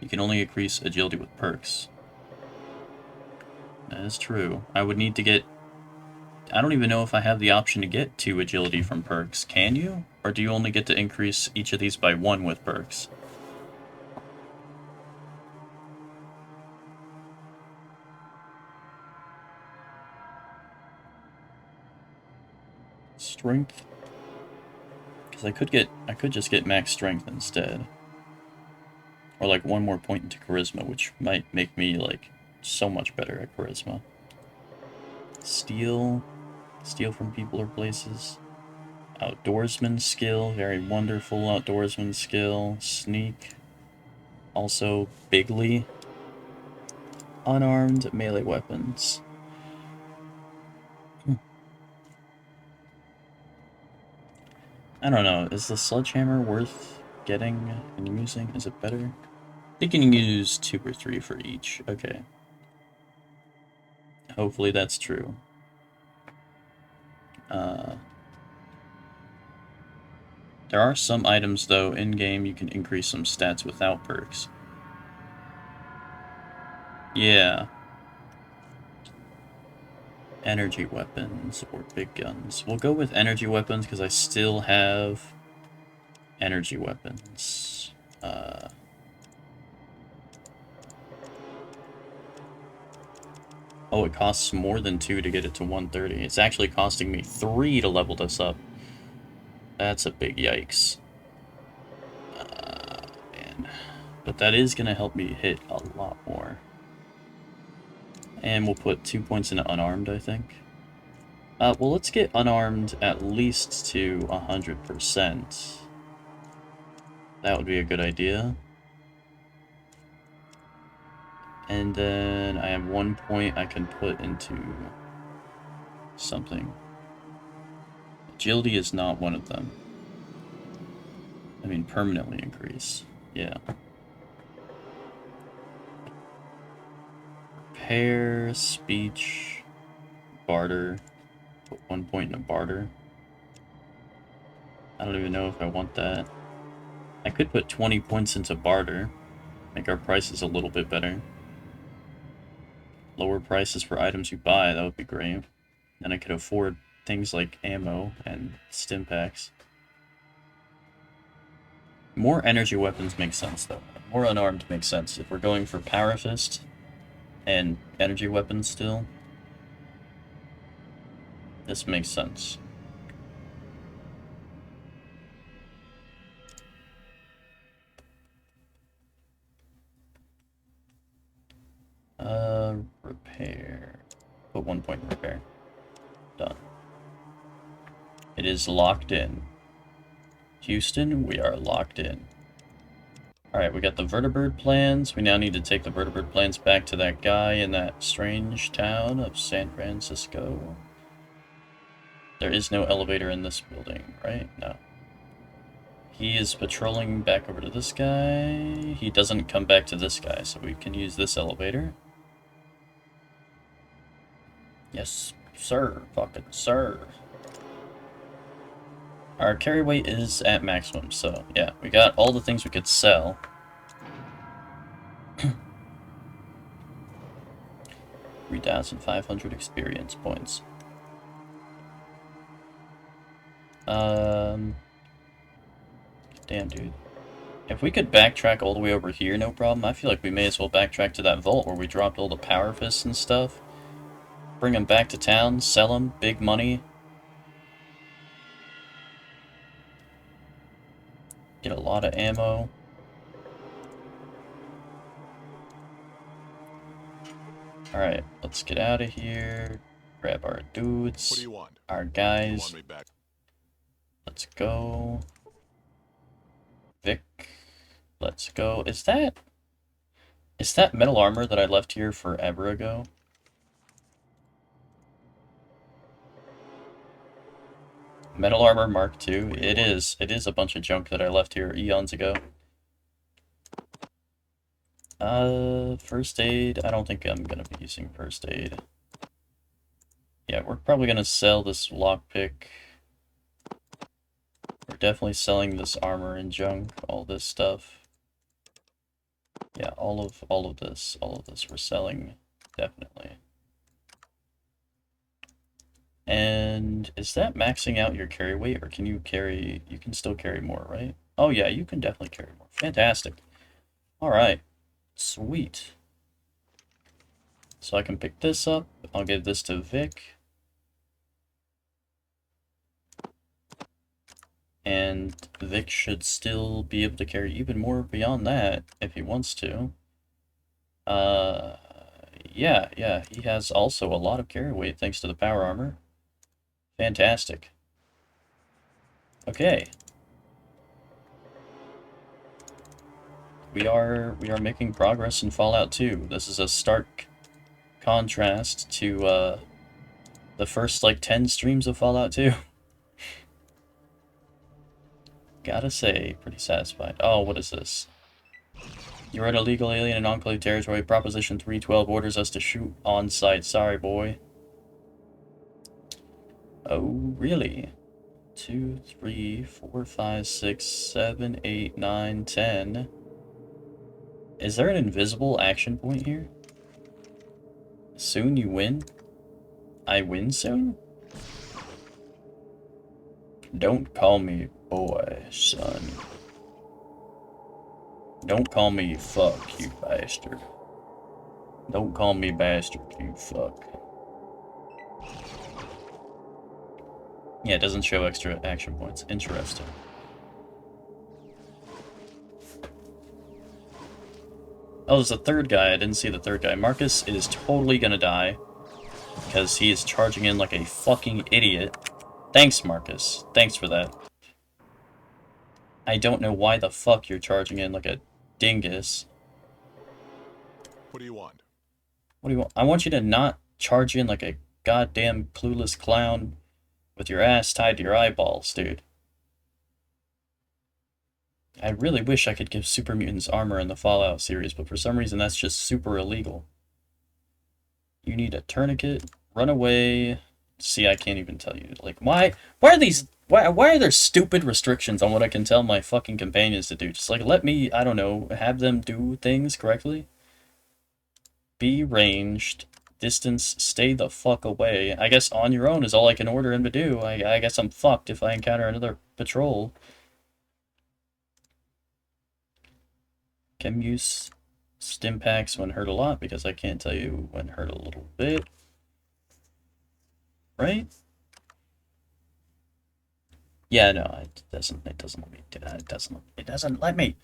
You can only increase agility with perks. That is true. I would need to get... I don't even know if I have the option to get 2 agility from perks. Can you? Or do you only get to increase each of these by 1 with perks? Strength? Because I could just get max strength instead. Or like 1 more point into charisma, which might make me like so much better at charisma. Steal from people or places. Outdoorsman skill, very wonderful outdoorsman skill. Sneak, also bigly. Unarmed melee weapons. I don't know, is the sledgehammer worth getting and using? Is it better? I think you can use 2 or 3 for each. Okay. Hopefully that's true. There are some items, though, in-game you can increase some stats without perks. Yeah. Energy weapons or big guns. We'll go with energy weapons because I still have energy weapons. Oh, it costs more than 2 to get it to 130. It's actually costing me 3 to level this up. That's a big yikes. Man. But that is going to help me hit a lot more. And we'll put 2 points into unarmed, I think. Well, let's get unarmed at least to 100%. That would be a good idea. And then I have 1 point I can put into something. Agility is not one of them. I mean, permanently increase. Yeah. Repair, speech, barter. Put 1 point in a barter. I don't even know if I want that. I could put 20 points into barter. Make our prices a little bit better. Lower prices for items you buy, that would be great. Then I could afford things like ammo and stim packs. More energy weapons make sense, though. More unarmed makes sense. If we're going for Power Fist and energy weapons still, this makes sense. Repair. Put 1 point in repair. Done. It is locked in. Houston, we are locked in. Alright, we got the vertibird plans. We now need to take the vertibird plans back to that guy in that strange town of San Francisco. There is no elevator in this building, right? No. He is patrolling back over to this guy. He doesn't come back to this guy, so we can use this elevator. Yes, sir. Fucking sir. Our carry weight is at maximum, so yeah, we got all the things we could sell. 3,500 experience points. Damn, dude. If we could backtrack all the way over here, no problem. I feel like we may as well backtrack to that vault where we dropped all the power fists and stuff. Bring them back to town, sell them, big money. Get a lot of ammo. Alright, let's get out of here. Grab our dudes. What do you want? Our You guys. want me back? Let's go. Vic. Let's go. Is that metal armor that I left here forever ago? Metal armor Mark II? It is. It is a bunch of junk that I left here eons ago. First aid. I don't think I'm gonna be using first aid. Yeah, we're probably gonna sell this lockpick. We're definitely selling this armor and junk, all this stuff. Yeah, all of this we're selling, definitely. And is that maxing out your carry weight, or can you can still carry more, right? Oh yeah, you can definitely carry more. Fantastic. Alright. Sweet. So I can pick this up. I'll give this to Vic. And Vic should still be able to carry even more beyond that if he wants to. Yeah, he has also a lot of carry weight thanks to the power armor. Fantastic. Okay. We are making progress in Fallout 2. This is a stark contrast to the first like 10 streams of Fallout 2. Gotta say, pretty satisfied. Oh, what is this? You're an illegal alien in Enclave territory. Proposition 312 orders us to shoot on sight. Sorry, boy. Oh, really? 2, 3, 4, 5, 6, 7, 8, 9, 10. Is there an invisible action point here? Soon you win? I win soon? Don't call me boy, son. Don't call me fuck, you bastard. Don't call me bastard, you fuck. Yeah, it doesn't show extra action points. Interesting. Oh, there's a third guy. I didn't see the third guy. Marcus is totally gonna die because he is charging in like a fucking idiot. Thanks, Marcus. Thanks for that. I don't know why the fuck you're charging in like a dingus. What do you want? What do you want? I want you to not charge in like a goddamn clueless clown with your ass tied to your eyeballs, dude. I really wish I could give super mutants armor in the Fallout series, but for some reason that's just super illegal. You need a tourniquet, run away. See, I can't even tell you. Like, why are there stupid restrictions on what I can tell my fucking companions to do? Just like, let me, I don't know, have them do things correctly? Be ranged. Distance, stay the fuck away. I guess on your own is all I can order him to do. I guess I'm fucked if I encounter another patrol. Can use stim packs when hurt a lot, because I can't tell you when hurt a little bit. Right? Yeah, no, it doesn't let me do that. It doesn't let me.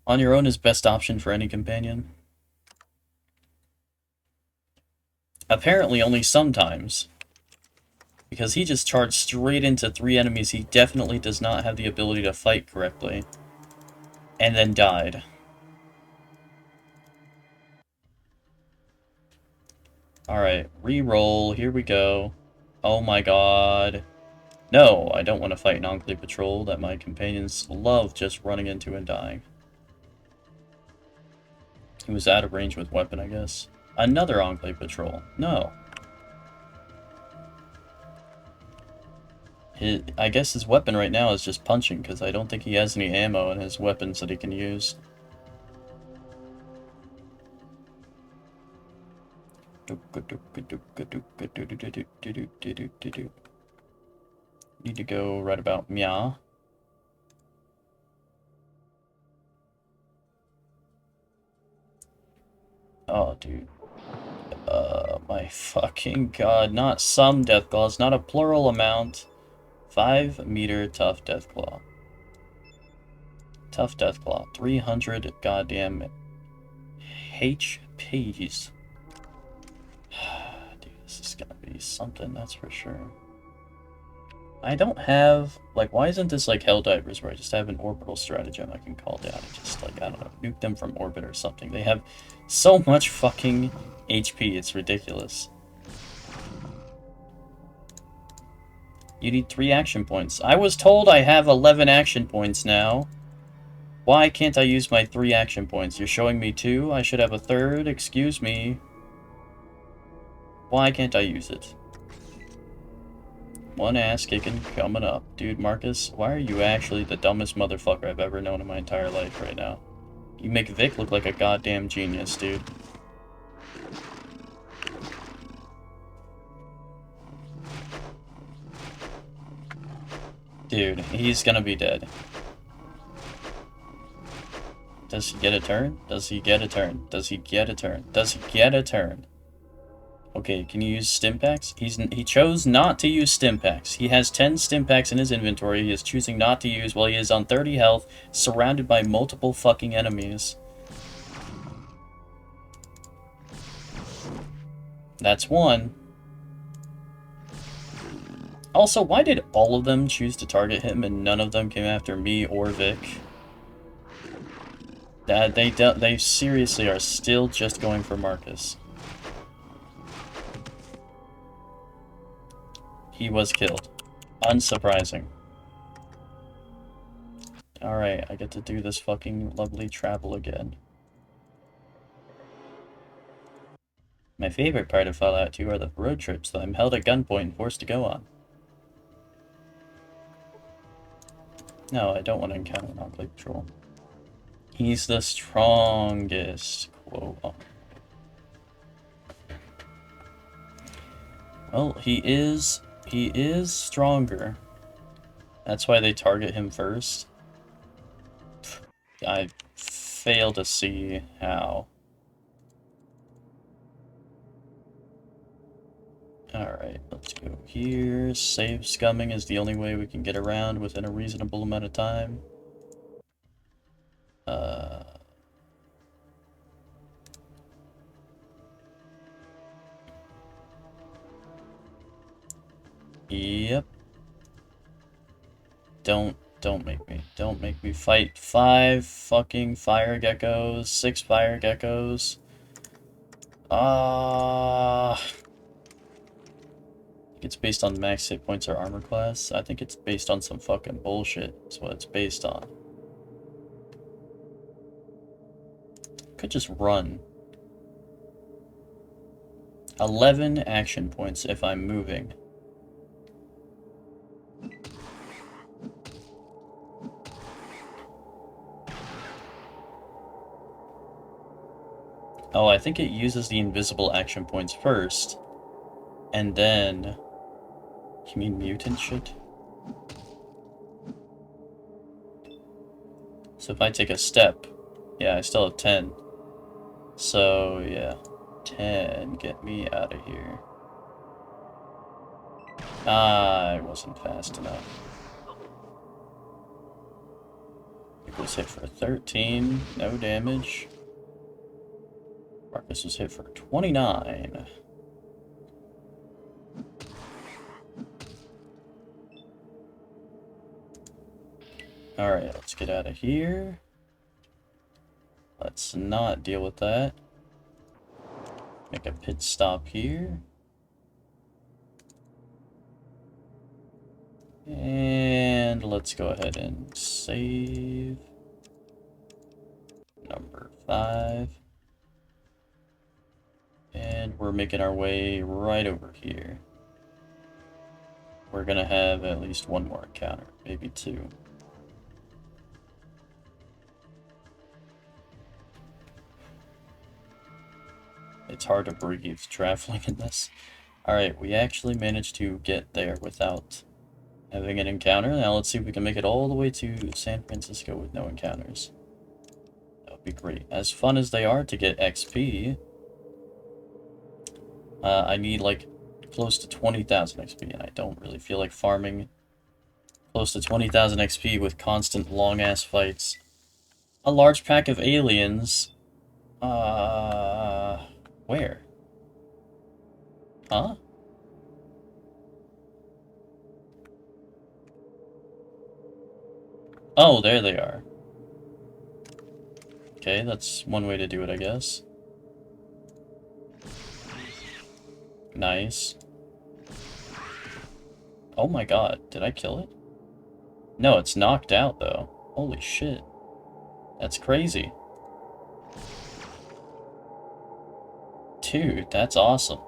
On your own is best option for any companion. Apparently only sometimes. Because he just charged straight into 3 enemies he definitely does not have the ability to fight correctly. And then died. Alright, re-roll, here we go. Oh my god. No, I don't want to fight an Enclave patrol that my companions love just running into and dying. He was out of range with weapon, I guess. Another Enclave patrol. No. I guess his weapon right now is just punching, because I don't think he has any ammo in his weapons that he can use. Need to go right about meow. Oh, dude. My fucking god. Not some Deathclaws, not a plural amount. 5-meter tough Deathclaw. Tough Deathclaw. 300 goddamn HPs. Dude, this is gonna be something, that's for sure. I don't have, like, why isn't this like Helldivers where I just have an orbital stratagem I can call down and just, like, I don't know, nuke them from orbit or something. They have so much fucking HP, it's ridiculous. You need 3 action points. I was told I have 11 action points now. Why can't I use my 3 action points? You're showing me 2? I should have a 3rd, excuse me. Why can't I use it? One ass kicking coming up. Dude, Marcus, why are you actually the dumbest motherfucker I've ever known in my entire life right now? You make Vic look like a goddamn genius, dude. Dude, he's gonna be dead. Does he get a turn? Does he get a turn? Does he get a turn? Does he get a turn? Okay, can you use stim packs? He chose not to use stim packs. He has 10 stim packs in his inventory he is choosing not to use while he is on 30 health, surrounded by multiple fucking enemies. That's one. Also, why did all of them choose to target him and none of them came after me or Vic? They seriously are still just going for Marcus. He was killed. Unsurprising. Alright, I get to do this fucking lovely travel again. My favorite part of Fallout 2 are the road trips that I'm held at gunpoint and forced to go on. No, I don't want to encounter an Enclave patrol. He's the strongest. Whoa. Well, he is stronger. That's why they target him first. I fail to see how. Alright, let's go here. Save scumming is the only way we can get around within a reasonable amount of time. Yep. Don't make me fight 5 fucking fire geckos, 6 fire geckos. I think it's based on max hit points or armor class. I think it's based on some fucking bullshit. That's what it's based on. Could just run. 11 action points if I'm moving. Oh, I think it uses the invisible action points first. And then... You mean mutant shit? So if I take a step... Yeah, I still have 10. So, yeah. 10. Get me out of here. I wasn't fast enough. It was hit for 13. No damage. Marcus was hit for 29. Alright, let's get out of here. Let's not deal with that. Make a pit stop here. And let's go ahead and save. Number 5. And we're making our way right over here. We're gonna have at least one more encounter, maybe 2. It's hard to breathe traveling in this. Alright, we actually managed to get there without having an encounter. Now let's see if we can make it all the way to San Francisco with no encounters. That would be great. As fun as they are to get XP, I need like close to 20,000 XP, and I don't really feel like farming close to 20,000 XP with constant long-ass fights. A large pack of aliens. Where? Huh? Oh, there they are. Okay, that's one way to do it, I guess. Nice. Oh my god, did I kill it? No, it's knocked out, though. Holy shit. That's crazy. Dude, that's awesome.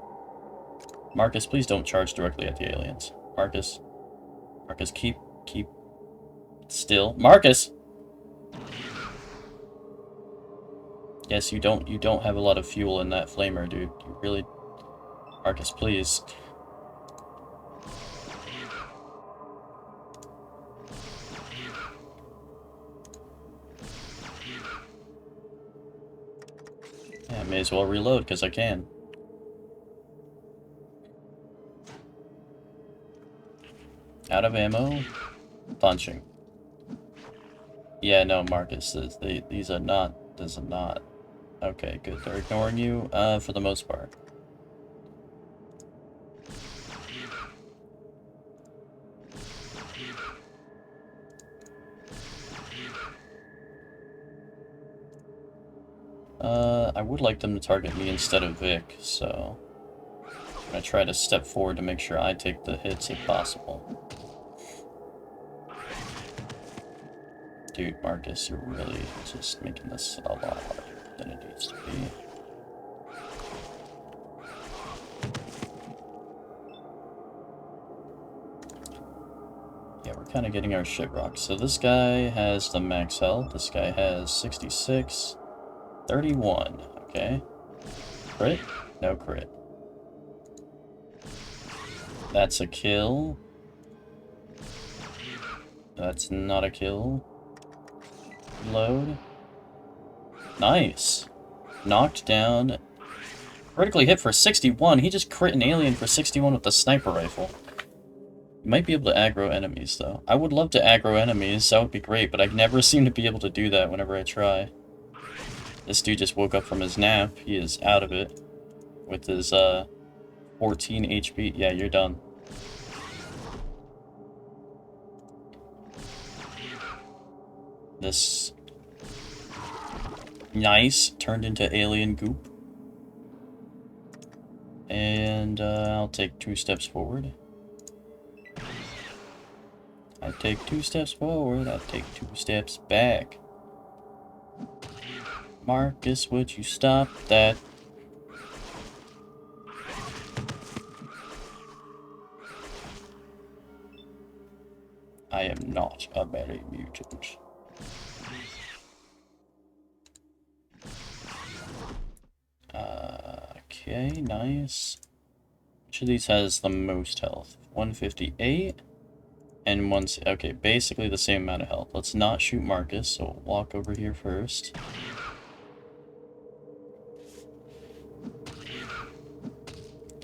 Marcus, please don't charge directly at the aliens. Marcus. Marcus, keep still. Marcus! Yes, you don't have a lot of fuel in that flamer, dude. You really... Marcus, please. Yeah, I may as well reload, because I can. Out of ammo. Punching. Yeah, no, Marcus, these are not... This is not... Okay, good. They're ignoring you, for the most part. I would like them to target me instead of Vic, so... I'm gonna try to step forward to make sure I take the hits if possible. Dude, Marcus, you're really just making this a lot harder than it needs to be. Yeah, we're kind of getting our shit rocked. So this guy has the max health. This guy has 66. 31. Okay. Crit? No crit. That's a kill. That's not a kill. Load. Nice. Knocked down. Critically hit for 61. He just crit an alien for 61 with the sniper rifle. You might be able to aggro enemies, though. I would love to aggro enemies. That would be great, but I never seem to be able to do that whenever I try. This dude just woke up from his nap. He is out of it. With his, 14 HP. Yeah, you're done. This... Nice. Turned into alien goop. And I'll take 2 steps forward. I take 2 steps forward, I take 2 steps back. Marcus, would you stop that? I am not a merry mutant. Okay, nice. Which of these has the most health? 158 and okay, basically the same amount of health. Let's not shoot Marcus, so we'll walk over here first.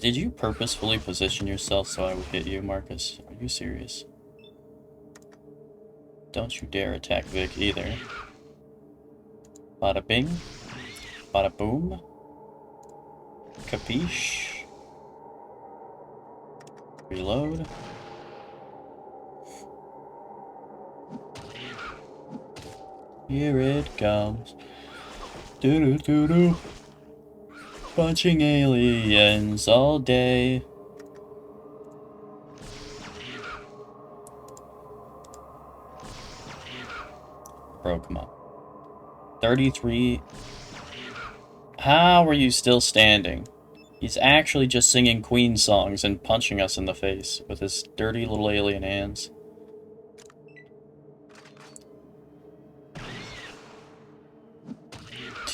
Did you purposefully position yourself so I would hit you, Marcus? Are you serious? Don't you dare attack Vic either. Bada bing. Bada boom. Capiche? Reload. Here it comes. Doo-doo-doo-doo. Punching aliens all day. Bro, come on. 33. How are you still standing? He's actually just singing Queen songs and punching us in the face with his dirty little alien hands.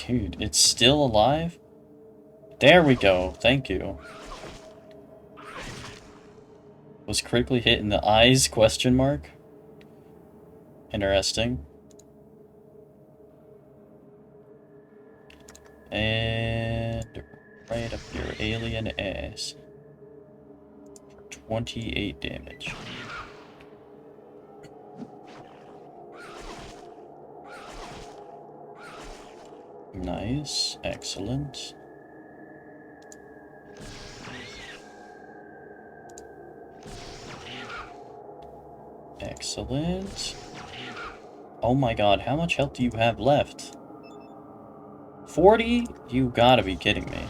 Dude, it's still alive? There we go, thank you. Was critically hit in the eyes, question mark? Interesting. And right up your alien ass. For 28 damage. Nice, excellent. Excellent. Oh my god, how much health do you have left? 40? You gotta be kidding me.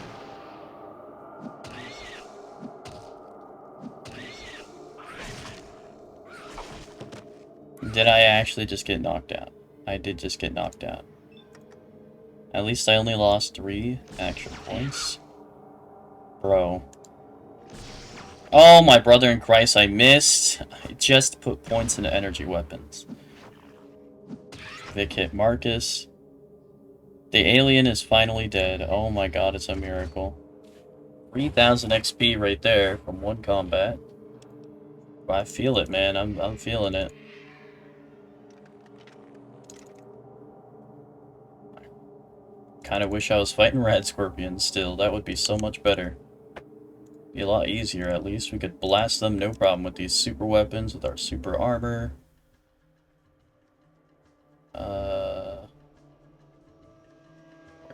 Did I actually just get knocked out? I did just get knocked out. At least I only lost 3 action points. Bro. Oh, my brother in Christ, I missed. I just put points into energy weapons. Vic hit Marcus. The alien is finally dead. Oh my god, it's a miracle. 3,000 XP right there from 1 combat. I feel it, man. I'm feeling it. Kinda wish I was fighting Rad Scorpions still. That would be so much better. Be a lot easier, at least. We could blast them, no problem, with these super weapons, with our super armor. We're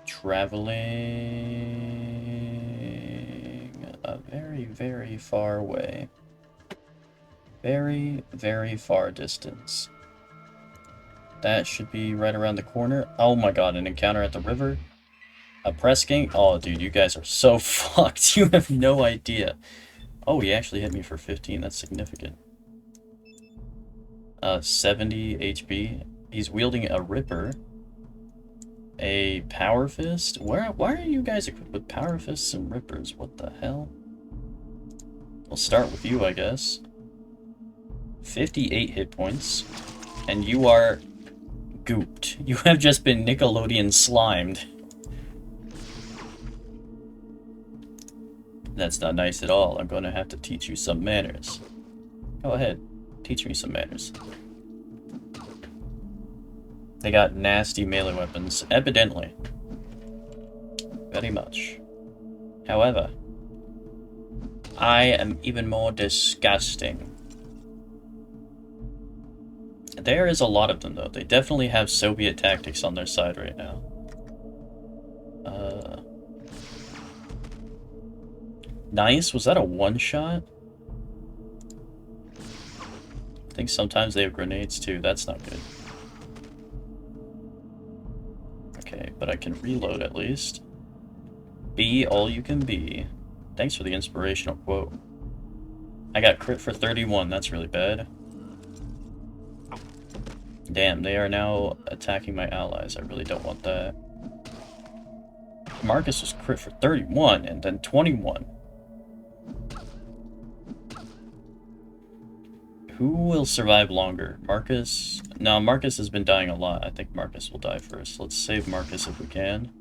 traveling a very, very far way. Very, very far distance. That should be right around the corner. Oh my god, an encounter at the river. A press gang? Oh, dude, you guys are so fucked. You have no idea. Oh, he actually hit me for 15. That's significant. 70 HP. He's wielding a Ripper. A Power Fist? Why are you guys equipped with Power Fists and Rippers? What the hell? We'll start with you, I guess. 58 hit points. And you are gooped. You have just been Nickelodeon slimed. That's not nice at all. I'm going to have to teach you some manners. Go ahead. Teach me some manners. They got nasty melee weapons, evidently. Very much. However, I am even more disgusting. There is a lot of them, though. They definitely have Soviet tactics on their side right now. Nice. Was that a one-shot? I think sometimes they have grenades, too. That's not good. Okay, but I can reload at least. Be all you can be. Thanks for the inspirational quote. I got crit for 31, that's really bad. Damn, they are now attacking my allies. I really don't want that. Marcus was crit for 31, and then 21. Who will survive longer? Marcus? No, Marcus has been dying a lot. I think Marcus will die first. Let's save Marcus if we can.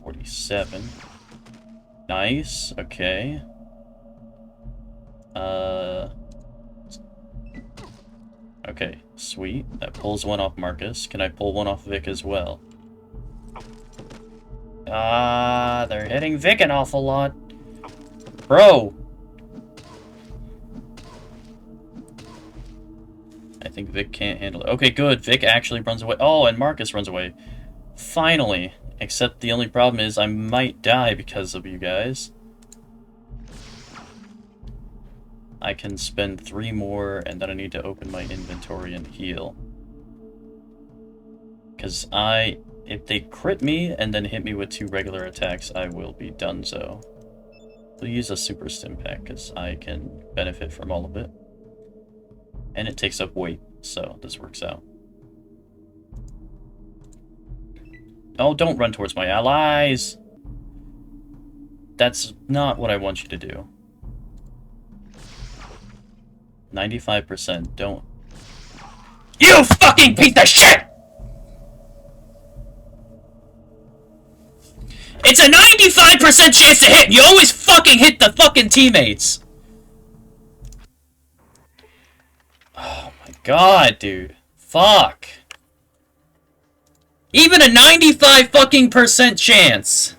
47. Nice, okay. Okay, sweet. That pulls one off Marcus. Can I pull one off Vic as well? Ah, they're hitting Vic an awful lot. Bro! I think Vic can't handle it. Okay, good. Vic actually runs away. Oh, and Marcus runs away. Finally. Except the only problem is I might die because of you guys. I can spend 3 more, and then I need to open my inventory and heal. Because if they crit me and then hit me with 2 regular attacks, I will be donezo. We'll use a super stim pack, because I can benefit from all of it. And it takes up weight, so this works out. Oh, don't run towards my allies! That's not what I want you to do. 95%, don't. You fucking piece of shit! It's a 95% chance to hit! You always fucking hit the fucking teammates! Oh my god, dude. Fuck. Even a 95 fucking percent chance!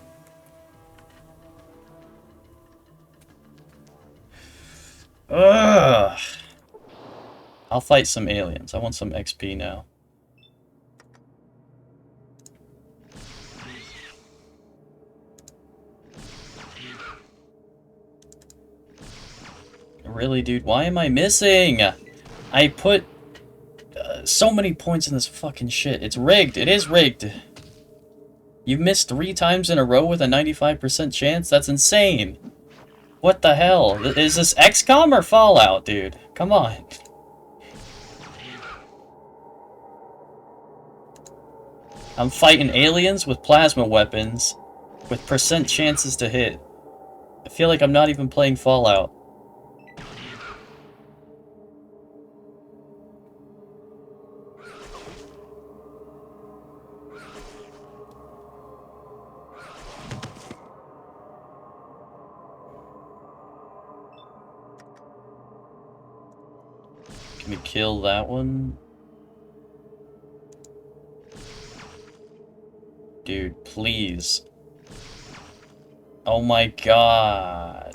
Ugh. I'll fight some aliens. I want some XP now. Really, dude? Why am I missing? I put so many points in this fucking shit. It's rigged. It is rigged. You've missed 3 times in a row with a 95% chance? That's insane. What the hell? Is this XCOM or Fallout, dude? Come on. I'm fighting aliens with plasma weapons with percent chances to hit. I feel like I'm not even playing Fallout. Can we kill that one? Dude, please. Oh my god.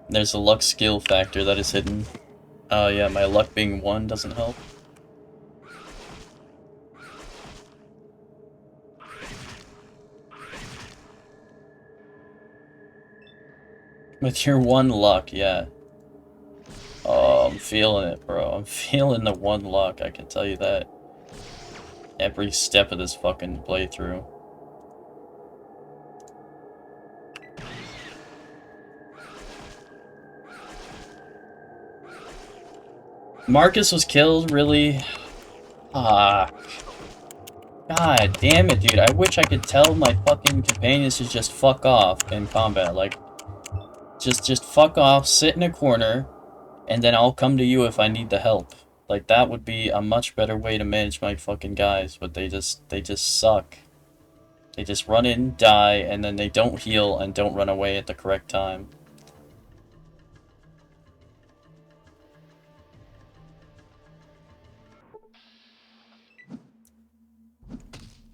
There's a luck skill factor that is hidden. Oh yeah, my luck being 1 doesn't help. With your 1 luck, yeah. Oh, I'm feeling it, bro. I'm feeling the 1 luck, I can tell you that. Every step of this fucking playthrough. Marcus was killed, really? Ah. God damn it, dude. I wish I could tell my fucking companions to just fuck off in combat. Like, just fuck off, sit in a corner, and then I'll come to you if I need the help. Like, that would be a much better way to manage my fucking guys, but they just suck. They just run in, die, and then they don't heal and don't run away at the correct time.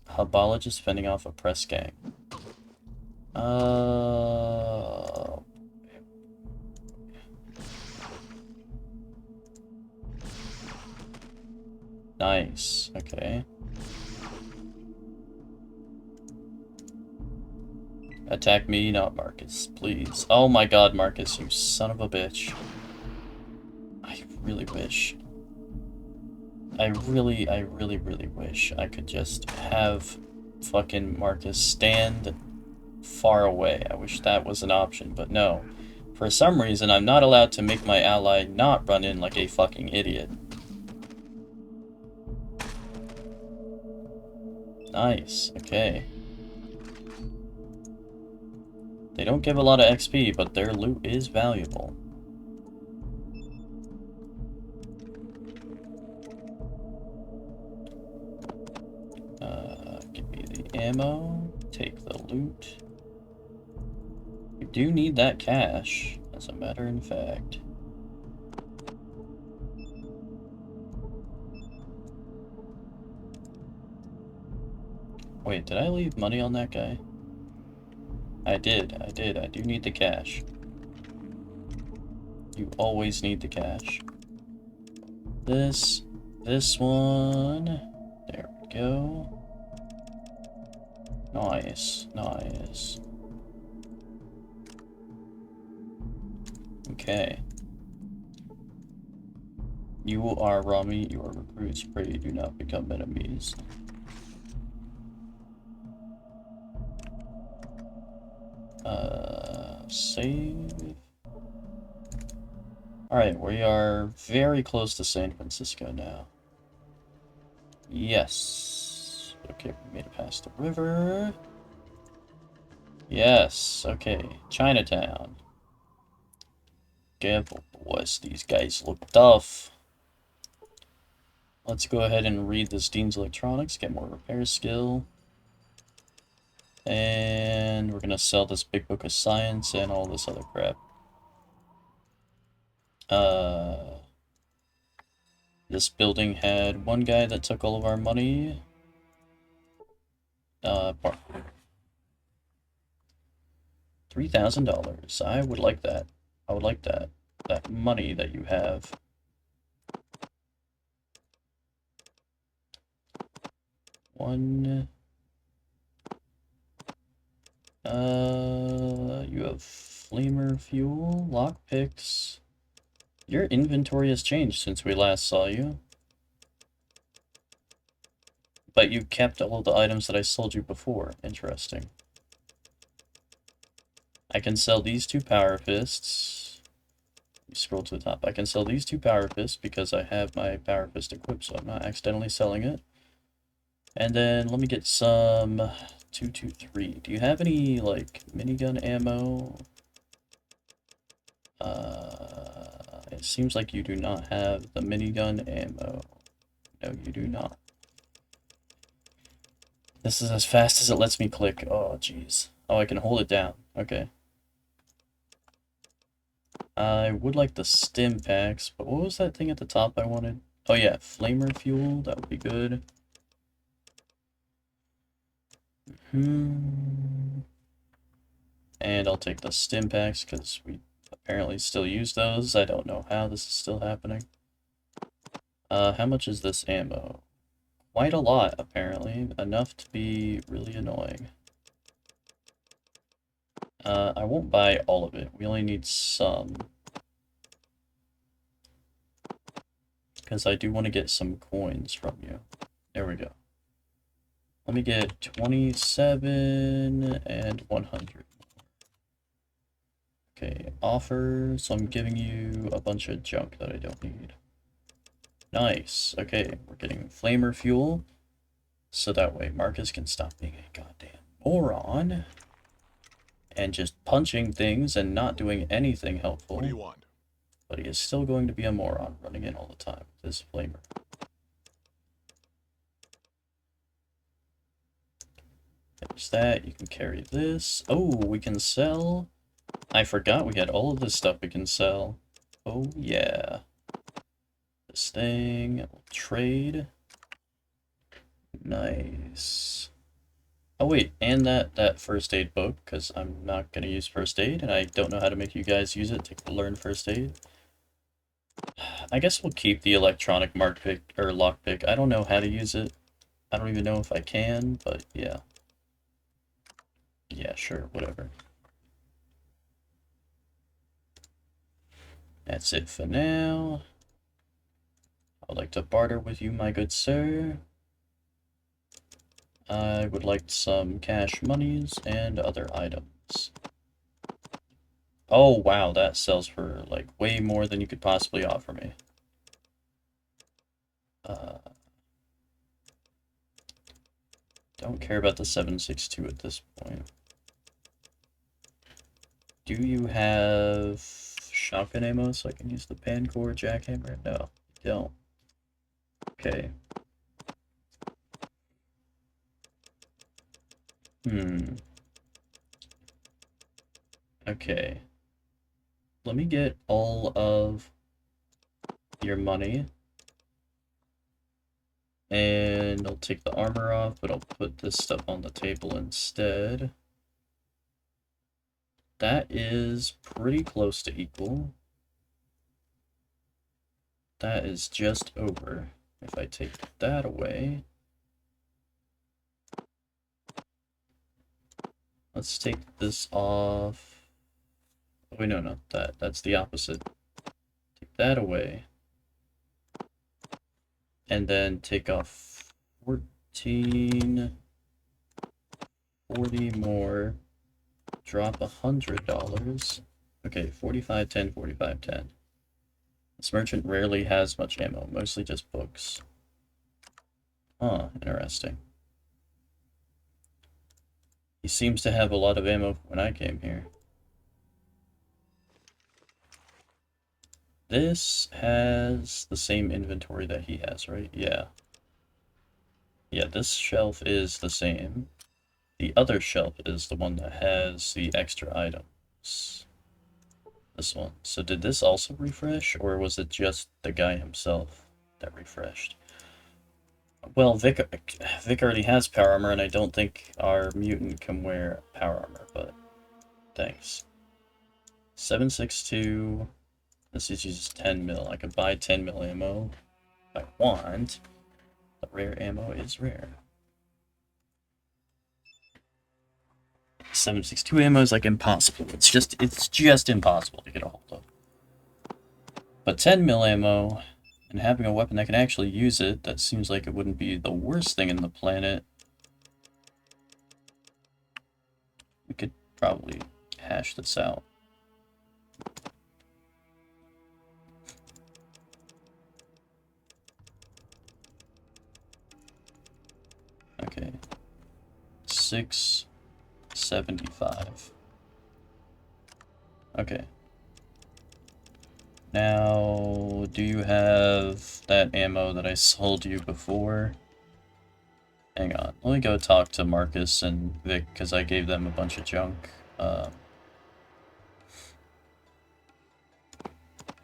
Hubologist fending off a press gang. Nice, okay. Attack me, not Marcus, please. Oh my god, Marcus, you son of a bitch. I really wish. I really wish I could just have fucking Marcus stand far away. I wish that was an option, but no. For some reason, I'm not allowed to make my ally not run in like a fucking idiot. Nice, okay. They don't give a lot of XP, but their loot is valuable. Give me the ammo, take the loot. We do need that cash, as a matter of fact. Wait, did I leave money on that guy? I did. I do need the cash. You always need the cash. This one. There we go. Nice. Okay. You are raw meat, your recruits pray you do not become enemies. Save. Alright, we are very close to San Francisco now. Yes. Okay, we made it past the river. Yes, okay. Chinatown. Careful, boys. These guys look tough. Let's go ahead and read this Dean's Electronics, get more repair skill. And we're gonna sell this big book of science and all this other crap. This building had one guy that took all of our money. $3,000. I would like that. I would like that. That money that you have. One. You have flamer fuel, lockpicks. Your inventory has changed since we last saw you. But you kept all of the items that I sold you before. Interesting. I can sell these two power fists. You scroll to the top. I can sell these two power fists because I have my power fist equipped, so I'm not accidentally selling it. And then let me get some 223. Do you have any like minigun ammo? It seems like you do not have the minigun ammo. No, you do not. This is as fast as it lets me click. Oh, jeez. Oh, I can hold it down. Okay. I would like the stim packs, but what was that thing at the top I wanted? Oh yeah, flamer fuel. That would be good. And I'll take the stim packs because we apparently still use those. I don't know how this is still happening. How much is this ammo? Quite a lot, apparently. Enough to be really annoying. I won't buy all of it. We only need some. Because I do want to get some coins from you. There we go. Let me get 27 and 100. Okay, offer. So I'm giving you a bunch of junk that I don't need. Nice. Okay, we're getting flamer fuel. So that way Marcus can stop being a goddamn moron. And just punching things and not doing anything helpful. What do you want? But he is still going to be a moron running in all the time with his flamer. There's that. You can carry this. Oh, we can sell. I forgot we had all of this stuff we can sell. Oh, yeah. This thing. We'll trade. Nice. Oh, wait. And that first aid book, because I'm not going to use first aid, and I don't know how to make you guys use it to learn first aid. I guess we'll keep the electronic mark pick, or lockpick. I don't know how to use it. I don't even know if I can, but yeah. Yeah, sure, whatever. That's it for now. I would like to barter with you, my good sir. I would like some cash monies and other items. Oh, wow, that sells for, like, way more than you could possibly offer me. Don't care about the 7.62 at this point. Do you have shotgun ammo so I can use the Pancore jackhammer? No, you don't. Okay. Okay. Let me get all of your money. And I'll take the armor off, but I'll put this stuff on the table instead. That is pretty close to equal. That is just over. If I take that away, let's take this off. Oh, wait, no, that's the opposite. Take that away. And then take off 14, 40 more. Drop $100. Okay, 45, 10, 45, 10. This merchant rarely has much ammo, mostly just books. Huh, interesting. He seems to have a lot of ammo when I came here. This has the same inventory that he has, right? Yeah. Yeah, this shelf is the same. The other shelf is the one that has the extra items. This one. So did this also refresh, or was it just the guy himself that refreshed? Well, Vic already has power armor, and I don't think our mutant can wear power armor, but thanks. 7.62. This is just 10 mil. I could buy 10 mil ammo if I want. The rare ammo is rare. 7.62 ammo is like impossible. It's just impossible to get a hold of. But 10 mil ammo and having a weapon that can actually use it, that seems like it wouldn't be the worst thing in the planet. We could probably hash this out. Okay. 675. Okay. Now, do you have that ammo that I sold you before? Hang on. Let me go talk to Marcus and Vic, because I gave them a bunch of junk.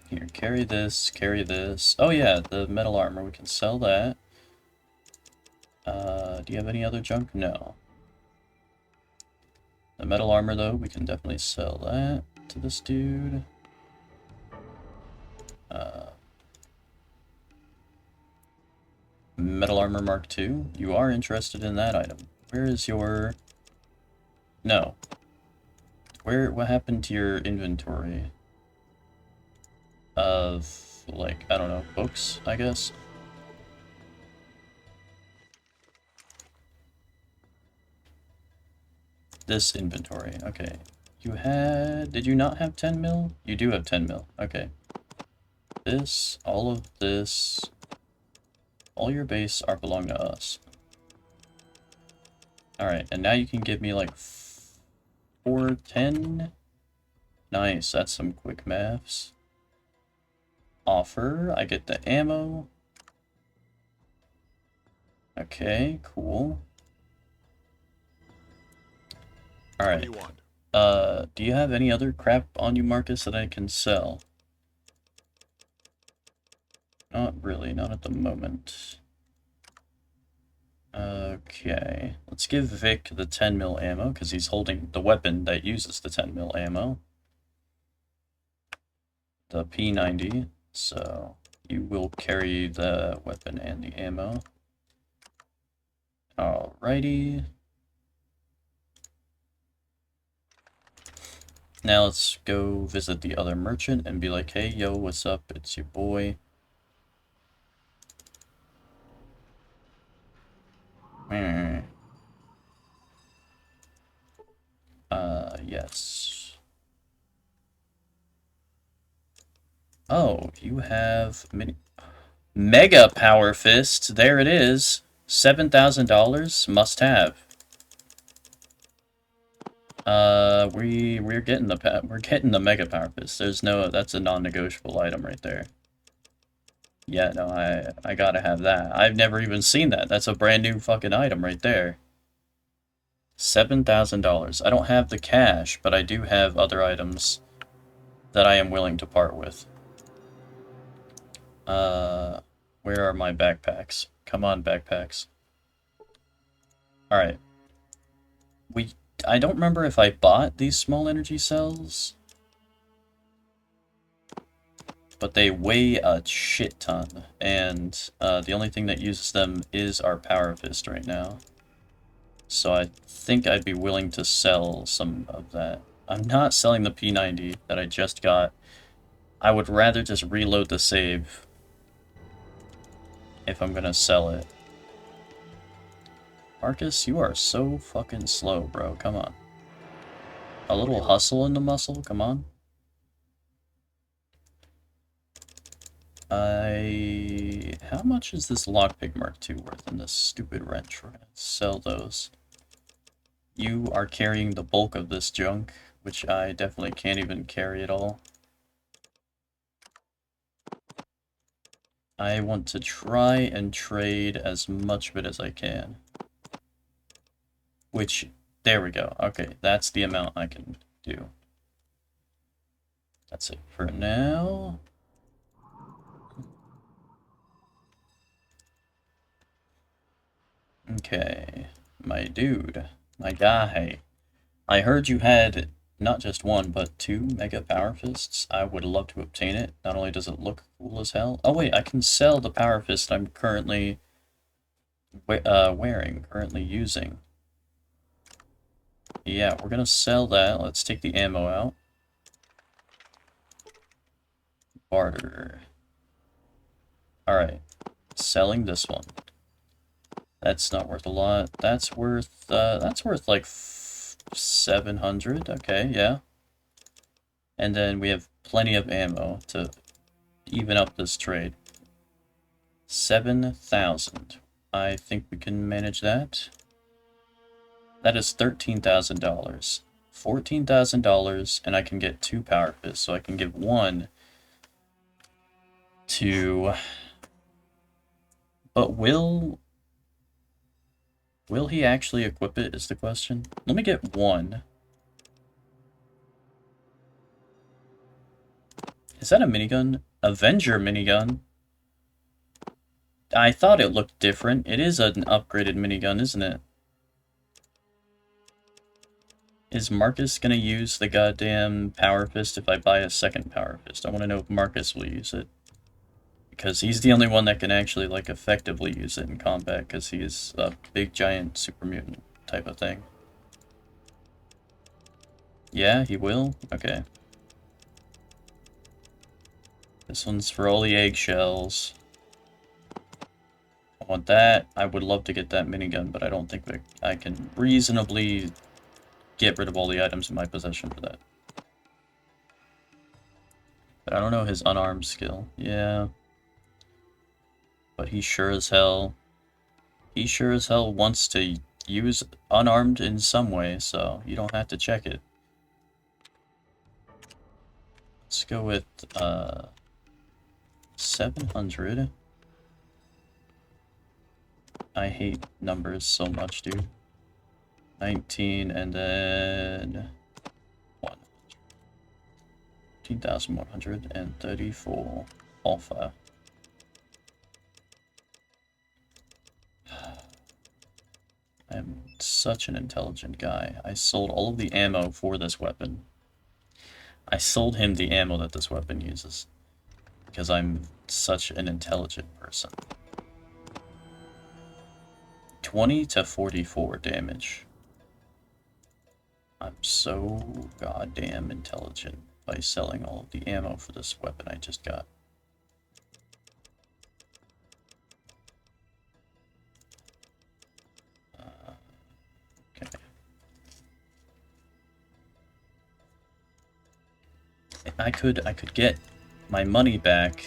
Here, carry this, carry this. Oh yeah, the metal armor, we can sell that. Do you have any other junk? No. The metal armor, though, we can definitely sell that to this dude. Metal armor Mark II. You are interested in that item. Where is your... No. What happened to your inventory? Of, like, I don't know, books, I guess? This inventory, okay. You had... Did you not have 10 mil? You do have 10 mil, okay. This, all of this... All your base are belong to us. Alright, and now you can give me like 410. Nice, that's some quick maths. Offer, I get the ammo. Okay, cool. Alright. Do you have any other crap on you, Marcus, that I can sell? Not really, not at the moment. Okay, let's give Vic the 10 mil ammo, because he's holding the weapon that uses the 10 mil ammo. The P90, so you will carry the weapon and the ammo. Alrighty. Now let's go visit the other merchant and be like, hey, yo, what's up? It's your boy. Yes. Oh, you have Mega Power Fist. There it is. $7,000 must have. We're getting the Mega Power Fist. That's a non-negotiable item right there. Yeah, no, I gotta have that. I've never even seen that. That's a brand new fucking item right there. $7,000. I don't have the cash, but I do have other items that I am willing to part with. Where are my backpacks? Come on, backpacks. Alright. I don't remember if I bought these small energy cells, but they weigh a shit ton, and the only thing that uses them is our Power Fist right now. So I think I'd be willing to sell some of that. I'm not selling the P90 that I just got. I would rather just reload the save if I'm gonna sell it. Marcus, you are so fucking slow, bro. Come on. A little hustle in the muscle, come on. How much is this Lockpick Mark II worth in this stupid wrench? We're gonna sell those. You are carrying the bulk of this junk, which I definitely can't even carry at all. I want to try and trade as much of it as I can. Which, there we go. Okay, that's the amount I can do. That's it for now. Okay, my dude, my guy. I heard you had not just one, but 2 Mega Power Fists. I would love to obtain it. Not only does it look cool as hell. Oh wait, I can sell the Power Fist I'm currently currently using. Yeah, we're gonna sell that. Let's take the ammo out. Barter. Alright, selling this one. That's not worth a lot. That's worth like 700. Okay, yeah. And then we have plenty of ammo to even up this trade. 7,000. I think we can manage that. That is $13,000. $14,000, and I can get 2 Power Fists, so I can give one to... But will he actually equip it, is the question. Let me get one. Is that a minigun? Avenger minigun? I thought it looked different. It is an upgraded minigun, isn't it? Is Marcus gonna use the goddamn Power Fist if I buy a second Power Fist? I want to know if Marcus will use it. Because he's the only one that can actually, like, effectively use it in combat, because he is a big, giant, super mutant type of thing. Yeah, he will? Okay. This one's for all the eggshells. I want that. I would love to get that minigun, but I don't think that I can reasonably get rid of all the items in my possession for that. But I don't know his unarmed skill. Yeah. But he sure as hell wants to use unarmed in some way, so you don't have to check it. Let's go with 700. I hate numbers so much, dude. 19 and then 1. 15,134 alpha. I am such an intelligent guy. I sold all of the ammo for this weapon. I sold him the ammo that this weapon uses. Because I'm such an intelligent person. 20 to 44 damage. I'm so goddamn intelligent by selling all of the ammo for this weapon I just got. I could get my money back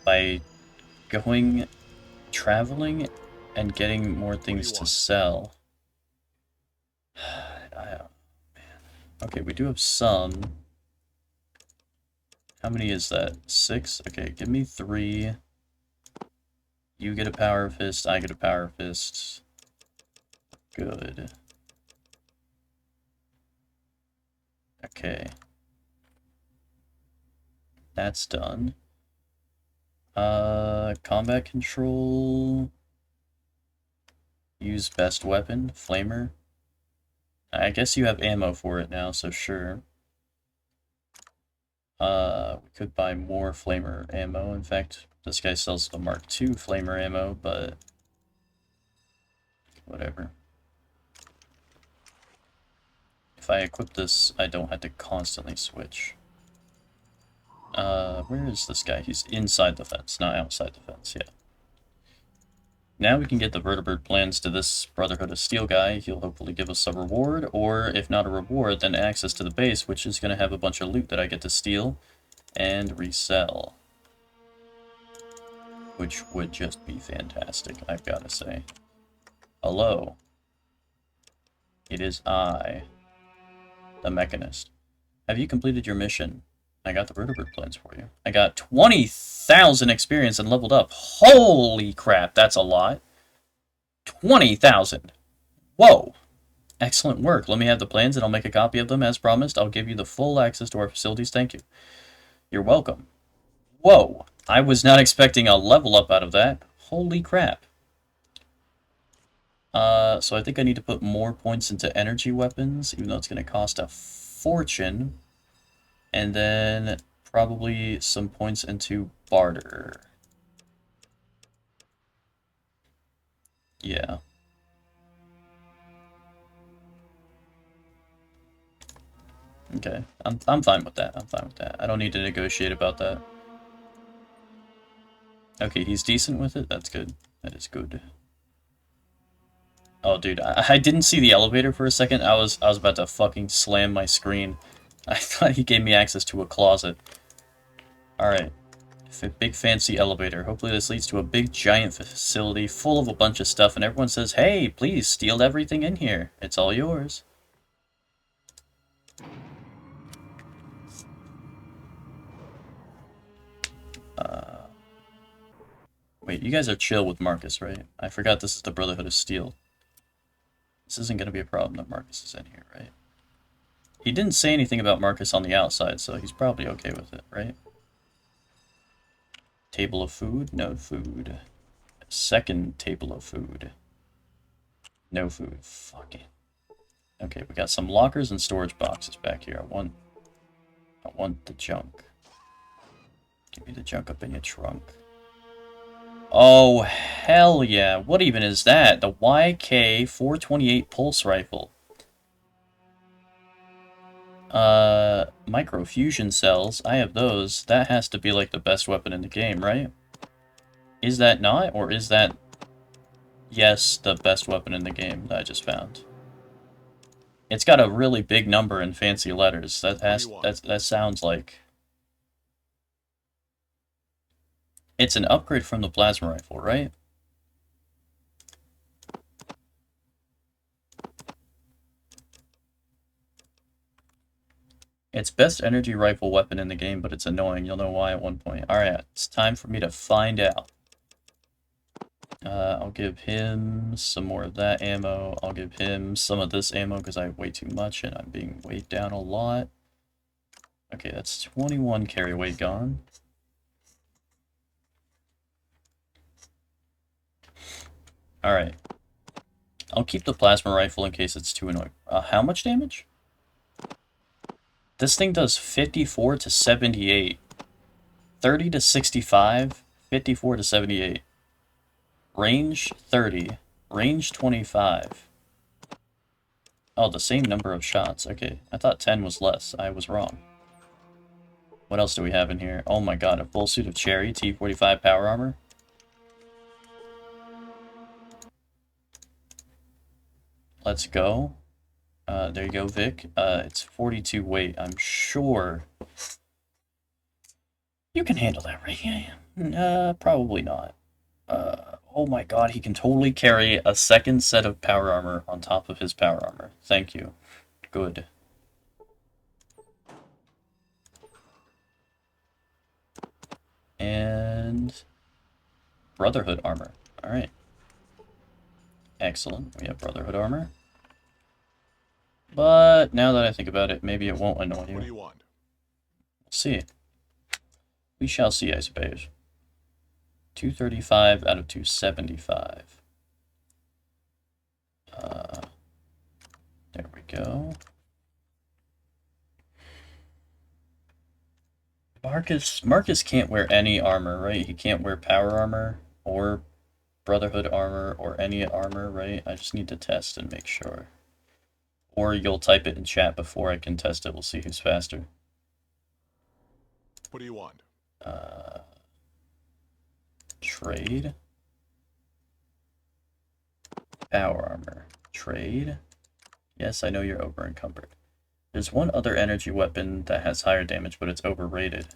by going traveling and getting more things to sell. Okay, we do have some. How many is that? 6? Okay, give me 3. You get a power fist, I get a power fist. Good. Okay. That's done. Combat control. Use best weapon, flamer. I guess you have ammo for it now, so sure. We could buy more flamer ammo. In fact, this guy sells the Mark II flamer ammo, but whatever. If I equip this, I don't have to constantly switch. Where is this guy? He's inside the fence, not outside the fence, yeah. Now we can get the vertebrate plans to this Brotherhood of Steel guy. He'll hopefully give us a reward, or if not a reward, then access to the base, which is going to have a bunch of loot that I get to steal and resell. Which would just be fantastic, I've got to say. Hello. It is I, the Mechanist. Have you completed your mission? I got the vertebrate plans for you. I got 20,000 experience and leveled up. Holy crap, that's a lot. 20,000. Whoa. Excellent work. Let me have the plans and I'll make a copy of them as promised. I'll give you the full access to our facilities. Thank you. You're welcome. Whoa. I was not expecting a level up out of that. Holy crap. So I think I need to put more points into energy weapons, even though it's going to cost a fortune. And then probably some points into barter. Yeah. Okay. I'm fine with that. I'm fine with that. I don't need to negotiate about that. Okay, he's decent with it. That's good. That is good. Oh, dude, I didn't see the elevator for a second. I was about to fucking slam my screen. I thought he gave me access to a closet. Alright. Big fancy elevator. Hopefully this leads to a big giant facility full of a bunch of stuff and everyone says, hey, please steal everything in here. It's all yours. Wait, you guys are chill with Marcus, right? I forgot this is the Brotherhood of Steel. This isn't going to be a problem that Marcus is in here, right? He didn't say anything about Marcus on the outside, so he's probably okay with it, right? Table of food? No food. Second table of food. No food. Fuck it. Okay, we got some lockers and storage boxes back here. I want the junk. Give me the junk up in your trunk. Oh, hell yeah. What even is that? The YK-428 pulse rifle. Microfusion cells. I have those. That has to be like the best weapon in the game, right? Is that not? Or is that, yes, the best weapon in the game that I just found? It's got a really big number in fancy letters. That sounds like... It's an upgrade from the plasma rifle, right? It's best energy rifle weapon in the game, but it's annoying. You'll know why at one point. Alright, it's time for me to find out. I'll give him some more of that ammo. I'll give him some of this ammo because I have way too much and I'm being weighed down a lot. Okay, that's 21 carry weight gone. Alright. I'll keep the plasma rifle in case it's too annoying. How much damage? This thing does 54 to 78. 30 to 65. 54 to 78. Range 30. Range 25. Oh, the same number of shots. Okay, I thought 10 was less. I was wrong. What else do we have in here? Oh my god, a full suit of Cherry T45 power armor. Let's go. There you go, Vic. It's 42 weight. I'm sure you can handle that, right? Yeah. Probably not. Oh my god, he can totally carry a second set of power armor on top of his power armor. Thank you. Good. And Brotherhood armor. Alright. Excellent. We have Brotherhood armor. But now that I think about it, maybe it won't annoy you. What do you want? We'll see. We shall see, I suppose. 235 out of 275. There we go. Marcus can't wear any armor, right? He can't wear power armor or Brotherhood armor or any armor, right? I just need to test and make sure. Or you'll type it in chat before I can test it. We'll see who's faster. What do you want? Trade. Power armor. Trade. Yes, I know you're over encumbered. There's one other energy weapon that has higher damage, but it's overrated.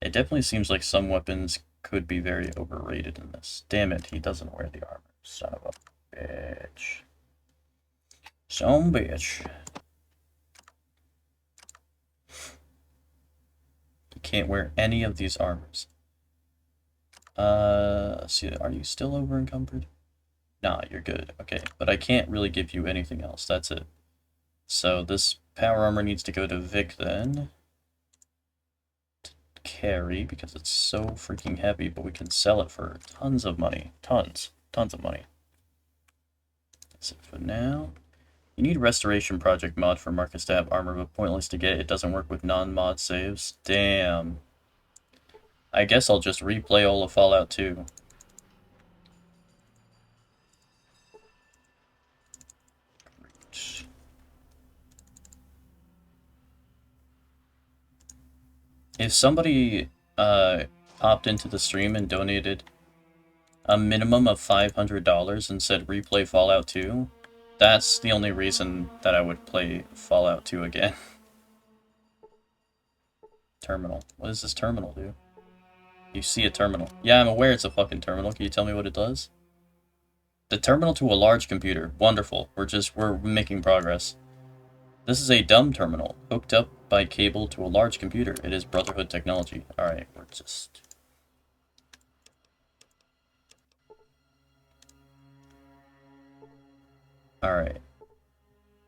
It definitely seems like some weapons could be very overrated in this. Damn it, he doesn't wear the armor. Son of a bitch. Some bitch. You can't wear any of these armors. Let's see, are you still over encumbered? Nah, you're good. Okay, but I can't really give you anything else. That's it. So this power armor needs to go to Vic then. To carry, because it's so freaking heavy, but we can sell it for tons of money. Tons of money. That's it for now. You need Restoration Project mod for Marcus to have armor, but pointless to get. It doesn't work with non-mod saves. Damn. I guess I'll just replay all of Fallout 2. If somebody popped into the stream and donated a minimum of $500 and said replay Fallout 2, that's the only reason that I would play Fallout 2 again. Terminal. What does this terminal do? You see a terminal. Yeah, I'm aware it's a fucking terminal. Can you tell me what it does? The terminal to a large computer. Wonderful. We're making progress. This is a dumb terminal, hooked up by cable to a large computer. It is Brotherhood technology. Alright, we're just... Alright.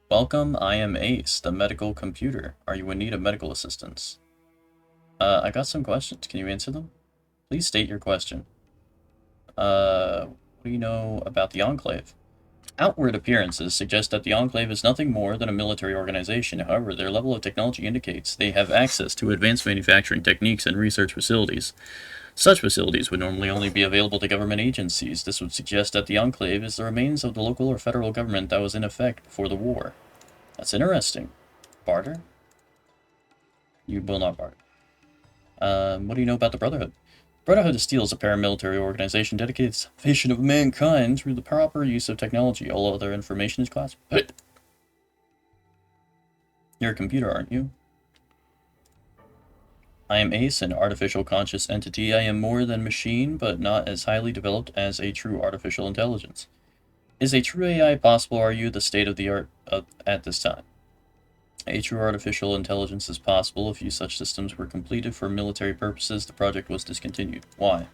Welcome, I am Ace, the medical computer. Are you in need of medical assistance? I got some questions. Can you answer them? Please state your question. What do you know about the Enclave? Outward appearances suggest that the Enclave is nothing more than a military organization. However, their level of technology indicates they have access to advanced manufacturing techniques and research facilities. Such facilities would normally only be available to government agencies. This would suggest that the Enclave is the remains of the local or federal government that was in effect before the war. That's interesting. Barter? You will not barter. What do you know about the Brotherhood? Brotherhood of Steel is a paramilitary organization dedicated to the salvation of mankind through the proper use of technology. All other information is classified. You're a computer, aren't you? I am Ace, an artificial conscious entity. I am more than machine, but not as highly developed as a true artificial intelligence. Is a true AI possible? Are you the state of the art at this time? A true artificial intelligence is possible. A few such systems were completed for military purposes. The project was discontinued. Why?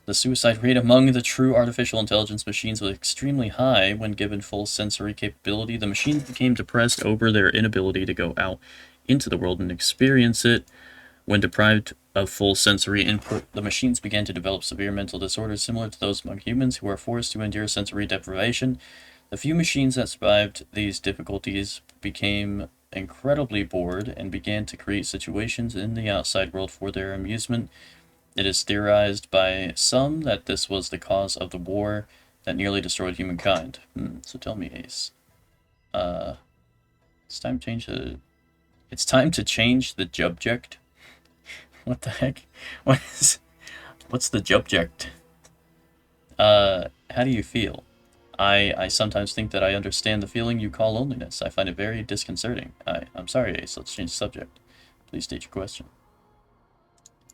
The suicide rate among the true artificial intelligence machines was extremely high. When given full sensory capability, the machines became depressed over their inability to go out into the world and experience it. When deprived of full sensory input, the machines began to develop severe mental disorders similar to those among humans who are forced to endure sensory deprivation. The few machines that survived these difficulties became incredibly bored and began to create situations in the outside world for their amusement. It is theorized by some that this was the cause of the war that nearly destroyed humankind. So tell me, Ace. It's time to change the... It's time to change the subject. What the heck? What's the subject? How do you feel? I sometimes think that I understand the feeling you call loneliness. I find it very disconcerting. I'm sorry, Ace. Let's change the subject. Please state your question.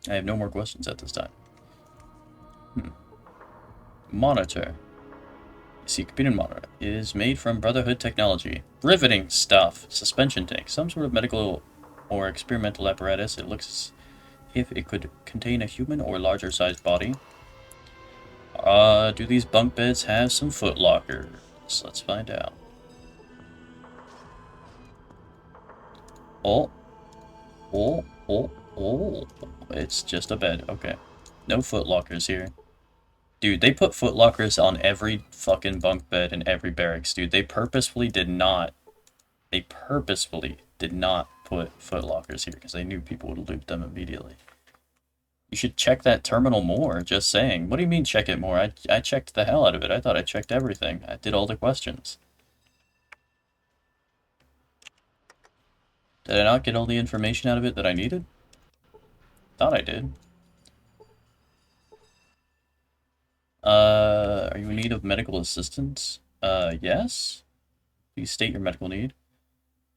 I have no more questions at this time. Monitor. See, computer monitor is made from Brotherhood technology. Riveting stuff. Suspension tank. Some sort of medical or experimental apparatus. It looks as if it could contain a human or larger sized body. Do these bunk beds have some foot lockers? Let's find out. Oh, oh. It's just a bed. Okay. No foot lockers here. Dude, they put foot lockers on every fucking bunk bed in every barracks, dude. They purposefully did not put foot lockers here because they knew people would loot them immediately. You should check that terminal more, just saying. What do you mean check it more? I checked the hell out of it. I thought I checked everything. I did all the questions. Did I not get all the information out of it that I needed? Thought I did. Are you in need of medical assistance? Yes? Please state your medical need.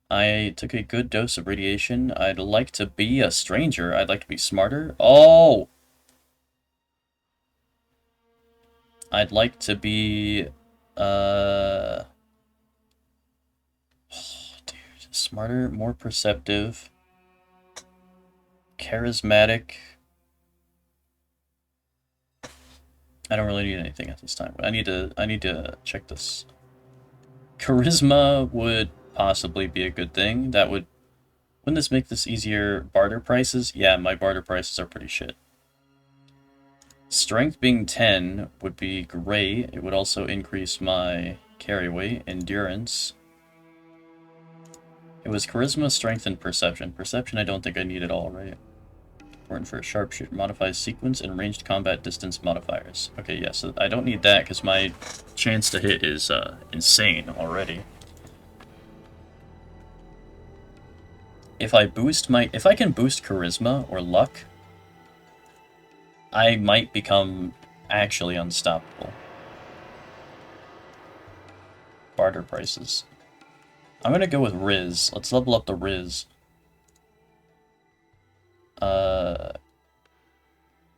I took a good dose of radiation. I'd like to be a stranger. I'd like to be smarter. Oh! I'd like to be, oh, dude, smarter, more perceptive, charismatic. I don't really need anything at this time. I need to check this. Charisma would possibly be a good thing. Wouldn't this make this easier? Barter prices? Yeah, my barter prices are pretty shit. Strength being 10 would be great. It would also increase my carry weight. Endurance. It was charisma, strength, and perception. Perception I don't think I need at all, right? Important for a sharpshooter. Modifies sequence and ranged combat distance modifiers. Okay, yeah, so I don't need that because my chance to hit is insane already. If I can boost charisma or luck, I might become actually unstoppable. Barter prices. I'm gonna go with Riz. Let's level up the Riz.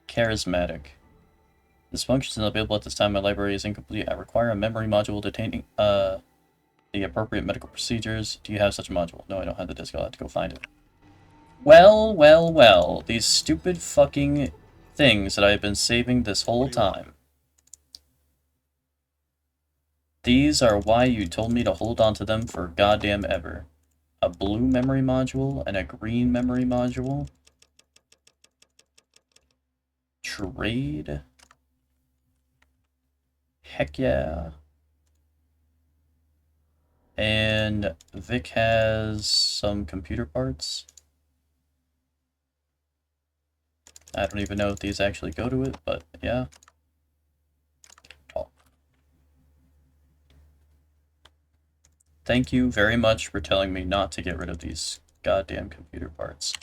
Charismatic. This function is not available at this time. My library is incomplete. I require a memory module detaining the appropriate medical procedures. Do you have such a module? No, I don't have the disk. I'll have to go find it. Well. These stupid fucking things that I've been saving this whole time. These are why you told me to hold on to them for goddamn ever. A blue memory module and a green memory module. Trade. Heck yeah. And Vic has some computer parts. I don't even know if these actually go to it, but yeah. Oh. Thank you very much for telling me not to get rid of these goddamn computer parts.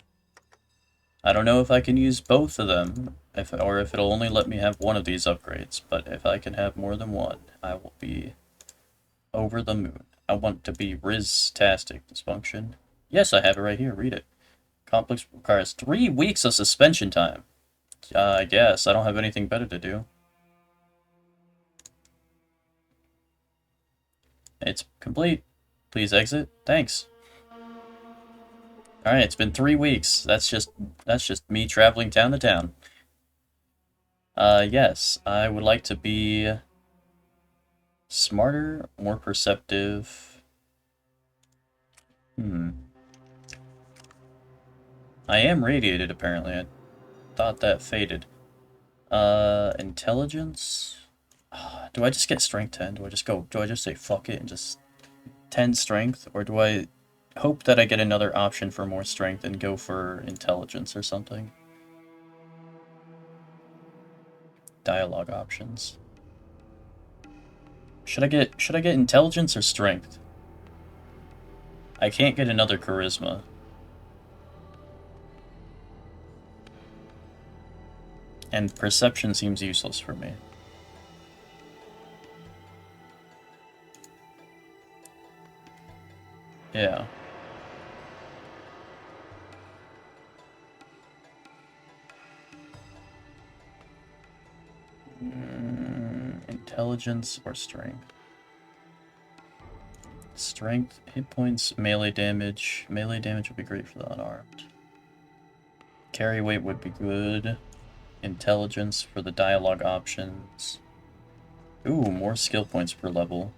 I don't know if I can use both of them, or if it'll only let me have one of these upgrades, but if I can have more than one, I will be over the moon. I want to be Riz-tastic. Dysfunction. Yes, I have it right here. Read it. Complex requires 3 weeks of suspension time. I guess. I don't have anything better to do. It's complete. Please exit. Thanks. Alright, it's been 3 weeks. That's just me traveling town to town. Yes, I would like to be smarter, more perceptive. I am radiated, apparently. I thought that faded. Intelligence? Do I just get strength 10? Do I just say fuck it and just 10 strength? Or do I hope that I get another option for more strength and go for intelligence or something? Dialogue options. Should I get intelligence or strength? I can't get another charisma. And perception seems useless for me. Yeah. Intelligence or strength? Strength, hit points, melee damage. Melee damage would be great for the unarmed. Carry weight would be good. Intelligence for the dialogue options. Ooh, more skill points per level.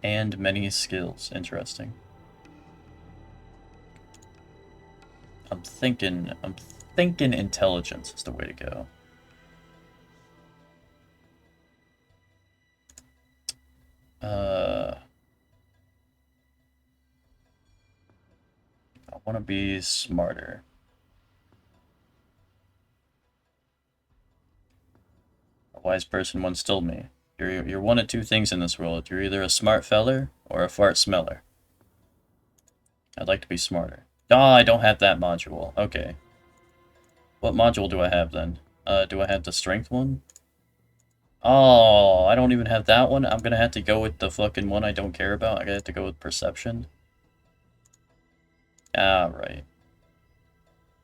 And many skills. Interesting. I'm thinking intelligence is the way to go. I want to be smarter. A wise person once told me, you're one of two things in this world. You're either a smart feller or a fart smeller. I'd like to be smarter. Ah, I don't have that module. Okay. What module do I have then? Do I have the strength one? Oh, I don't even have that one. I'm gonna have to go with the fucking one I don't care about. I gotta have to go with perception. Ah, right.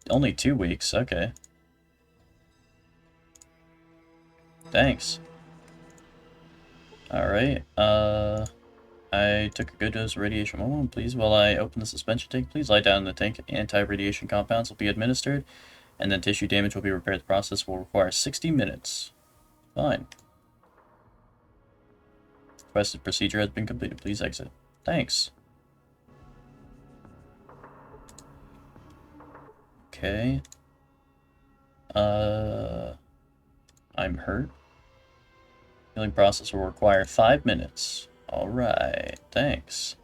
Only 2 weeks. Okay. Thanks. Alright. I took a good dose of radiation. Oh, please, while I open the suspension tank, please lie down in the tank. Anti-radiation compounds will be administered, and then tissue damage will be repaired. The process will require 60 minutes. Fine. Requested procedure has been completed. Please exit. Thanks. Okay. I'm hurt. Healing process will require 5 minutes. Alright, thanks.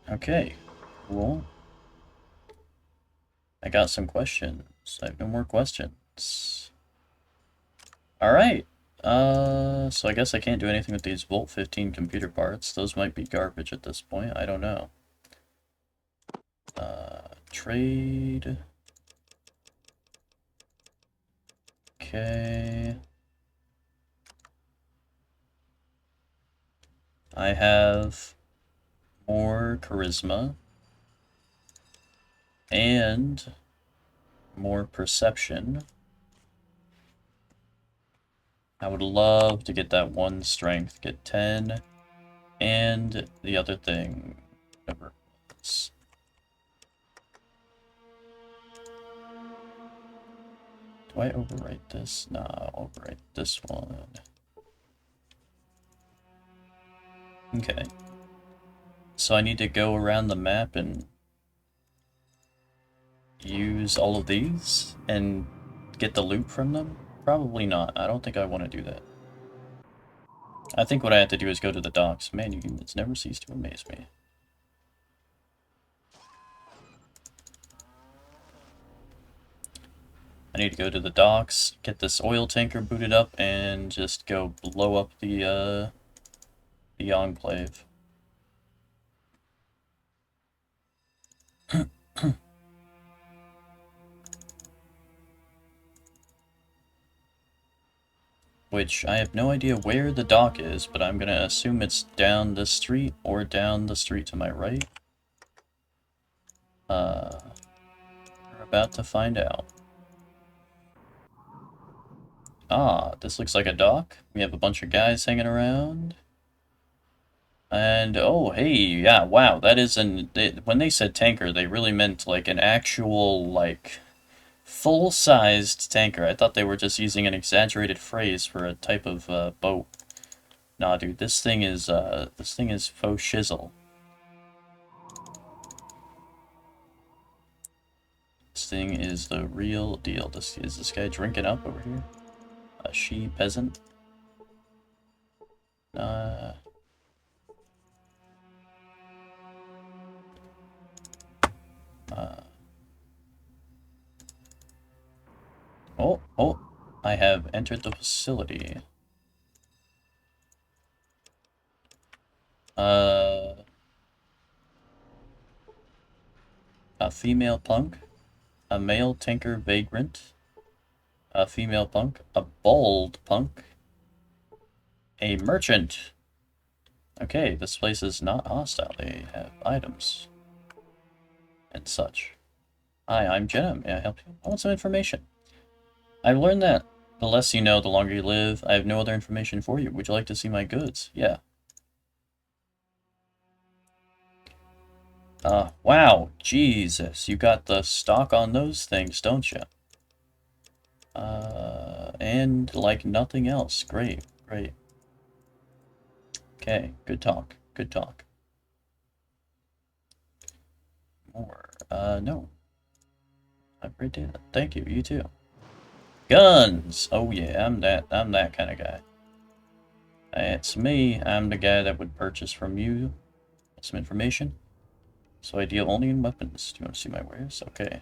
Okay, cool. I got some questions. I have no more questions. Alright. So I guess I can't do anything with these Volt 15 computer parts. Those might be garbage at this point. I don't know. Trade. Okay. I have more charisma and more perception. I would love to get that one strength, get 10, and the other thing, whatever it was. Do I overwrite this? No, I'll overwrite this one. Okay. So I need to go around the map and use all of these and get the loot from them? Probably not. I don't think I want to do that. I think what I have to do is go to the docks. Man, you humans never cease to amaze me. I need to go to the docks, get this oil tanker booted up, and just go blow up the Enclave. Which, I have no idea where the dock is, but I'm gonna assume it's down this street, or down the street to my right. We're about to find out. Ah, this looks like a dock. We have a bunch of guys hanging around. And, oh, hey, yeah, wow, that is when they said tanker, they really meant, like, an actual, like, full-sized tanker. I thought they were just using an exaggerated phrase for a type of, boat. Nah, dude, this thing is faux shizzle. This thing is the real deal. Is this guy drinking up over here? A she peasant? Oh, I have entered the facility. A female punk, a male tinker vagrant, A female punk, a bald punk, a merchant. Okay, this place is not hostile. They have items and such. Hi, I'm Jenna. May I help you? I want some information. I've learned that the less you know, the longer you live. I have no other information for you. Would you like to see my goods? Yeah. Wow. Jesus, you got the stock on those things, don't you? And like nothing else. Great, great. Okay, good talk, good talk. More. No. Have a great day. Thank you, you too. Guns! Oh yeah, I'm that kind of guy. That's me. I'm the guy that would purchase from you some information. So I deal only in weapons. Do you want to see my wares? Okay.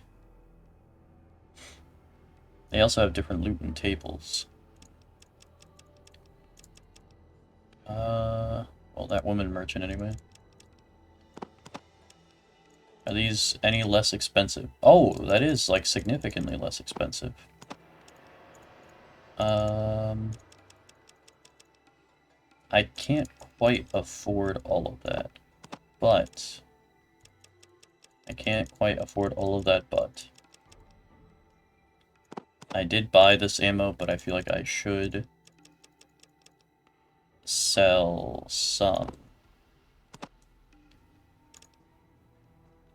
They also have different loot and tables. Well, that woman merchant anyway. Are these any less expensive? Oh, that is, like, significantly less expensive. I can't quite afford all of that, but... I can't quite afford all of that, but... I did buy this ammo, but I feel like I should sell some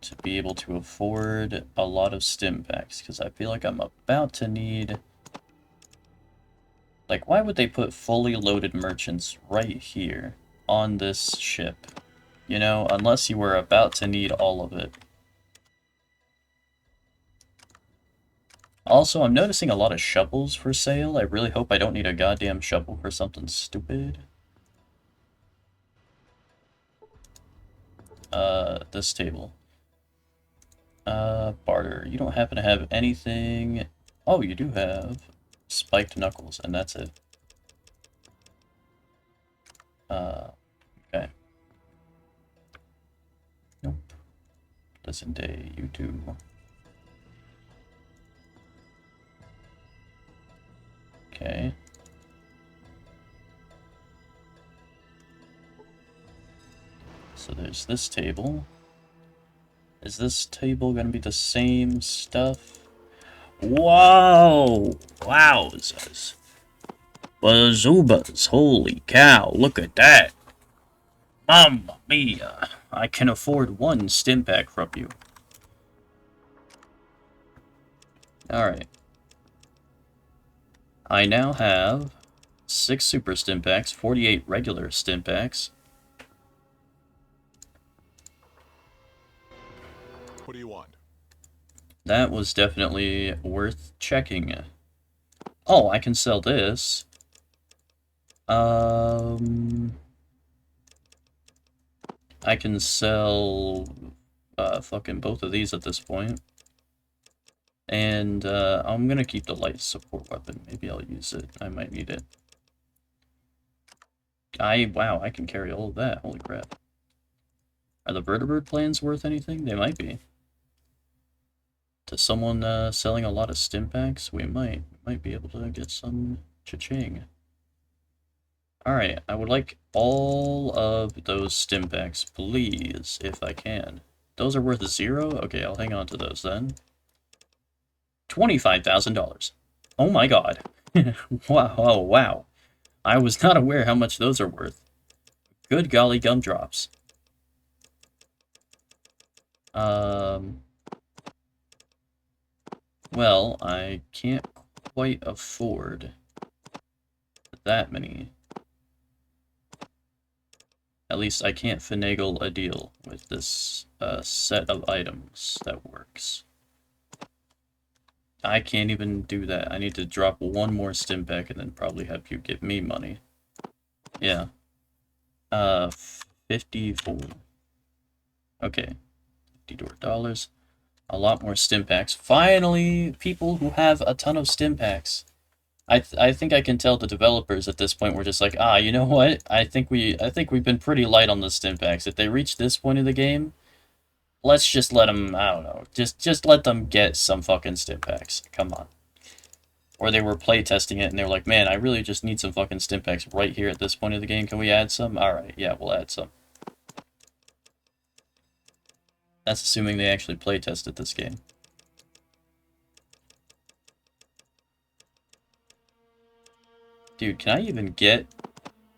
to be able to afford a lot of stim packs, because I feel like I'm about to need... Like, why would they put fully loaded merchants right here on this ship? You know, unless you were about to need all of it. Also, I'm noticing a lot of shovels for sale. I really hope I don't need a goddamn shovel for something stupid. This table. Barter. You don't happen to have anything... Oh, you do have spiked knuckles, and that's it. Okay. Nope. Listen day, you too. Okay. So there's this table. Is this table gonna be the same stuff? Whoa! Wowzers. Bazubas, holy cow, look at that. Mamma mia. I can afford one stim pack from you. Alright. I now have 6 super stim packs, 48 regular stim packs. What do you want? That was definitely worth checking. Oh, I can sell this. I can sell fucking both of these at this point. And I'm gonna keep the light support weapon. Maybe I'll use it. I might need it. Wow, I can carry all of that. Holy crap. Are the vertebrate plans worth anything? They might be. To someone selling a lot of stim packs, we might be able to get some cha-ching. Alright, I would like all of those stim packs, please, if I can. Those are worth 0? Okay, I'll hang on to those then. $25,000. Oh my god. Wow, oh, wow. I was not aware how much those are worth. Good golly gumdrops. Well, I can't quite afford that many. At least I can't finagle a deal with this set of items that works. I can't even do that. I need to drop one more stim pack and then probably have you give me money. Yeah. 54. Okay. $50. A lot more stim packs. Finally, people who have a ton of stim packs. I think I can tell the developers at this point were just like, you know what? I think we've been pretty light on the stim packs. If they reach this point of the game, let's just let them, I don't know, just let them get some fucking stim packs. Come on. Or they were playtesting it and they were like, man, I really just need some fucking stimpaks right here at this point of the game. Can we add some? Alright, yeah, we'll add some. That's assuming they actually playtested this game. Dude, can I even get...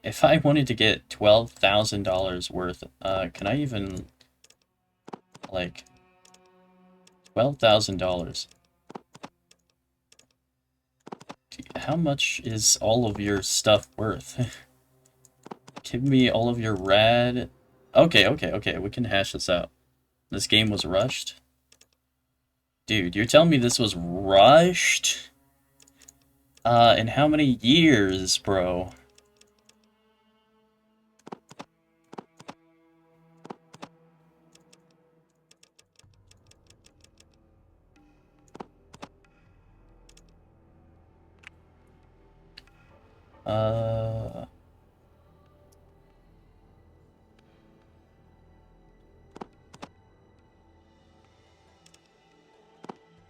If I wanted to get $12,000 worth, can I even... Like... $12,000. How much is all of your stuff worth? Give me all of your rad... Okay, we can hash this out. This game was rushed? Dude, you're telling me this was rushed? In how many years, bro?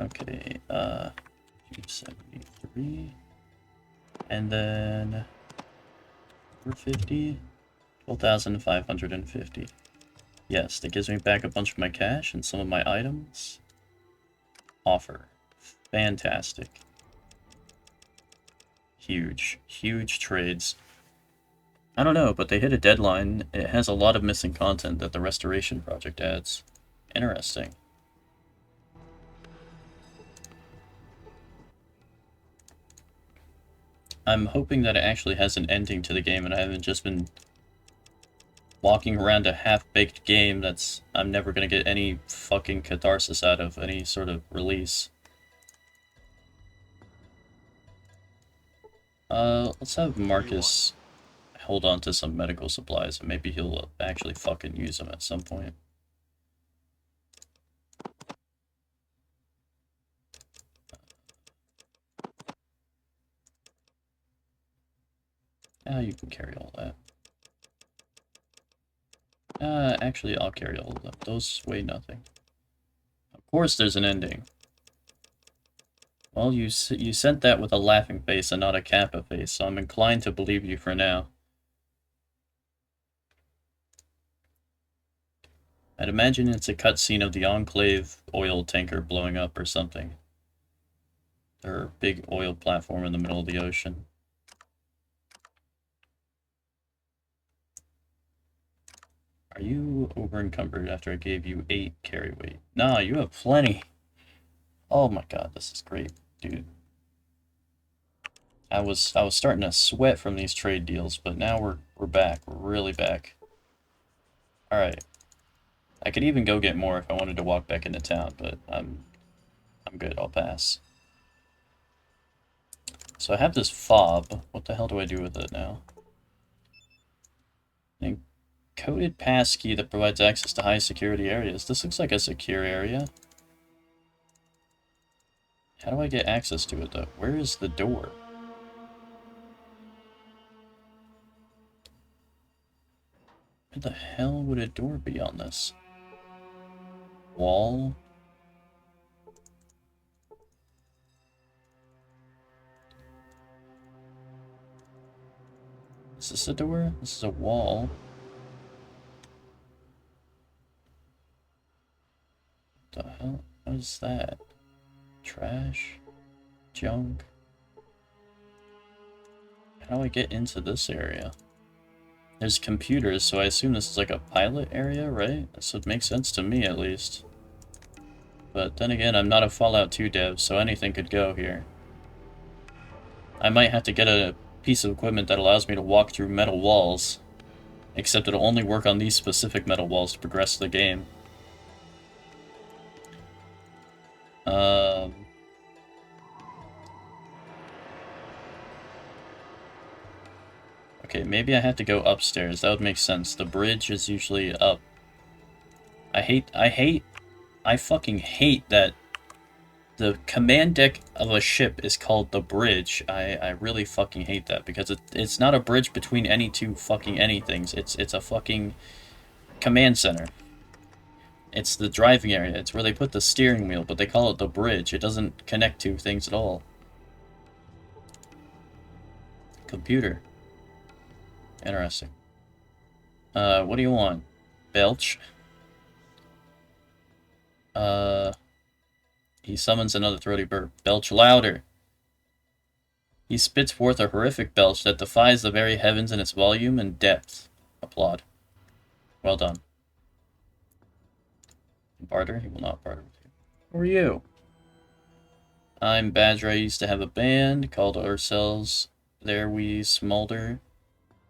Okay, 273. And then 450, 12,550. Yes, that gives me back a bunch of my cash and some of my items. Offer. Fantastic. Huge, huge trades. I don't know, but they hit a deadline. It has a lot of missing content that the restoration project adds. Interesting. I'm hoping that it actually has an ending to the game and I haven't just been walking around a half-baked game that's I'm never gonna get any fucking catharsis out of, any sort of release. Let's have Marcus hold on to some medical supplies and maybe he'll actually fucking use them at some point. You can carry all that. Actually, I'll carry all of them. Those weigh nothing. Of course there's an ending. Well, you sent that with a laughing face and not a Kappa face, so I'm inclined to believe you for now. I'd imagine it's a cutscene of the Enclave oil tanker blowing up or something. Their big oil platform in the middle of the ocean. Are you over-encumbered after I gave you 8 carry weight? Nah, you have plenty. Oh my god, this is great, dude. I was starting to sweat from these trade deals, but now we're back. We're really back. Alright. I could even go get more if I wanted to walk back into town, but I'm good, I'll pass. So I have this fob. What the hell do I do with it now? Coded passkey that provides access to high security areas. This looks like a secure area. How do I get access to it though? Where is the door? Where the hell would a door be on this? Wall? Is this a door? This is a wall. What the hell? What is that? Trash? Junk? How do I get into this area? There's computers, so I assume this is like a pilot area, right? This would make sense to me, at least. But then again, I'm not a Fallout 2 dev, so anything could go here. I might have to get a piece of equipment that allows me to walk through metal walls. Except it'll only work on these specific metal walls to progress the game. Okay, maybe I have to go upstairs. That would make sense. The bridge is usually up. I fucking hate that the command deck of a ship is called the bridge. I really fucking hate that because it's not a bridge between any two fucking anythings. It's a fucking command center. It's the driving area. It's where they put the steering wheel, but they call it the bridge. It doesn't connect to things at all. computer. Interesting. What do you want? Belch? He summons another throaty burp. Belch louder. He spits forth a horrific belch that defies the very heavens in its volume and depth. Applaud. Well done. Barter? He will not barter with you. Who are you? I'm Badger. I used to have a band called ourselves There We Smolder.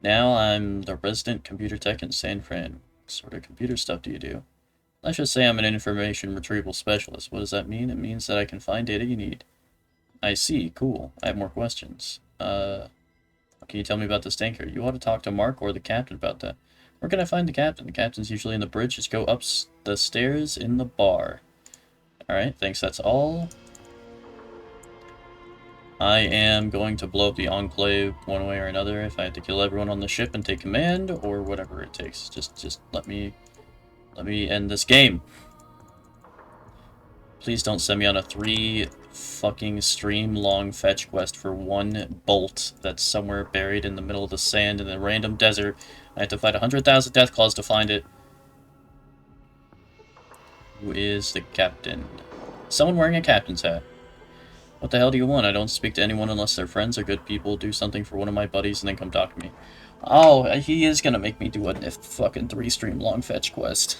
Now I'm the resident computer tech in San Fran. What sort of computer stuff do you do? Let's just say I'm an information retrieval specialist. What does that mean? It means that I can find data you need. I see. Cool. I have more questions. Can you tell me about this tanker? You ought to talk to Mark or the captain about that. Where can I find the captain? The captain's usually in the bridge. Just go up the stairs in the bar. Alright, thanks. That's all. I am going to blow up the Enclave one way or another if I have to kill everyone on the ship and take command, or whatever it takes. Just let me end this game. Please don't send me on a 3 fucking stream long fetch quest for 1 bolt that's somewhere buried in the middle of the sand in a random desert. I have to fight 100,000 Deathclaws to find it. Who is the captain? Someone wearing a captain's hat. What the hell do you want? I don't speak to anyone unless they're friends or good people. Do something for one of my buddies and then come talk to me. Oh, he is gonna make me do a fucking 3 stream long fetch quest.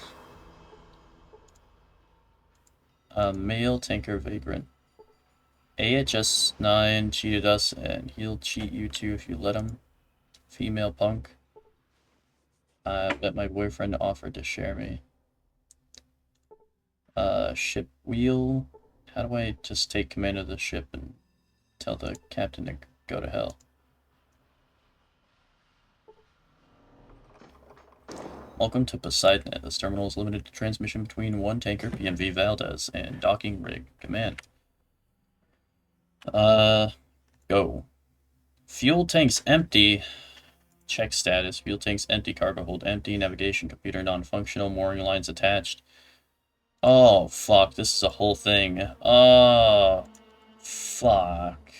Male tanker vagrant. AHS-9 cheated us, and he'll cheat you too if you let him. Female punk. I bet my boyfriend offered to share me. Ship wheel. How do I just take command of the ship and tell the captain to go to hell? Welcome to Poseidon. This terminal is limited to transmission between 1 tanker, PMV Valdez, and docking rig command. Go. Fuel tank's empty. Check status. Fuel tank's empty. Cargo hold empty. Navigation computer non-functional. Mooring lines attached. Oh, fuck. This is a whole thing. Oh, fuck.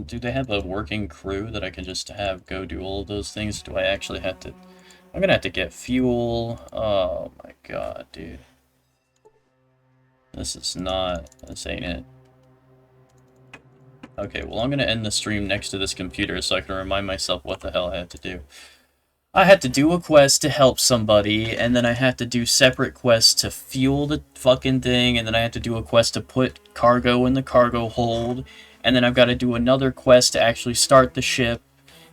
Do they have a working crew that I can just have go do all of those things? Do I actually have to... I'm gonna have to get fuel. Oh my god, dude. This ain't it. Okay, well I'm gonna end the stream next to this computer so I can remind myself what the hell I had to do. I had to do a quest to help somebody, and then I had to do separate quests to fuel the fucking thing, and then I had to do a quest to put cargo in the cargo hold, and then I've got to do another quest to actually start the ship,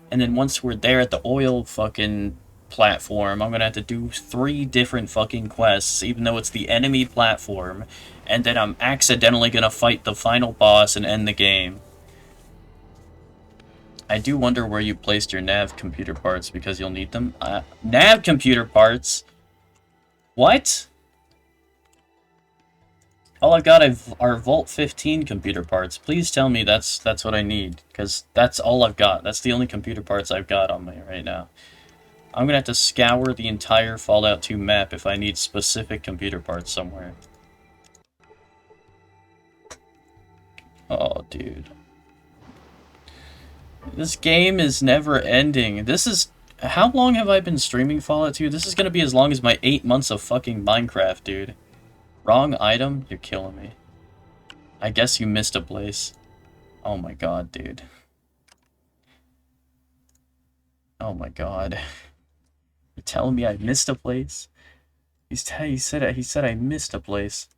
and then once we're there at the oil fucking platform, I'm gonna have to do 3 different fucking quests, even though it's the enemy platform, and then I'm accidentally gonna fight the final boss and end the game. I do wonder where you placed your nav computer parts, because you'll need them. Nav computer parts? What? All I've got are Vault 15 computer parts. Please tell me that's what I need, because that's all I've got. That's the only computer parts I've got on me right now. I'm gonna have to scour the entire Fallout 2 map if I need specific computer parts somewhere. Oh, dude. This game is never ending. This is... How long have I been streaming Fallout 2? This is gonna be as long as my 8 months of fucking Minecraft, dude. Wrong item? You're killing me. I guess you missed a place. Oh my god, dude. Oh my god. You're telling me I missed a place? He said I missed a place.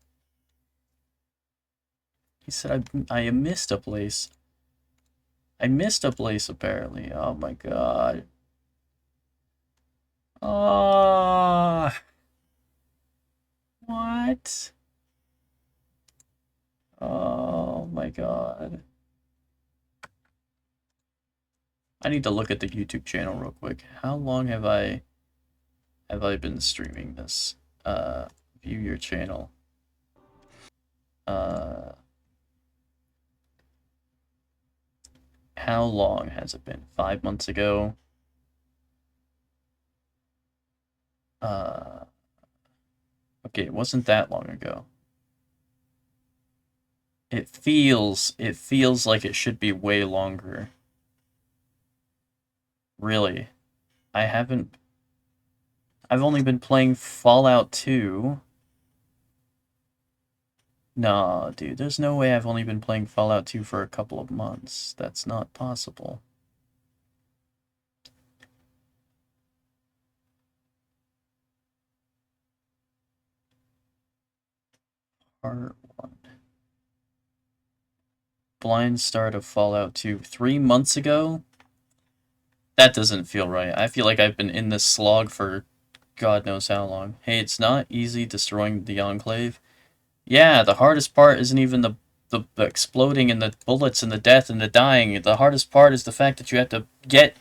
He said I missed a place. I missed a place apparently. Oh my god. Ah. What? Oh my god. I need to look at the YouTube channel real quick. How long have I been streaming this? View your channel. How long has it been? 5 months ago? Okay, it wasn't that long ago. It feels like it should be way longer. Really. I haven't... I've only been playing Fallout 2. No, dude, there's no way I've only been playing Fallout 2 for a couple of months. That's not possible. Part 1. Blind start of Fallout 2 3 months ago? That doesn't feel right. I feel like I've been in this slog for God knows how long. Hey, it's not easy destroying the Enclave. Yeah, the hardest part isn't even the exploding and the bullets and the death and the dying. The hardest part is the fact that you have to get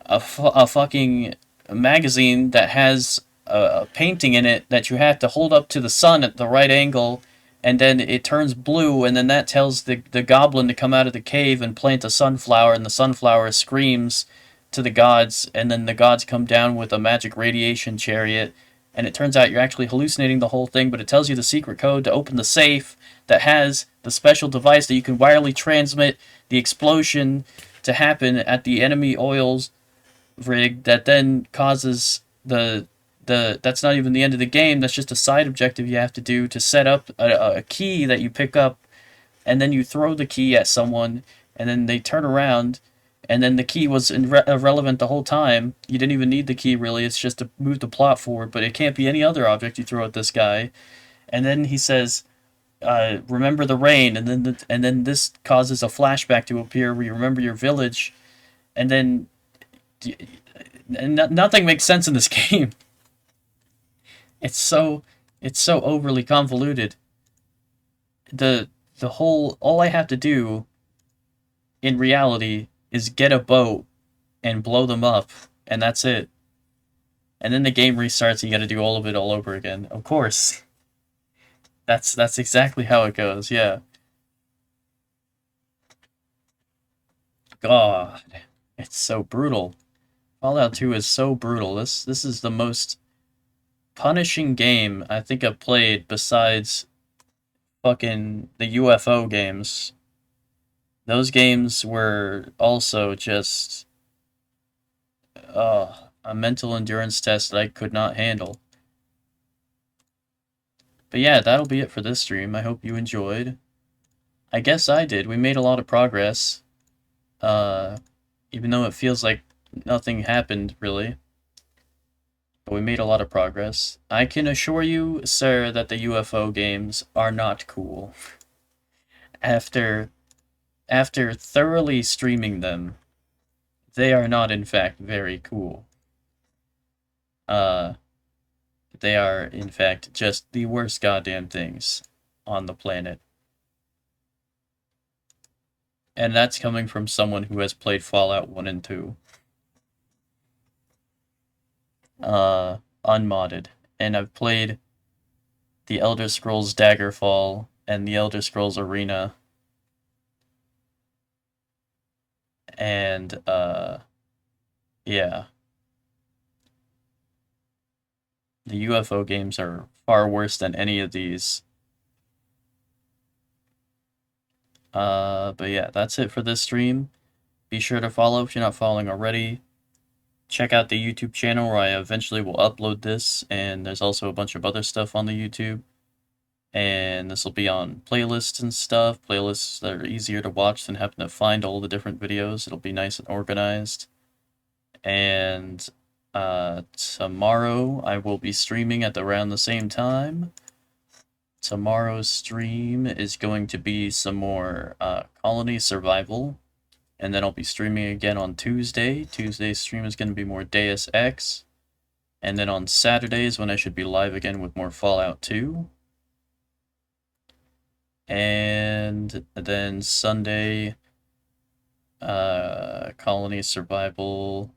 a fucking magazine that has a painting in it that you have to hold up to the sun at the right angle, and then it turns blue, and then that tells the goblin to come out of the cave and plant a sunflower, and the sunflower screams to the gods, and then the gods come down with a magic radiation chariot, and it turns out you're actually hallucinating the whole thing, but it tells you the secret code to open the safe that has the special device that you can wirely transmit the explosion to happen at the enemy oils rig that then causes the that's not even the end of the game. That's just a side objective you have to do to set up a key that you pick up, and then you throw the key at someone, and then they turn around, and then the key was irrelevant the whole time. You didn't even need the key really. It's just to move the plot forward, but it can't be any other object you throw at this guy. And then he says, "Remember the rain," and then this causes a flashback to appear where you remember your village, and then nothing makes sense in this game. It's so it's so overly convoluted. The whole all I have to do in reality is get a boat and blow them up, and that's it. And then the game restarts and you got to do all of it all over again. Of course. That's exactly how it goes. Yeah. God, it's so brutal. Fallout 2 is so brutal. This is the most punishing game I think I've played besides fucking the UFO games. Those games were also just a mental endurance test that I could not handle. But yeah, that'll be it for this stream. I hope you enjoyed. I guess I did. We made a lot of progress. Uh, Even though it feels like nothing happened really. But we made a lot of progress. I can assure you, sir, that the UFO games are not cool. After thoroughly streaming them, they are not in fact very cool. Uh, they are in fact just the worst goddamn things on the planet. And that's coming from someone who has played Fallout 1 and 2. Unmodded. And I've played The Elder Scrolls Daggerfall and The Elder Scrolls Arena. And, yeah. The UFO games are far worse than any of these. But yeah, that's it for this stream. Be sure to follow if you're not following already. Check out the YouTube channel where I eventually will upload this, and there's also a bunch of other stuff on the YouTube. And this will be on playlists and stuff, playlists that are easier to watch than having to find all the different videos. It'll be nice and organized. And tomorrow I will be streaming at around the same time. Tomorrow's stream is going to be some more colony survival. And then I'll be streaming again on Tuesday. Tuesday's stream is going to be more Deus Ex. And then on Saturdays when I should be live again with more Fallout 2. And then Sunday, colony survival.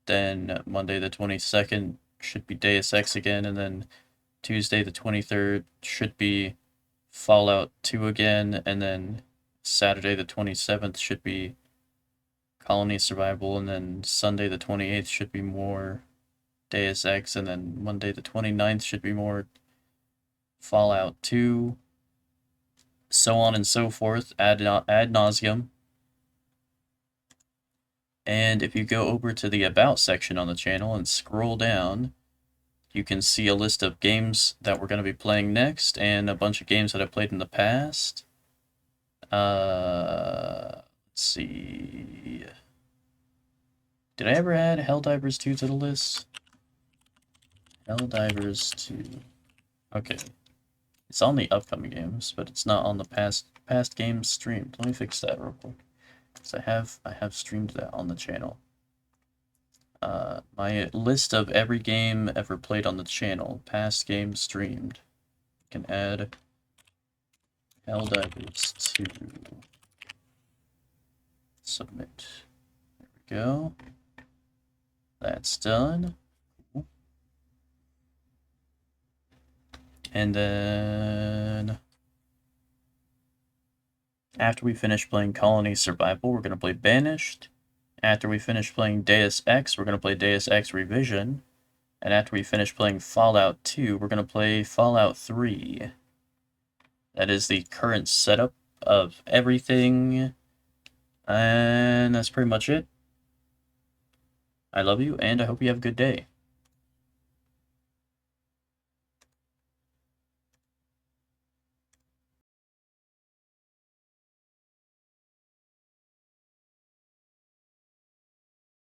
Then Monday the 22nd should be Deus Ex again. And then Tuesday the 23rd should be Fallout 2 again. And then Saturday the 27th should be colony survival, and then Sunday the 28th should be more Deus Ex, and then Monday the 29th should be more Fallout 2, so on and so forth, ad nauseum. And if you go over to the About section on the channel and scroll down, you can see a list of games that we're going to be playing next and a bunch of games that I played in the past. Let's see. Did I ever add Helldivers 2 to the list? Helldivers 2. Okay. It's on the upcoming games, but it's not on the past games streamed. Let me fix that real quick. Because I have streamed that on the channel. My list of every game ever played on the channel, past games streamed. You can add Helldivers 2. Submit. There we go. That's done. And then after we finish playing Colony Survival, we're going to play Banished. After we finish playing Deus Ex, we're going to play Deus Ex Revision. And after we finish playing Fallout 2, we're going to play Fallout 3. That is the current setup of everything. And that's pretty much it. I love you, and I hope you have a good day.